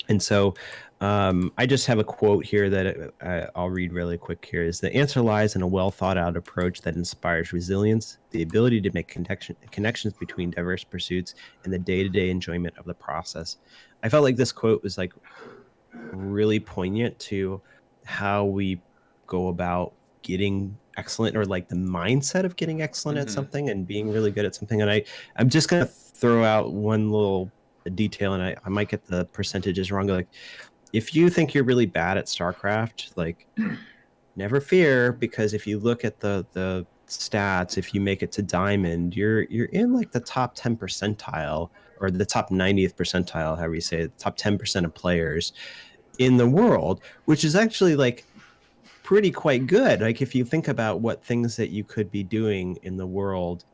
And so I just have a quote here that I'll read really quick here is the answer lies in a well thought out approach that inspires resilience, the ability to make connections between diverse pursuits, and the day-to-day enjoyment of the process. I felt like this quote was like really poignant to how we go about getting excellent, or like the mindset of getting excellent at something and being really good at something. And I'm just going to throw out one little detail, and I might get the percentages wrong. Like if you think you're really bad at StarCraft, like never fear, because if you look at the stats, if you make it to diamond, you're in like the top 10 percentile, or the top 90th percentile, however you say it, top 10% of players in the world, which is actually like pretty quite good. Like if you think about what things that you could be doing in the world,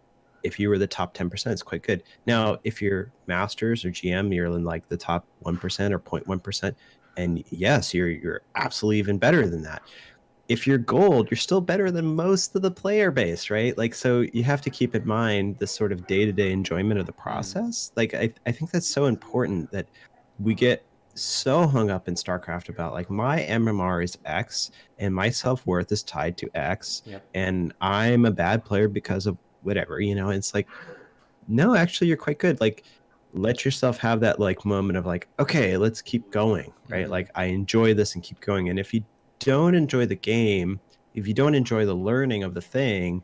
if you were the top 10%, it's quite good. Now, if you're masters or GM, you're in like the top 1% or 0.1%. And yes, you're absolutely even better than that. If you're gold, you're still better than most of the player base, right? Like, so you have to keep in mind the sort of day-to-day enjoyment of the process. Like, I think that's so important that we get so hung up in StarCraft about like my MMR is X and my self-worth is tied to X. Yep. And I'm a bad player because of whatever, you know. It's like, no, actually you're quite good. Like let yourself have that like moment of like, okay, let's keep going, right? Like I enjoy this and keep going. And if you don't enjoy the game, if you don't enjoy the learning of the thing,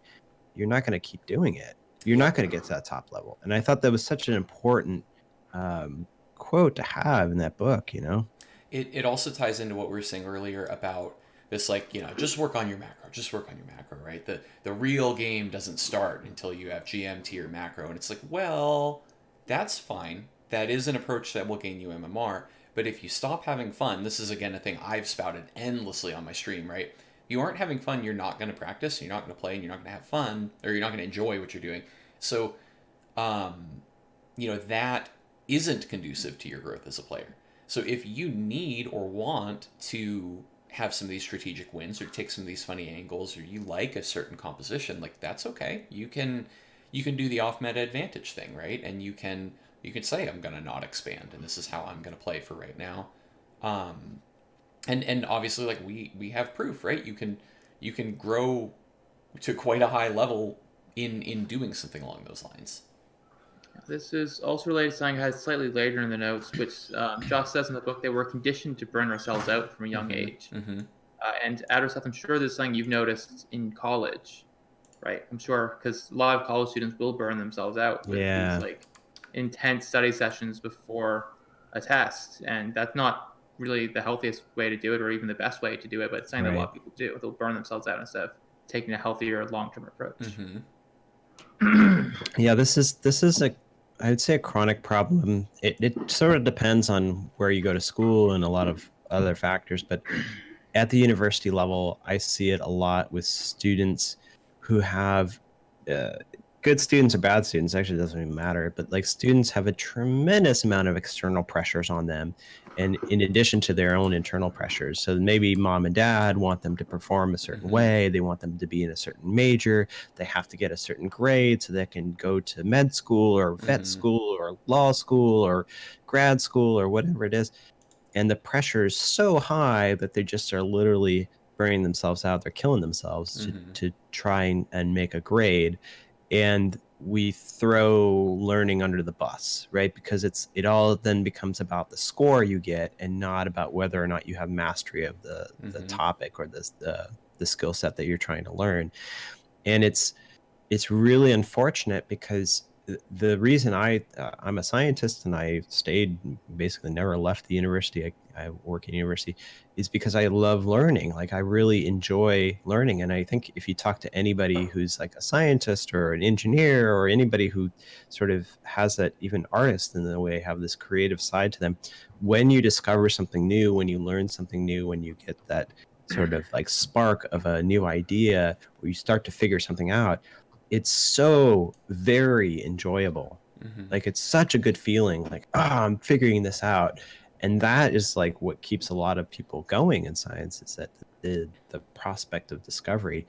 you're not going to keep doing it. You're not going to get to that top level. And I thought that was such an important quote to have in that book, you know. It also ties into what we were saying earlier about this, like, you know, just work on your macro, right? The real game doesn't start until you have GM tier macro, and it's like, well, that's fine. That is an approach that will gain you MMR, but if you stop having fun, this is again a thing I've spouted endlessly on my stream, right? If you aren't having fun, you're not going to practice, you're not going to play, and you're not going to have fun, or you're not going to enjoy what you're doing. So, you know, that isn't conducive to your growth as a player. So if you need or want to have some of these strategic wins or take some of these funny angles, or you like a certain composition, like that's okay. You can do the off meta advantage thing, right? And you can say, I'm gonna not expand, and this is how I'm gonna play for right now. And obviously, like we have proof, right? You can grow to quite a high level in doing something along those lines. This is also related to something I had slightly later in the notes, which Josh says in the book they were conditioned to burn ourselves out from a young age. And add yourself, I'm sure this is something you've noticed in college, right? I'm sure, because a lot of college students will burn themselves out with these like intense study sessions before a test, and that's not really the healthiest way to do it, or even the best way to do it. But it's something that a lot of people do. They'll burn themselves out instead of taking a healthier long-term approach. Yeah, this is a, I would say, a chronic problem. It sort of depends on where you go to school and a lot of other factors, but at the university level, I see it a lot with students who have good students or bad students. Actually, it doesn't even matter. But like students have a tremendous amount of external pressures on them, and in addition to their own internal pressures. So maybe mom and dad want them to perform a certain way. They want them to be in a certain major. They have to get a certain grade so they can go to med school or vet school or law school or grad school or whatever it is. And the pressure is so high that they just are literally burning themselves out. They're killing themselves to try and make a grade. And we throw learning under the bus, right? Because it all then becomes about the score you get and not about whether or not you have mastery of the topic or the skill set that you're trying to learn. And it's really unfortunate, because the reason I'm a scientist and I stayed, basically never left the university. I work in university, is because I love learning. Like I really enjoy learning. And I think if you talk to anybody who's like a scientist or an engineer or anybody who sort of has that, even artists in a way have this creative side to them, when you discover something new, when you learn something new, when you get that sort of like spark of a new idea where you start to figure something out, it's so very enjoyable. Like it's such a good feeling, like, I'm figuring this out. And that is like what keeps a lot of people going in science, is that the prospect of discovery.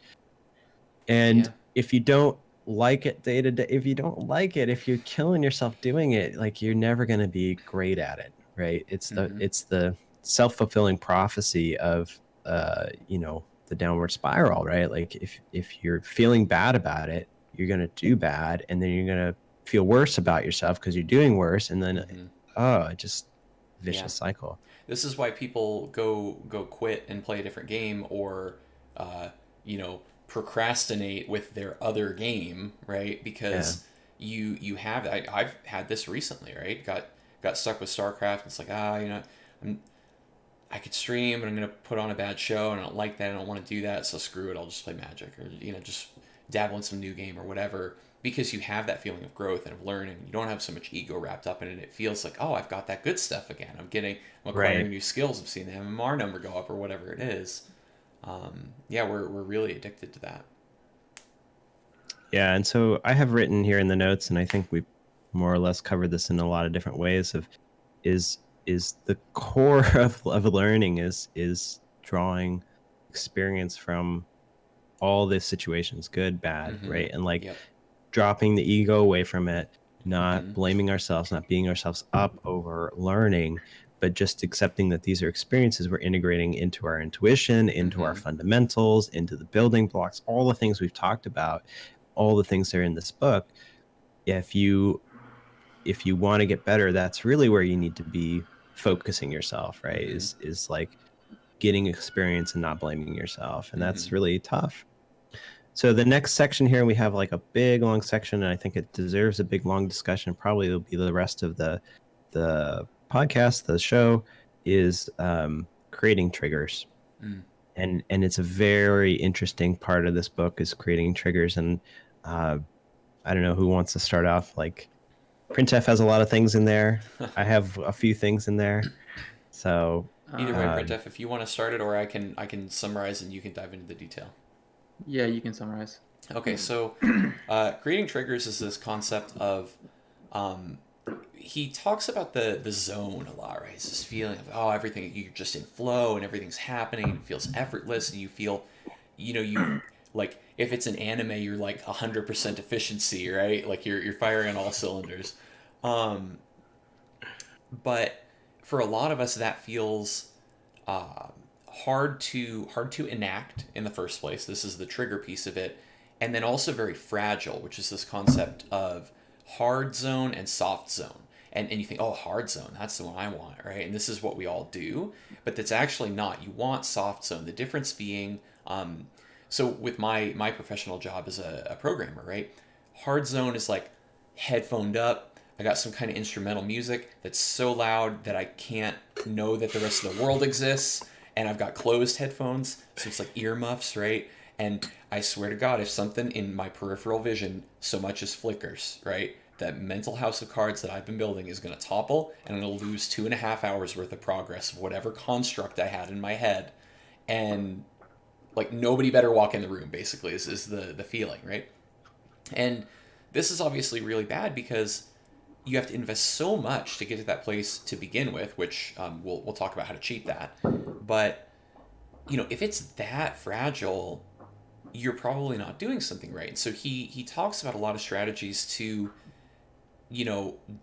And Yeah. if you don't like it day to day, if you're killing yourself doing it, like you're never going to be great at it, right? It's the self-fulfilling prophecy of the downward spiral, right? Like if you're feeling bad about it, you're going to do bad, and then you're going to feel worse about yourself because you're doing worse, and then just Yeah. vicious cycle. This is why people go quit and play a different game, or procrastinate with their other game, right? Because you have I've had this recently, right? Got stuck with StarCraft, and it's like, I could stream, but I'm gonna put on a bad show, and I don't like that. I don't want to do that, so screw it. I'll just play Magic, or just dabble in some new game or whatever. Because you have that feeling of growth and of learning, you don't have so much ego wrapped up in it. It feels like, oh, I've got that good stuff again. I'm acquiring new skills. I'm seeing the MMR number go up, or whatever it is. We're really addicted to that. Yeah, and so I have written here in the notes, and I think we've more or less covered this in a lot of different ways, is the core of learning is drawing experience from all the situations, good, bad, right? And like dropping the ego away from it, not blaming ourselves, not beating ourselves up over learning, but just accepting that these are experiences we're integrating into our intuition, into our fundamentals, into the building blocks, all the things we've talked about, all the things that are in this book. If you want to get better, that's really where you need to be focusing yourself, right? Is like getting experience and not blaming yourself. And that's really tough. So the next section here, we have like a big long section, and I think it deserves a big long discussion. Probably will be the rest of the podcast, the show, is creating triggers. And it's a very interesting part of this book, is creating triggers. And I don't know who wants to start off. Like printf has a lot of things in there. I have a few things in there. So either way, printf, if you want to start it, or I can summarize and you can dive into the detail. Yeah, you can summarize. Okay, so creating triggers is this concept of, he talks about the zone a lot, right? It's this feeling of, everything, you're just in flow and everything's happening, it feels effortless, and you feel, you like, if it's an anime, you're like 100% efficiency, right? Like you're firing on all cylinders. But for a lot of us, that feels hard to enact in the first place. This is the trigger piece of it. And then also very fragile, which is this concept of hard zone and soft zone. And you think, oh, hard zone, that's the one I want, right? And this is what we all do, but that's actually not. You want soft zone. The difference being, so with my professional job as a programmer, right? Hard zone is like headphoned up. I got some kind of instrumental music that's so loud that I can't know that the rest of the world exists. And I've got closed headphones, so it's like earmuffs, right? And I swear to God, if something in my peripheral vision so much as flickers, right, that mental house of cards that I've been building is going to topple, and I'm going to lose 2.5 hours worth of progress of whatever construct I had in my head. And like nobody better walk in the room, basically, is the feeling, right? And this is obviously really bad because you have to invest so much to get to that place to begin with, which we'll talk about how to cheat that. But if it's that fragile, you're probably not doing something right. And so he talks about a lot of strategies to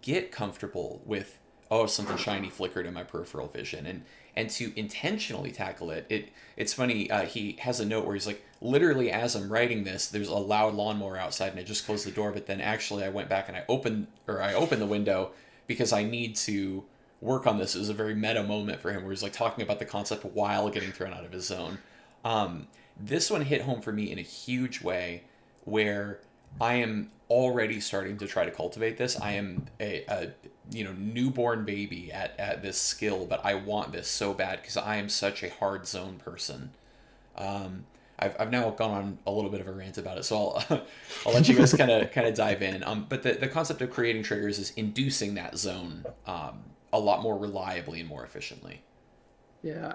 get comfortable with, something shiny flickered in my peripheral vision, and to intentionally tackle it. It's funny, he has a note where he's like, literally as I'm writing this, there's a loud lawnmower outside and I just closed the door, but then actually I went back and I opened the window because I need to work on this. It was a very meta moment for him where he's like talking about the concept while getting thrown out of his zone. This one hit home for me in a huge way, where I am already starting to try to cultivate this. I am a newborn baby at this skill, but I want this so bad because I am such a hard zone person. Um, I've now gone on a little bit of a rant about it, so I'll let you guys kind of dive in. But the concept of creating triggers is inducing that zone a lot more reliably and more efficiently. Yeah.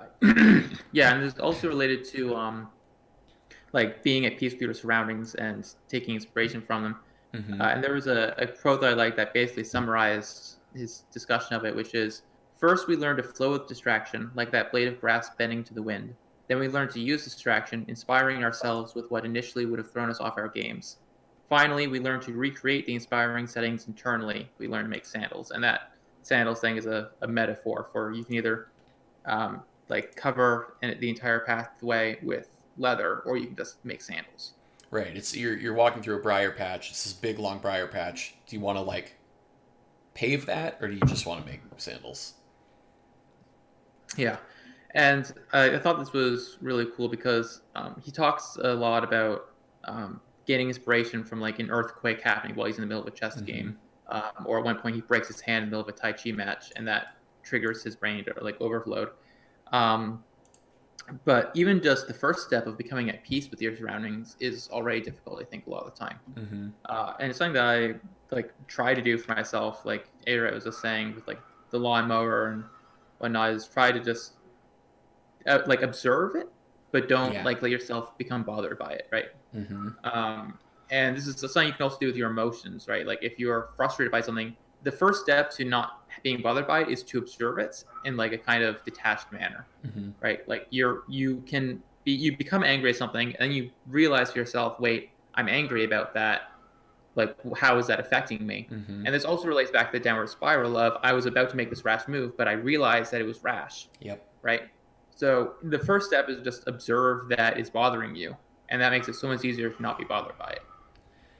Yeah, and it's also related to like being at peace with your surroundings and taking inspiration from them. Mm-hmm. And there was a quote that I like that basically summarized his discussion of it, which is, first we learn to flow with distraction, like that blade of grass bending to the wind. Then we learn to use distraction, inspiring ourselves with what initially would have thrown us off our games. Finally, we learn to recreate the inspiring settings internally. We learn to make sandals. And that sandals thing is a metaphor for you can either like cover the entire pathway with leather, or you can just make sandals. Right. It's you're walking through a briar patch. It's this big long briar patch. Do you want to like pave that, or do you just want to make sandals? Yeah, and I thought this was really cool because he talks a lot about getting inspiration from like an earthquake happening while he's in the middle of a chess Mm-hmm. game, or at one point he breaks his hand in the middle of a Tai Chi match, and that triggers his brain to like overload. Um, but even just the first step of becoming at peace with your surroundings is already difficult, I think, a lot of the time. Mm-hmm. And it's something that I like try to do for myself. Like Ara was just saying with like the lawnmower and whatnot, is try to just like observe it, but don't Yeah. like let yourself become bothered by it, right? Mm-hmm. Um, and this is something you can also do with your emotions, right? Like if you're frustrated by something, the first step to not being bothered by it is to observe it in like a kind of detached manner, Mm-hmm. right? Like you become angry at something, and you realize to yourself, wait, I'm angry about that. Like, how is that affecting me? Mm-hmm. And this also relates back to the downward spiral of I was about to make this rash move, but I realized that it was rash, Yep. right? So the first step is just observe that it's bothering you, and that makes it so much easier to not be bothered by it.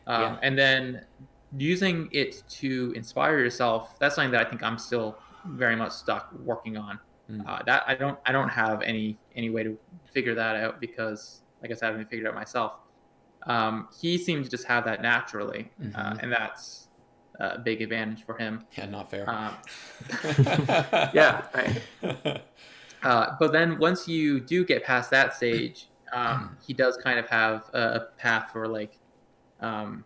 Yeah. And then using it to inspire yourself, that's something that I think I'm still very much stuck working on. Mm. That I don't have any way to figure that out because, like I said, I haven't figured it out myself. He seemed to just have that naturally, Mm-hmm. and that's a big advantage for him. Yeah. Not fair. Yeah, right. But then once you do get past that stage, he does kind of have a path for like um,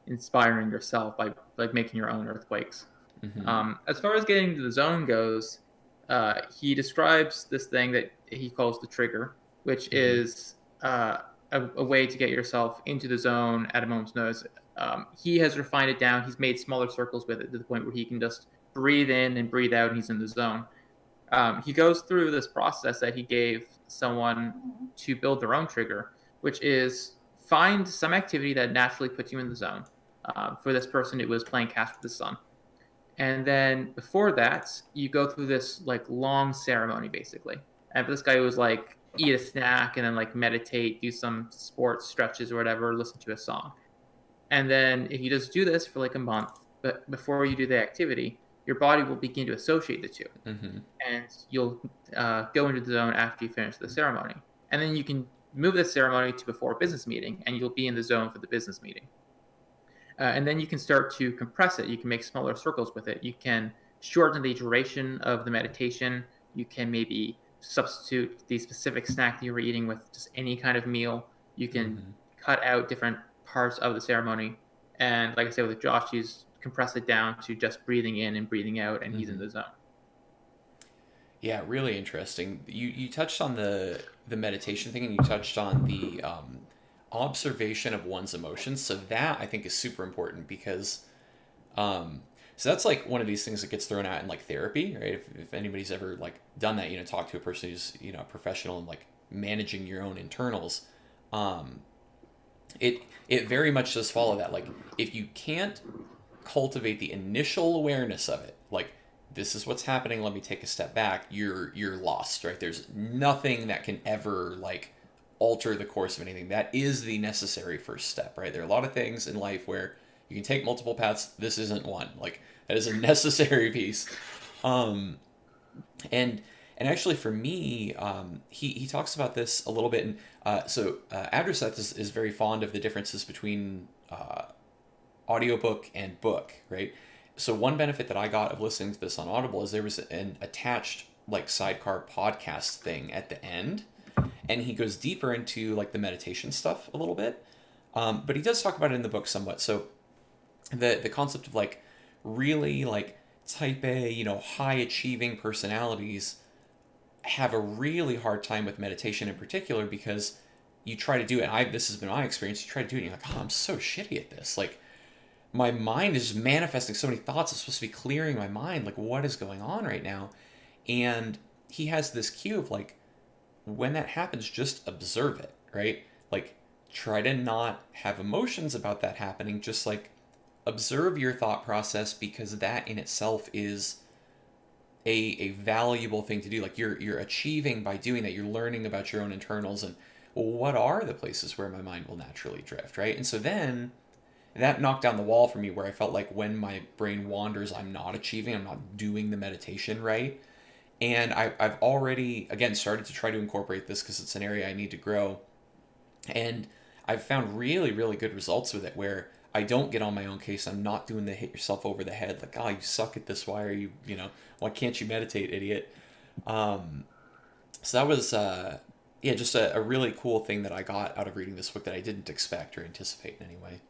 inspiring yourself by like making your own earthquakes. Mm-hmm. As far as getting to the zone goes, he describes this thing that he calls the trigger, which Mm-hmm. is a way to get yourself into the zone at a moment's notice. He has refined it down. He's made smaller circles with it to the point where he can just breathe in and breathe out, and he's in the zone. He goes through this process that he gave someone to build their own trigger, which is find some activity that naturally puts you in the zone. For this person, it was playing Catch with the Sun. And then before that, you go through this like long ceremony, basically. And for this guy, it was like eat a snack and then like meditate, do some sports stretches or whatever, listen to a song. And then if you just do this for like a month, but before you do the activity, your body will begin to associate the two, Mm-hmm. and you'll go into the zone after you finish the ceremony. And then you can move the ceremony to before a business meeting, and you'll be in the zone for the business meeting. And then you can start to compress it. You can make smaller circles with it. You can shorten the duration of the meditation. You can maybe substitute the specific snack that you were eating with just any kind of meal. You can Mm-hmm. cut out different parts of the ceremony. And like I said with Josh, he's compressed it down to just breathing in and breathing out, and he's in Mm-hmm. the zone. Yeah, really interesting. You touched on the meditation thing, and you touched on the observation of one's emotions. So that I think is super important because so that's like one of these things that gets thrown out in like therapy, right? If anybody's ever like done that, talk to a person who's a professional in like managing your own internals. Um, it very much does follow that. Like if you can't cultivate the initial awareness of it, like this is what's happening, let me take a step back, you're lost, right? There's nothing that can ever like alter the course of anything. That is the necessary first step, right? There are a lot of things in life where you can take multiple paths. This isn't one. Like that is a necessary piece. Um and And actually, for me, he talks about this a little bit. And Adraseth is very fond of the differences between audiobook and book, right? So one benefit that I got of listening to this on Audible is there was an attached like sidecar podcast thing at the end, and he goes deeper into like the meditation stuff a little bit. But he does talk about it in the book somewhat. So the concept of like really like type A, high achieving personalities have a really hard time with meditation in particular, because you try to do it. And this has been my experience. You try to do it, and you're like, oh, I'm so shitty at this. Like, my mind is just manifesting so many thoughts. It's supposed to be clearing my mind. Like, what is going on right now? And he has this cue of like, when that happens, just observe it, right? Like, try to not have emotions about that happening. Just like observe your thought process, because that in itself is a valuable thing to do. Like, you're achieving by doing that. You're learning about your own internals and, well, what are the places where my mind will naturally drift, right? And so then that knocked down the wall for me, where I felt like when my brain wanders, I'm not achieving, I'm not doing the meditation right. And I've already, again, started to try to incorporate this because it's an area I need to grow. And I've found really, really good results with it, where I don't get on my own case. I'm not doing the hit yourself over the head, like, oh, you suck at this. Why are you, why can't you meditate, idiot? So that was, just a really cool thing that I got out of reading this book that I didn't expect or anticipate in any way.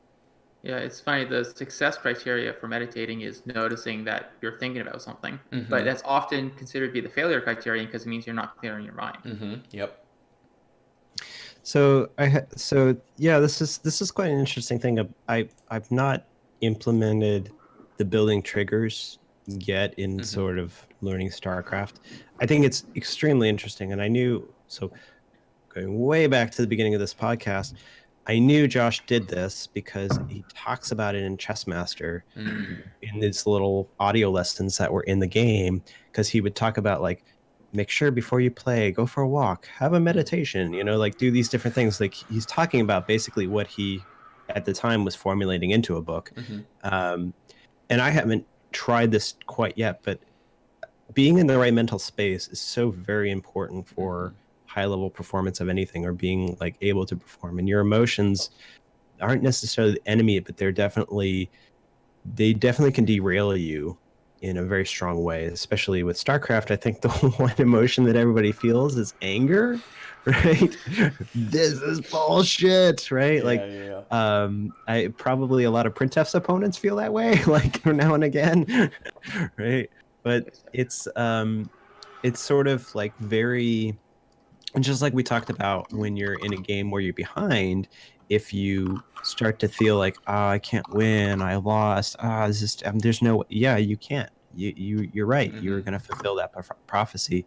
Yeah, it's funny. The success criteria for meditating is noticing that you're thinking about something, but that's often considered to be the failure criterion because it means you're not clearing your mind. Yep. So this is quite an interesting thing. I've not implemented the building triggers yet in sort of learning StarCraft. I think it's extremely interesting, and I knew, so going way back to the beginning of this podcast, I knew Josh did this because he talks about it in Chessmaster in these little audio lessons that were in the game, because he would talk about like, make sure before you play, go for a walk, have a meditation, like do these different things. Like, he's talking about basically what he at the time was formulating into a book. And I haven't tried this quite yet, but being in the right mental space is so very important for high level performance of anything, or being like able to perform. And your emotions aren't necessarily the enemy, but they definitely can derail you in a very strong way, especially with StarCraft. I think the one emotion that everybody feels is anger, right? This is bullshit, right? I probably, a lot of printf's opponents feel that way, like now and again, right? But it's sort of like very, and just like we talked about, when you're in a game where you're behind, if you start to feel like, oh, I can't win, I lost, this is, there's no, you can't. You're right. You're going to fulfill that prophecy.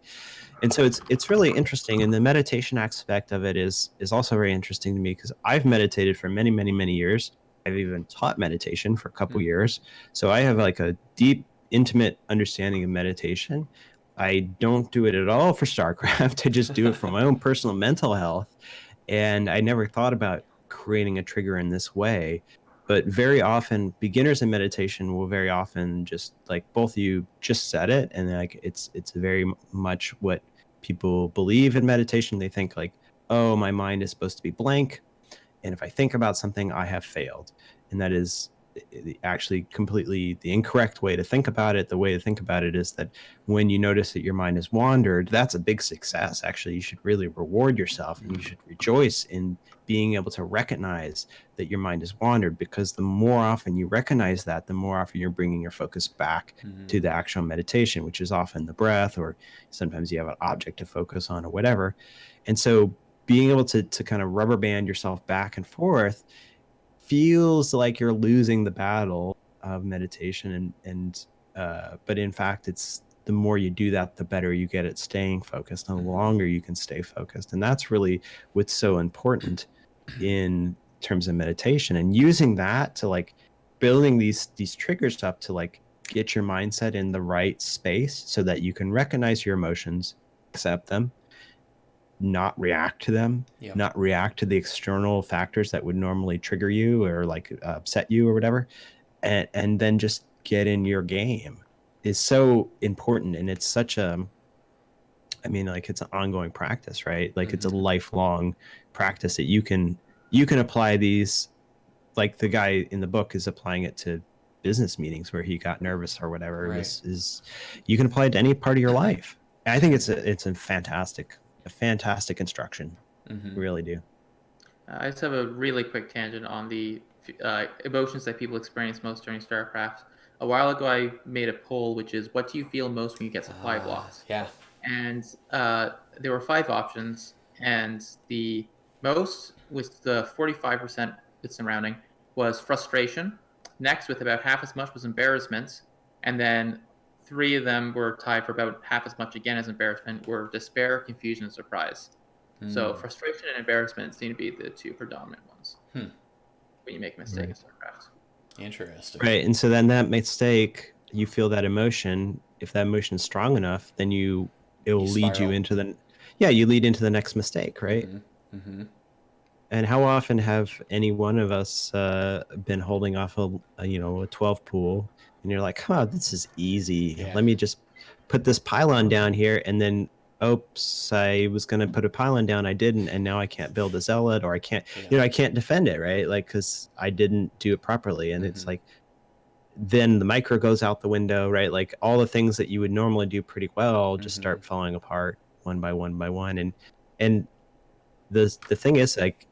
And so it's really interesting. And the meditation aspect of it is also very interesting to me, because I've meditated for many, many, many years. I've even taught meditation for a couple years. So I have like a deep, intimate understanding of meditation. I don't do it at all for StarCraft. I just do it for my own personal mental health. And I never thought about creating a trigger in this way. But very often, beginners in meditation will very often just, like both of you just said it, and like it's very much what people believe in meditation. They think like, oh, my mind is supposed to be blank, and if I think about something, I have failed. And that is actually completely the incorrect way to think about it. The way to think about it is that when you notice that your mind has wandered, that's a big success. Actually, you should really reward yourself, and you should rejoice in being able to recognize that your mind has wandered, because the more often you recognize that, the more often you're bringing your focus back to the actual meditation, which is often the breath, or sometimes you have an object to focus on or whatever. And so being able to kind of rubber band yourself back and forth feels like you're losing the battle of meditation, but in fact, it's the more you do that, the better you get at staying focused, and the longer you can stay focused. And that's really what's so important in terms of meditation, and using that to like building these triggers up to like get your mindset in the right space, so that you can recognize your emotions, accept them, not react to them, not react to the external factors that would normally trigger you or like upset you or whatever, and then just get in your game is so important. And it's such a I mean, like it's an ongoing practice, right? Like it's a Mhm. lifelong practice that you can apply these. Like the guy in the book is applying it to business meetings where he got nervous or whatever. It Right. was is you can apply it to any part of your life. And I think it's a fantastic instruction. Mhm. Really do. I just have a really quick tangent on the emotions that people experience most during StarCraft. A while ago, I made a poll, which is, what do you feel most when you get supply blocked? Yeah. And there were 5 options, and the most, with the 45% surrounding, was frustration. Next, with about half as much, was embarrassment, and then 3 of them were tied for about half as much again as embarrassment, were despair, confusion, and surprise. So Mm. frustration and embarrassment seem to be the 2 predominant ones Hmm. when you make a mistake in Right. StarCraft. Interesting. Right. And so then that mistake, you feel that emotion. If that emotion is strong enough, then it will You lead you spiral. into you lead into the next mistake, right? Mhm. Mhm. And how often have any one of us been holding off a 12 pool, and you're like, "Huh, this is easy. Yeah. Let me just put this pylon down here," and then, oops, I was going to put a pylon down, I didn't, and now I can't build a zealot, or I can't, Yeah. I can't defend it, right? Like, because I didn't do it properly, and it's Mhm. like, then the micro goes out the window, right? Like all the things that you would normally do pretty well just Mhm. start falling apart one by one by one, and the thing is, like,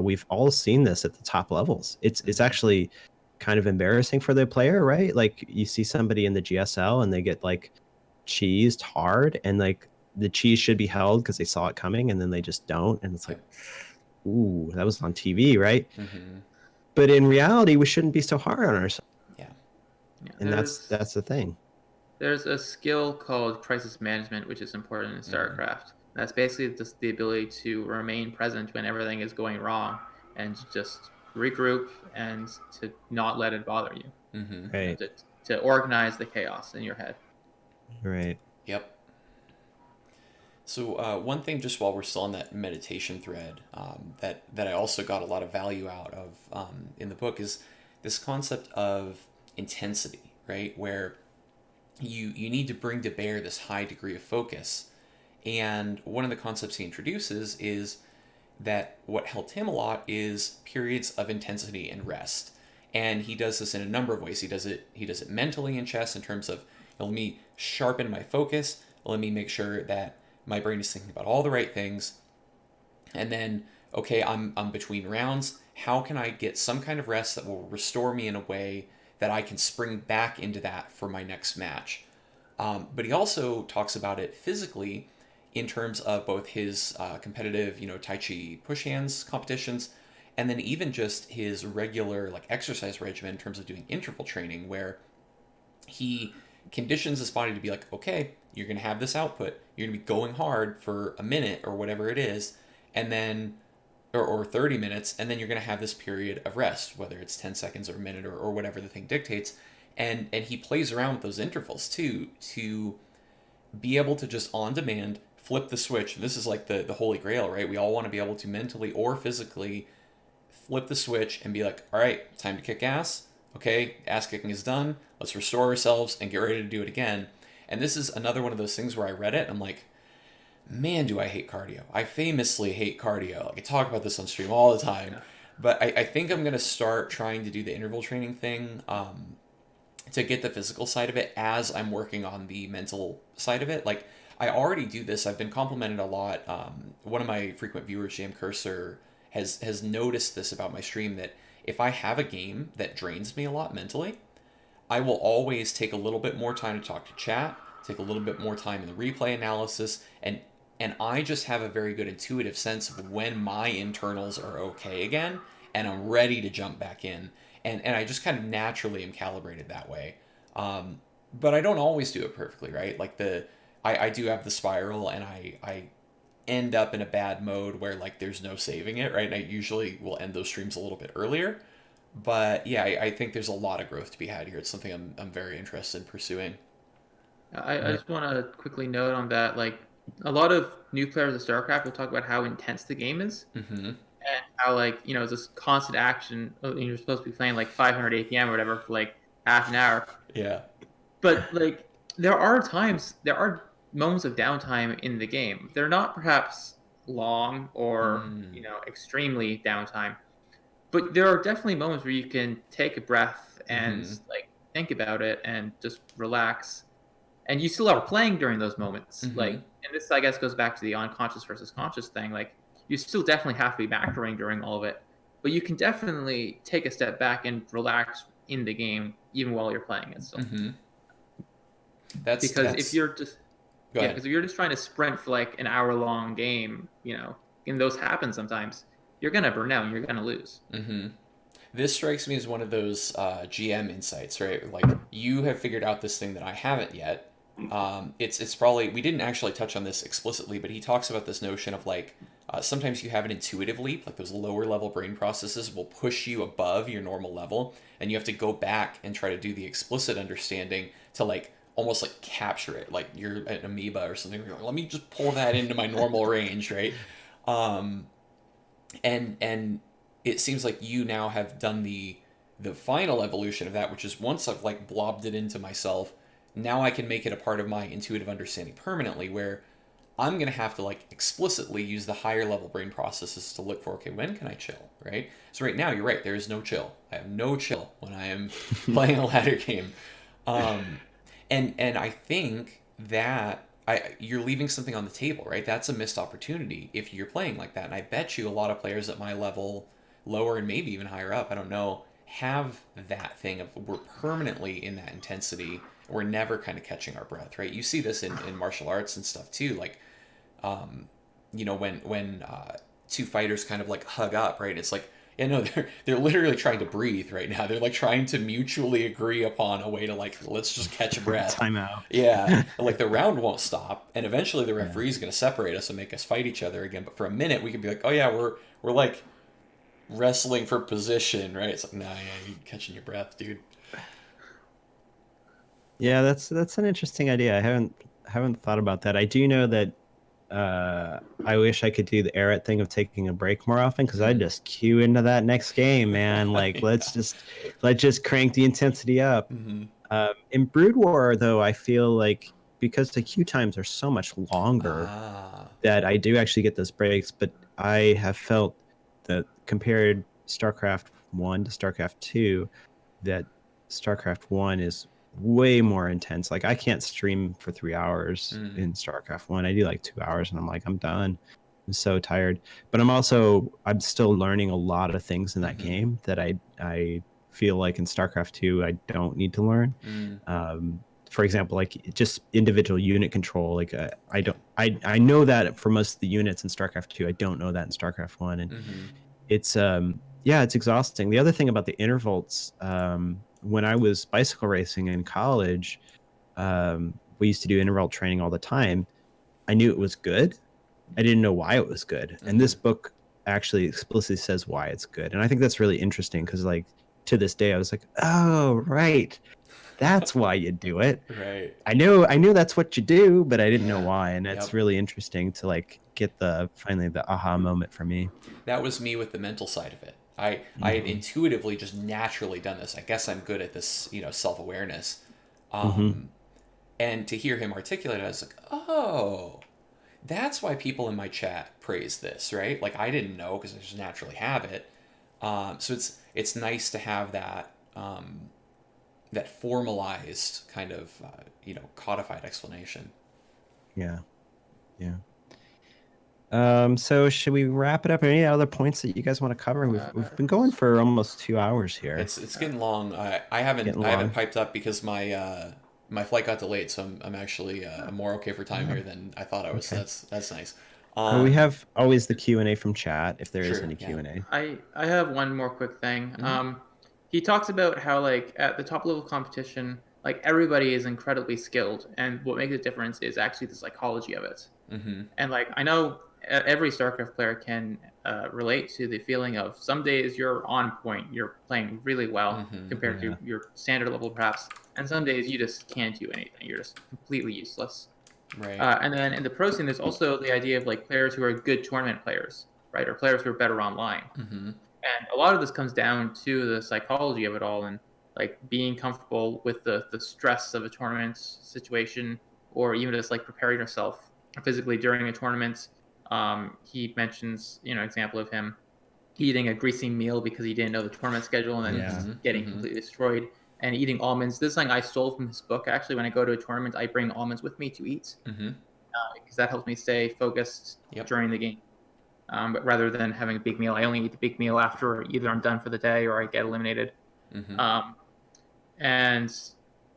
we've all seen this at the top levels. It's Mhm. actually kind of embarrassing for the player, right? Like you see somebody in the GSL and they get like cheesed hard, and like the cheese should be held because they saw it coming, and then they just don't, and it's like, Yep. ooh, that was on TV, right? Mhm. But in reality, we shouldn't be so hard on ourselves, Yeah. Yeah, and that's the thing. there's a skill called crisis management, which is important in Mhm. StarCraft. That's basically just the ability to remain present when everything is going wrong and just regroup and to not let it bother you. Mhm. Right, To organize the chaos in your head. right. Yep. So one thing, just while we're still on that meditation thread, that I also got a lot of value out of in the book is this concept of intensity, right? Where you need to bring to bear this high degree of focus. And one of the concepts he introduces is that what helped him a lot is periods of intensity and rest. And he does this in a number of ways. He does it mentally in chess in terms of, let me sharpen my focus, let me make sure that my brain is thinking about all the right things. And then, okay, I'm between rounds. How can I get some kind of rest that will restore me in a way that I can spring back into that for my next match? But he also talks about it physically in terms of both his competitive, Tai Chi push hands competitions, and then even just his regular like exercise regimen in terms of doing interval training, where he conditions his body to be like, okay, you're going to have this output. You're going to be going hard for a minute or whatever it is, and then, or 30 minutes, and then you're going to have this period of rest, whether it's 10 seconds or a minute or whatever the thing dictates. And he plays around with those intervals too, to be able to just on demand flip the switch. This is like the holy grail, right? We all want to be able to mentally or physically flip the switch and be like, all right, time to kick ass. Okay, ass kicking is done. Let's restore ourselves and get ready to do it again. And this is another one of those things where I read it and I'm like, man, do I hate cardio. I famously hate cardio. Like I talk about this on stream all the time. Yeah. But I think I'm going to start trying to do the interval training thing to get the physical side of it as I'm working on the mental side of it. Like I already do this. I've been complimented a lot. One of my frequent viewers, Jam Cursor, has noticed this about my stream, that if I have a game that drains me a lot mentally, I will always take a little bit more time to talk to chat, take a little bit more time in the replay analysis, and I just have a very good intuitive sense of when my internals are okay again, and I'm ready to jump back in. And I just kind of naturally am calibrated that way. But I don't always do it perfectly, right? Like I do have the spiral, and I end up in a bad mode where like there's no saving it, right? And I usually will end those streams a little bit earlier. But yeah, I think there's a lot of growth to be had here. It's something I'm very interested in pursuing. I just want to quickly note on that, like a lot of new players of StarCraft will talk about how intense the game is Mm-hmm. and how like it's this constant action. And you're supposed to be playing like 500 APM or whatever for like half an hour. Yeah. But like there are times, there are moments of downtime in the game. They're not perhaps long or extremely downtime, but there are definitely moments where you can take a breath and like think about it and just relax. And you still are playing during those moments. Like, and this I guess goes back to the unconscious versus conscious thing. Like, you still definitely have to be macroing during all of it, but you can definitely take a step back and relax in the game even while you're playing it still. Because if you're just because if you're just trying to sprint for like an hour-long game, and those happen sometimes, you're gonna burn out and you're gonna lose. This strikes me as one of those GM insights, right? Like, you have figured out this thing that I haven't yet. It's probably, we didn't actually touch on this explicitly, but he talks about this notion of like, sometimes you have an intuitive leap, like those lower level brain processes will push you above your normal level, and you have to go back and try to do the explicit understanding to like almost like capture it, like you're an amoeba or something. You're like, let me just pull that into my normal range, right? And it seems like you now have done the final evolution of that, which is once I've like blobbed it into myself, now I can make it a part of my intuitive understanding permanently, where I'm going to have to like explicitly use the higher level brain processes to look for, okay, when can I chill, right? So right now, you're right, there is no chill. I have no chill when I am playing a ladder game. And I think that you're leaving something on the table, right? That's a missed opportunity if you're playing like that. And I bet you a lot of players at my level, lower and maybe even higher up, I don't know, have that thing of we're permanently in that intensity. We're never kind of catching our breath, right? You see this in martial arts and stuff too. Like, when two fighters kind of like hug up, right? It's like, yeah, no, they're literally trying to breathe right now. They're like trying to mutually agree upon a way to like, let's just catch a breath. Time out. Yeah, like the round won't stop, and eventually the referee's going to separate us and make us fight each other again. But for a minute, we can be like, oh yeah, we're like wrestling for position, right? It's like, nah, yeah, you catching your breath, dude. Yeah, that's an interesting idea. I haven't thought about that. I do know that I wish I could do the Errett thing of taking a break more often, because I just cue into that next game, man. Like, let's just crank the intensity up. In Brood War, though, I feel like because the queue times are so much longer that I do actually get those breaks. But I have felt that compared StarCraft 1 to StarCraft 2, that StarCraft 1 is way more intense. Like, I can't stream for 3 hours in StarCraft 1. I do like 2 hours and I'm like, I'm done. I'm so tired. But I'm still learning a lot of things in that game that I feel like in StarCraft 2 I don't need to learn. For example, like just individual unit control. Like I know that for most of the units in StarCraft 2. I don't know that in StarCraft 1, and it's it's exhausting. The other thing about the intervals, when I was bicycle racing in college, we used to do interval training all the time. I knew it was good. I didn't know why it was good. And this book actually explicitly says why it's good. And I think that's really interesting, because like to this day I was like, oh, right. That's why you do it. Right. I knew that's what you do, but I didn't know why. And that's really interesting to like get finally the aha moment for me. That was me with the mental side of it. I had intuitively just naturally done this. I guess I'm good at this, self-awareness. And to hear him articulate it, I was like, oh, that's why people in my chat praise this, right? Like, I didn't know because I just naturally have it. So it's nice to have that that formalized kind of codified explanation. Yeah. So should we wrap it up? Any other points that you guys want to cover? We've been going for almost 2 hours here. It's getting long. I haven't piped up because my my flight got delayed, so I'm actually I'm more okay for time here than I thought I was. Okay. So that's nice. We have always the Q&A from chat if there is any Q&A. I have one more quick thing. He talks about how like at the top level competition, like everybody is incredibly skilled, and what makes a difference is actually the psychology of it. And like I know every StarCraft player can relate to the feeling of some days you're on point, you're playing really well compared to your standard level perhaps, and some days you just can't do anything, you're just completely useless. Right. And then in the pro scene, there's also the idea of like players who are good tournament players, right, or players who are better online. And a lot of this comes down to the psychology of it all, and like being comfortable with the stress of a tournament situation, or even just like preparing yourself physically during a tournament. He mentions, example of him eating a greasy meal because he didn't know the tournament schedule and then Yeah. just getting completely destroyed, and eating almonds. This is something I stole from his book. Actually, when I go to a tournament, I bring almonds with me to eat because that helps me stay focused during the game. But rather than having a big meal, I only eat the big meal after either I'm done for the day or I get eliminated. And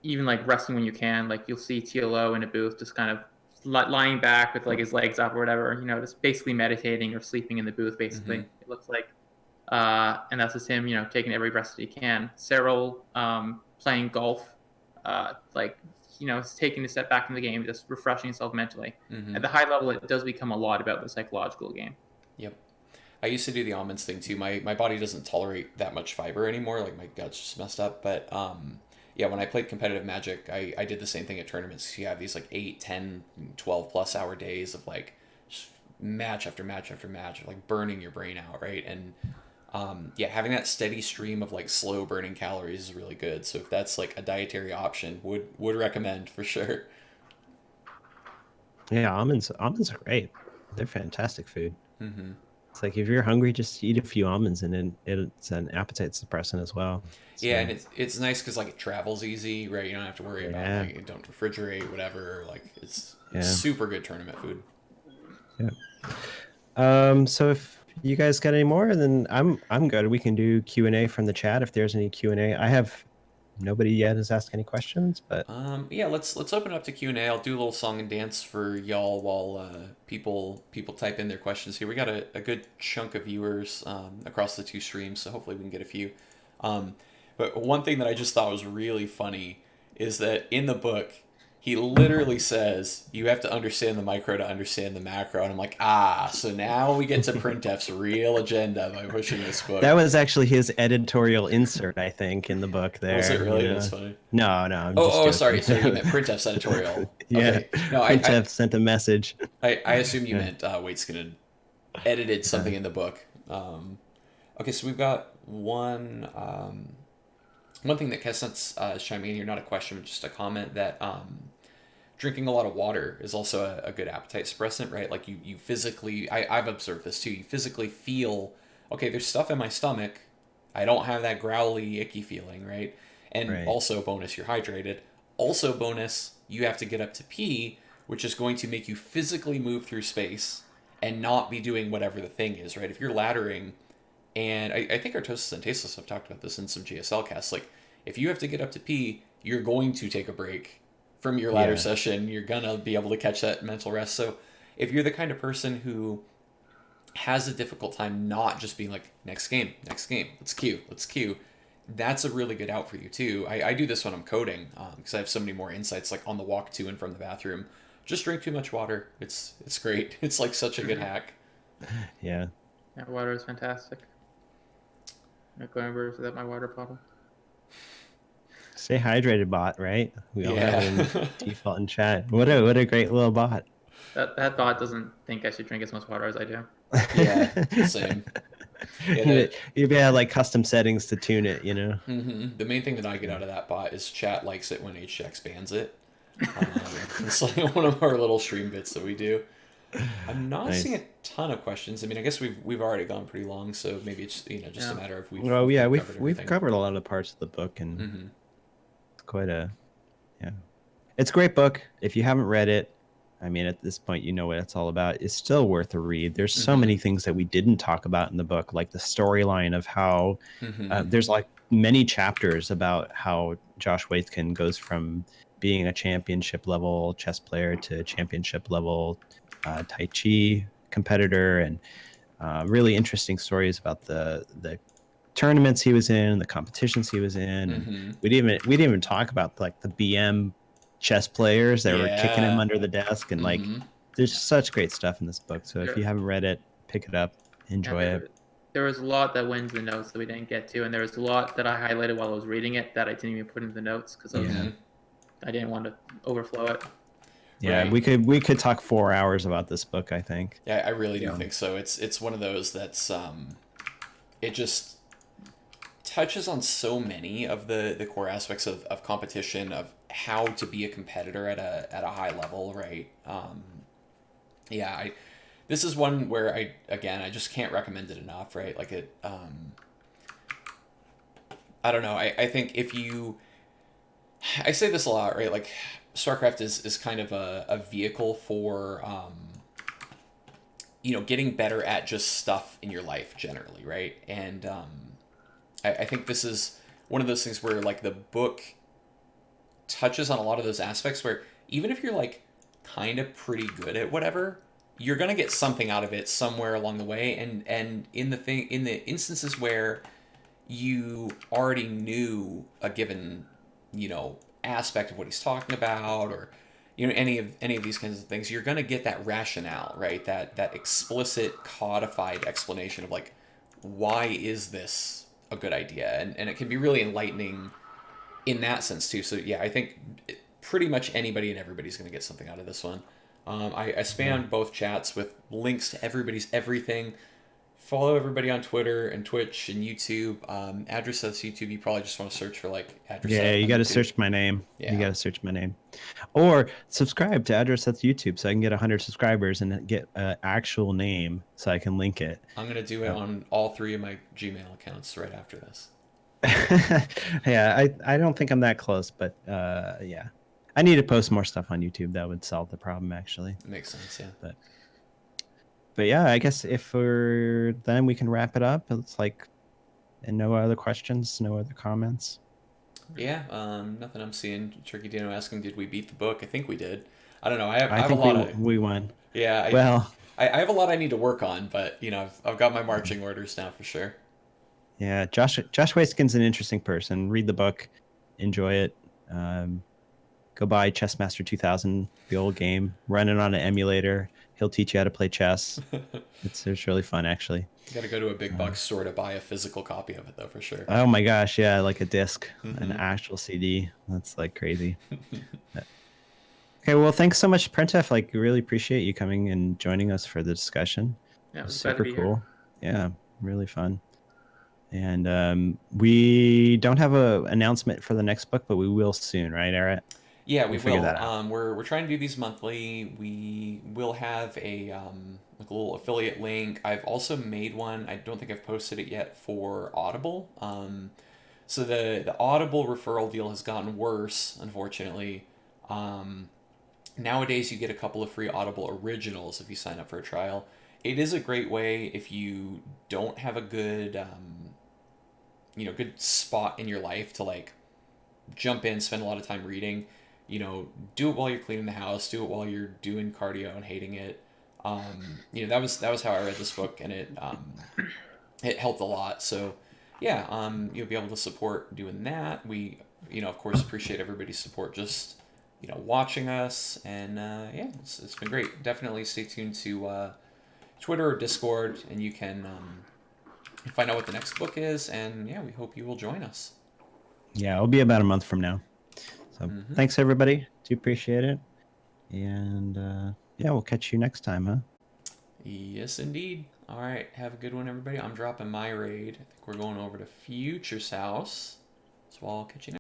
even like resting when you can, like you'll see TLO in a booth just kind of lying back with like his legs up or whatever, just basically meditating or sleeping in the booth. Basically, it looks like, and that's just him, taking every rest that he can. Cyril playing golf, like taking a step back from the game, just refreshing himself mentally. At the high level, it does become a lot about the psychological game. Yep. I used to do the almonds thing too. My body doesn't tolerate that much fiber anymore. Like my gut's just messed up. But yeah, when I played competitive Magic, I did the same thing at tournaments. You have these like 8, 10, 12 plus hour days of like just match after match after match, like burning your brain out, right? And yeah, having that steady stream of like slow burning calories is really good. So if that's like a dietary option, would recommend for sure. Yeah, almonds are great. They're fantastic food. It's like if you're hungry, just eat a few almonds, and then it's an appetite suppressant as well. So, yeah, and it's nice because like it travels easy, right? You don't have to worry about like you don't refrigerate, whatever. Like it's super good tournament food. Yeah. So if you guys got any more, then I'm good. We can do Q&A from the chat if there's any Q&A. I have nobody yet has asked any questions, but yeah, let's open it up to Q&A. I'll do a little song and dance for y'all while people type in their questions here. We got a good chunk of viewers across the two streams, so hopefully we can get a few. But one thing that I just thought was really funny is that in the book, he literally says, you have to understand the micro to understand the macro. And I'm like, so now we get to printf's real agenda by pushing this book. that was actually his editorial insert, I think, in the book there. Was it really? That's funny. No. I'm sorry. So you meant printf's editorial. Yeah. Okay. No, printf sent a message. I assume you meant Waitskin edited something in the book. Okay, so we've got one thing that Kessent's is chiming in here, not a question, but just a comment that drinking a lot of water is also a good appetite suppressant, right? Like you physically, I've observed this too, you physically feel, okay, there's stuff in my stomach, I don't have that growly, icky feeling, right? And also bonus, you're hydrated. Also bonus, you have to get up to pee, which is going to make you physically move through space and not be doing whatever the thing is, right? If you're laddering, and I think Artosis and Tasteless have talked about this in some GSL casts, like if you have to get up to pee, you're going to take a break from your ladder session. You're gonna be able to catch that mental rest. So if you're the kind of person who has a difficult time not just being like, next game, let's queue, that's a really good out for you too. I do this when I'm coding because I have so many more insights, like on the walk to and from the bathroom. Just drink too much water. It's great. It's like such a good hack. Yeah, water is fantastic. I'm going over to my water bottle. Stay hydrated, bot, right? We all have it in default in chat. What a great little bot. That bot doesn't think I should drink as much water as I do. Yeah, same. You have like custom settings to tune it, The main thing that I get out of that bot is chat likes it when HX bans it. It's like one of our little stream bits that we do. I'm not seeing a ton of questions. I mean, I guess we've already gone pretty long, so maybe it's just a matter of we've covered a lot of parts of the book, and it's quite it's a great book. If you haven't read it, I mean, at this point, you know what it's all about. It's still worth a read. There's so many things that we didn't talk about in the book, like the storyline of how there's like many chapters about how Josh Waitzkin goes from being a championship level chess player to championship level Tai Chi competitor, and really interesting stories about the tournaments he was in, the competitions he was in. And we didn't even talk about like the BM chess players that were kicking him under the desk, and like there's such great stuff in this book. So if you haven't read it, pick it up, enjoy it. There was a lot that went into the notes that we didn't get to, and there was a lot that I highlighted while I was reading it that I didn't even put into the notes because I didn't want to overflow it. Yeah, we could talk 4 hours about this book, I think. Yeah, I really do think so. It's one of those that's it just touches on so many of the core aspects of competition, of how to be a competitor at a high level, right? Yeah, this is one where I just can't recommend it enough, right? Like I don't know. I think if you, I say this a lot, right? Like StarCraft is kind of a vehicle for, getting better at just stuff in your life generally, right? And I think this is one of those things where like the book touches on a lot of those aspects where even if you're like kind of pretty good at whatever, you're gonna get something out of it somewhere along the way. And in the instances where you already knew a given, aspect of what he's talking about, or any of these kinds of things, you're gonna get that rationale, right? That explicit codified explanation of like, why is this a good idea? And it can be really enlightening in that sense too. So yeah, I think pretty much anybody and everybody's gonna get something out of this one. I spammed both chats with links to everybody's everything. Follow everybody on Twitter and Twitch and YouTube. Address Seth's YouTube. You probably just want to search for like Address Seth. Yeah, you on got to YouTube. search my name. Yeah. You got to search my name, or subscribe to Address Seth's YouTube so I can get 100 subscribers and get an actual name so I can link it. I'm gonna do it on all 3 of my Gmail accounts right after this. Yeah, I don't think I'm that close, but yeah, I need to post more stuff on YouTube. That would solve the problem, actually. Makes sense, yeah. But yeah, I guess if we're then we can wrap it up. It's like, and no other questions, no other comments. Yeah, nothing I'm seeing. Tricky Dino asking, did we beat the book? I think we did. I don't know. I have think a lot of. we won. Yeah. Well, I have a lot I need to work on, but I've got my marching orders now for sure. Yeah, Josh Waitskin's an interesting person. Read the book, enjoy it. Go buy Chessmaster 2000, the old game. Run it on an emulator. He'll teach you how to play chess. It's really fun, actually. You got to go to a big box store to buy a physical copy of it, though, for sure. Oh my gosh, yeah, like a disc, Mm-hmm. an actual CD. That's like crazy. Okay, well, thanks so much, printf. Like, really appreciate you coming and joining us for the discussion. Yeah, it was Super glad to be cool. here. Yeah, really fun. And we don't have a announcement for the next book, but we will soon, right, Eric? Yeah, we We'll figure will. that out. We're trying to do these monthly. We will have a like a little affiliate link. I've also made one. I don't think I've posted it yet for Audible. So the Audible referral deal has gotten worse, unfortunately. Nowadays, you get a couple of free Audible originals if you sign up for a trial. It is a great way if you don't have a good good spot in your life to like jump in, spend a lot of time reading. Do it while you're cleaning the house, do it while you're doing cardio and hating it. That was how I read this book, and it helped a lot. So yeah, you'll be able to support doing that. We, of course, appreciate everybody's support just, watching us, and yeah, it's been great. Definitely stay tuned to Twitter or Discord, and you can find out what the next book is, and yeah, we hope you will join us. Yeah, it'll be about a month from now. So thanks, everybody. Do appreciate it. And yeah, we'll catch you next time, huh? Yes, indeed. All right, have a good one, everybody. I'm dropping my raid. I think we're going over to Future's house. So I'll catch you next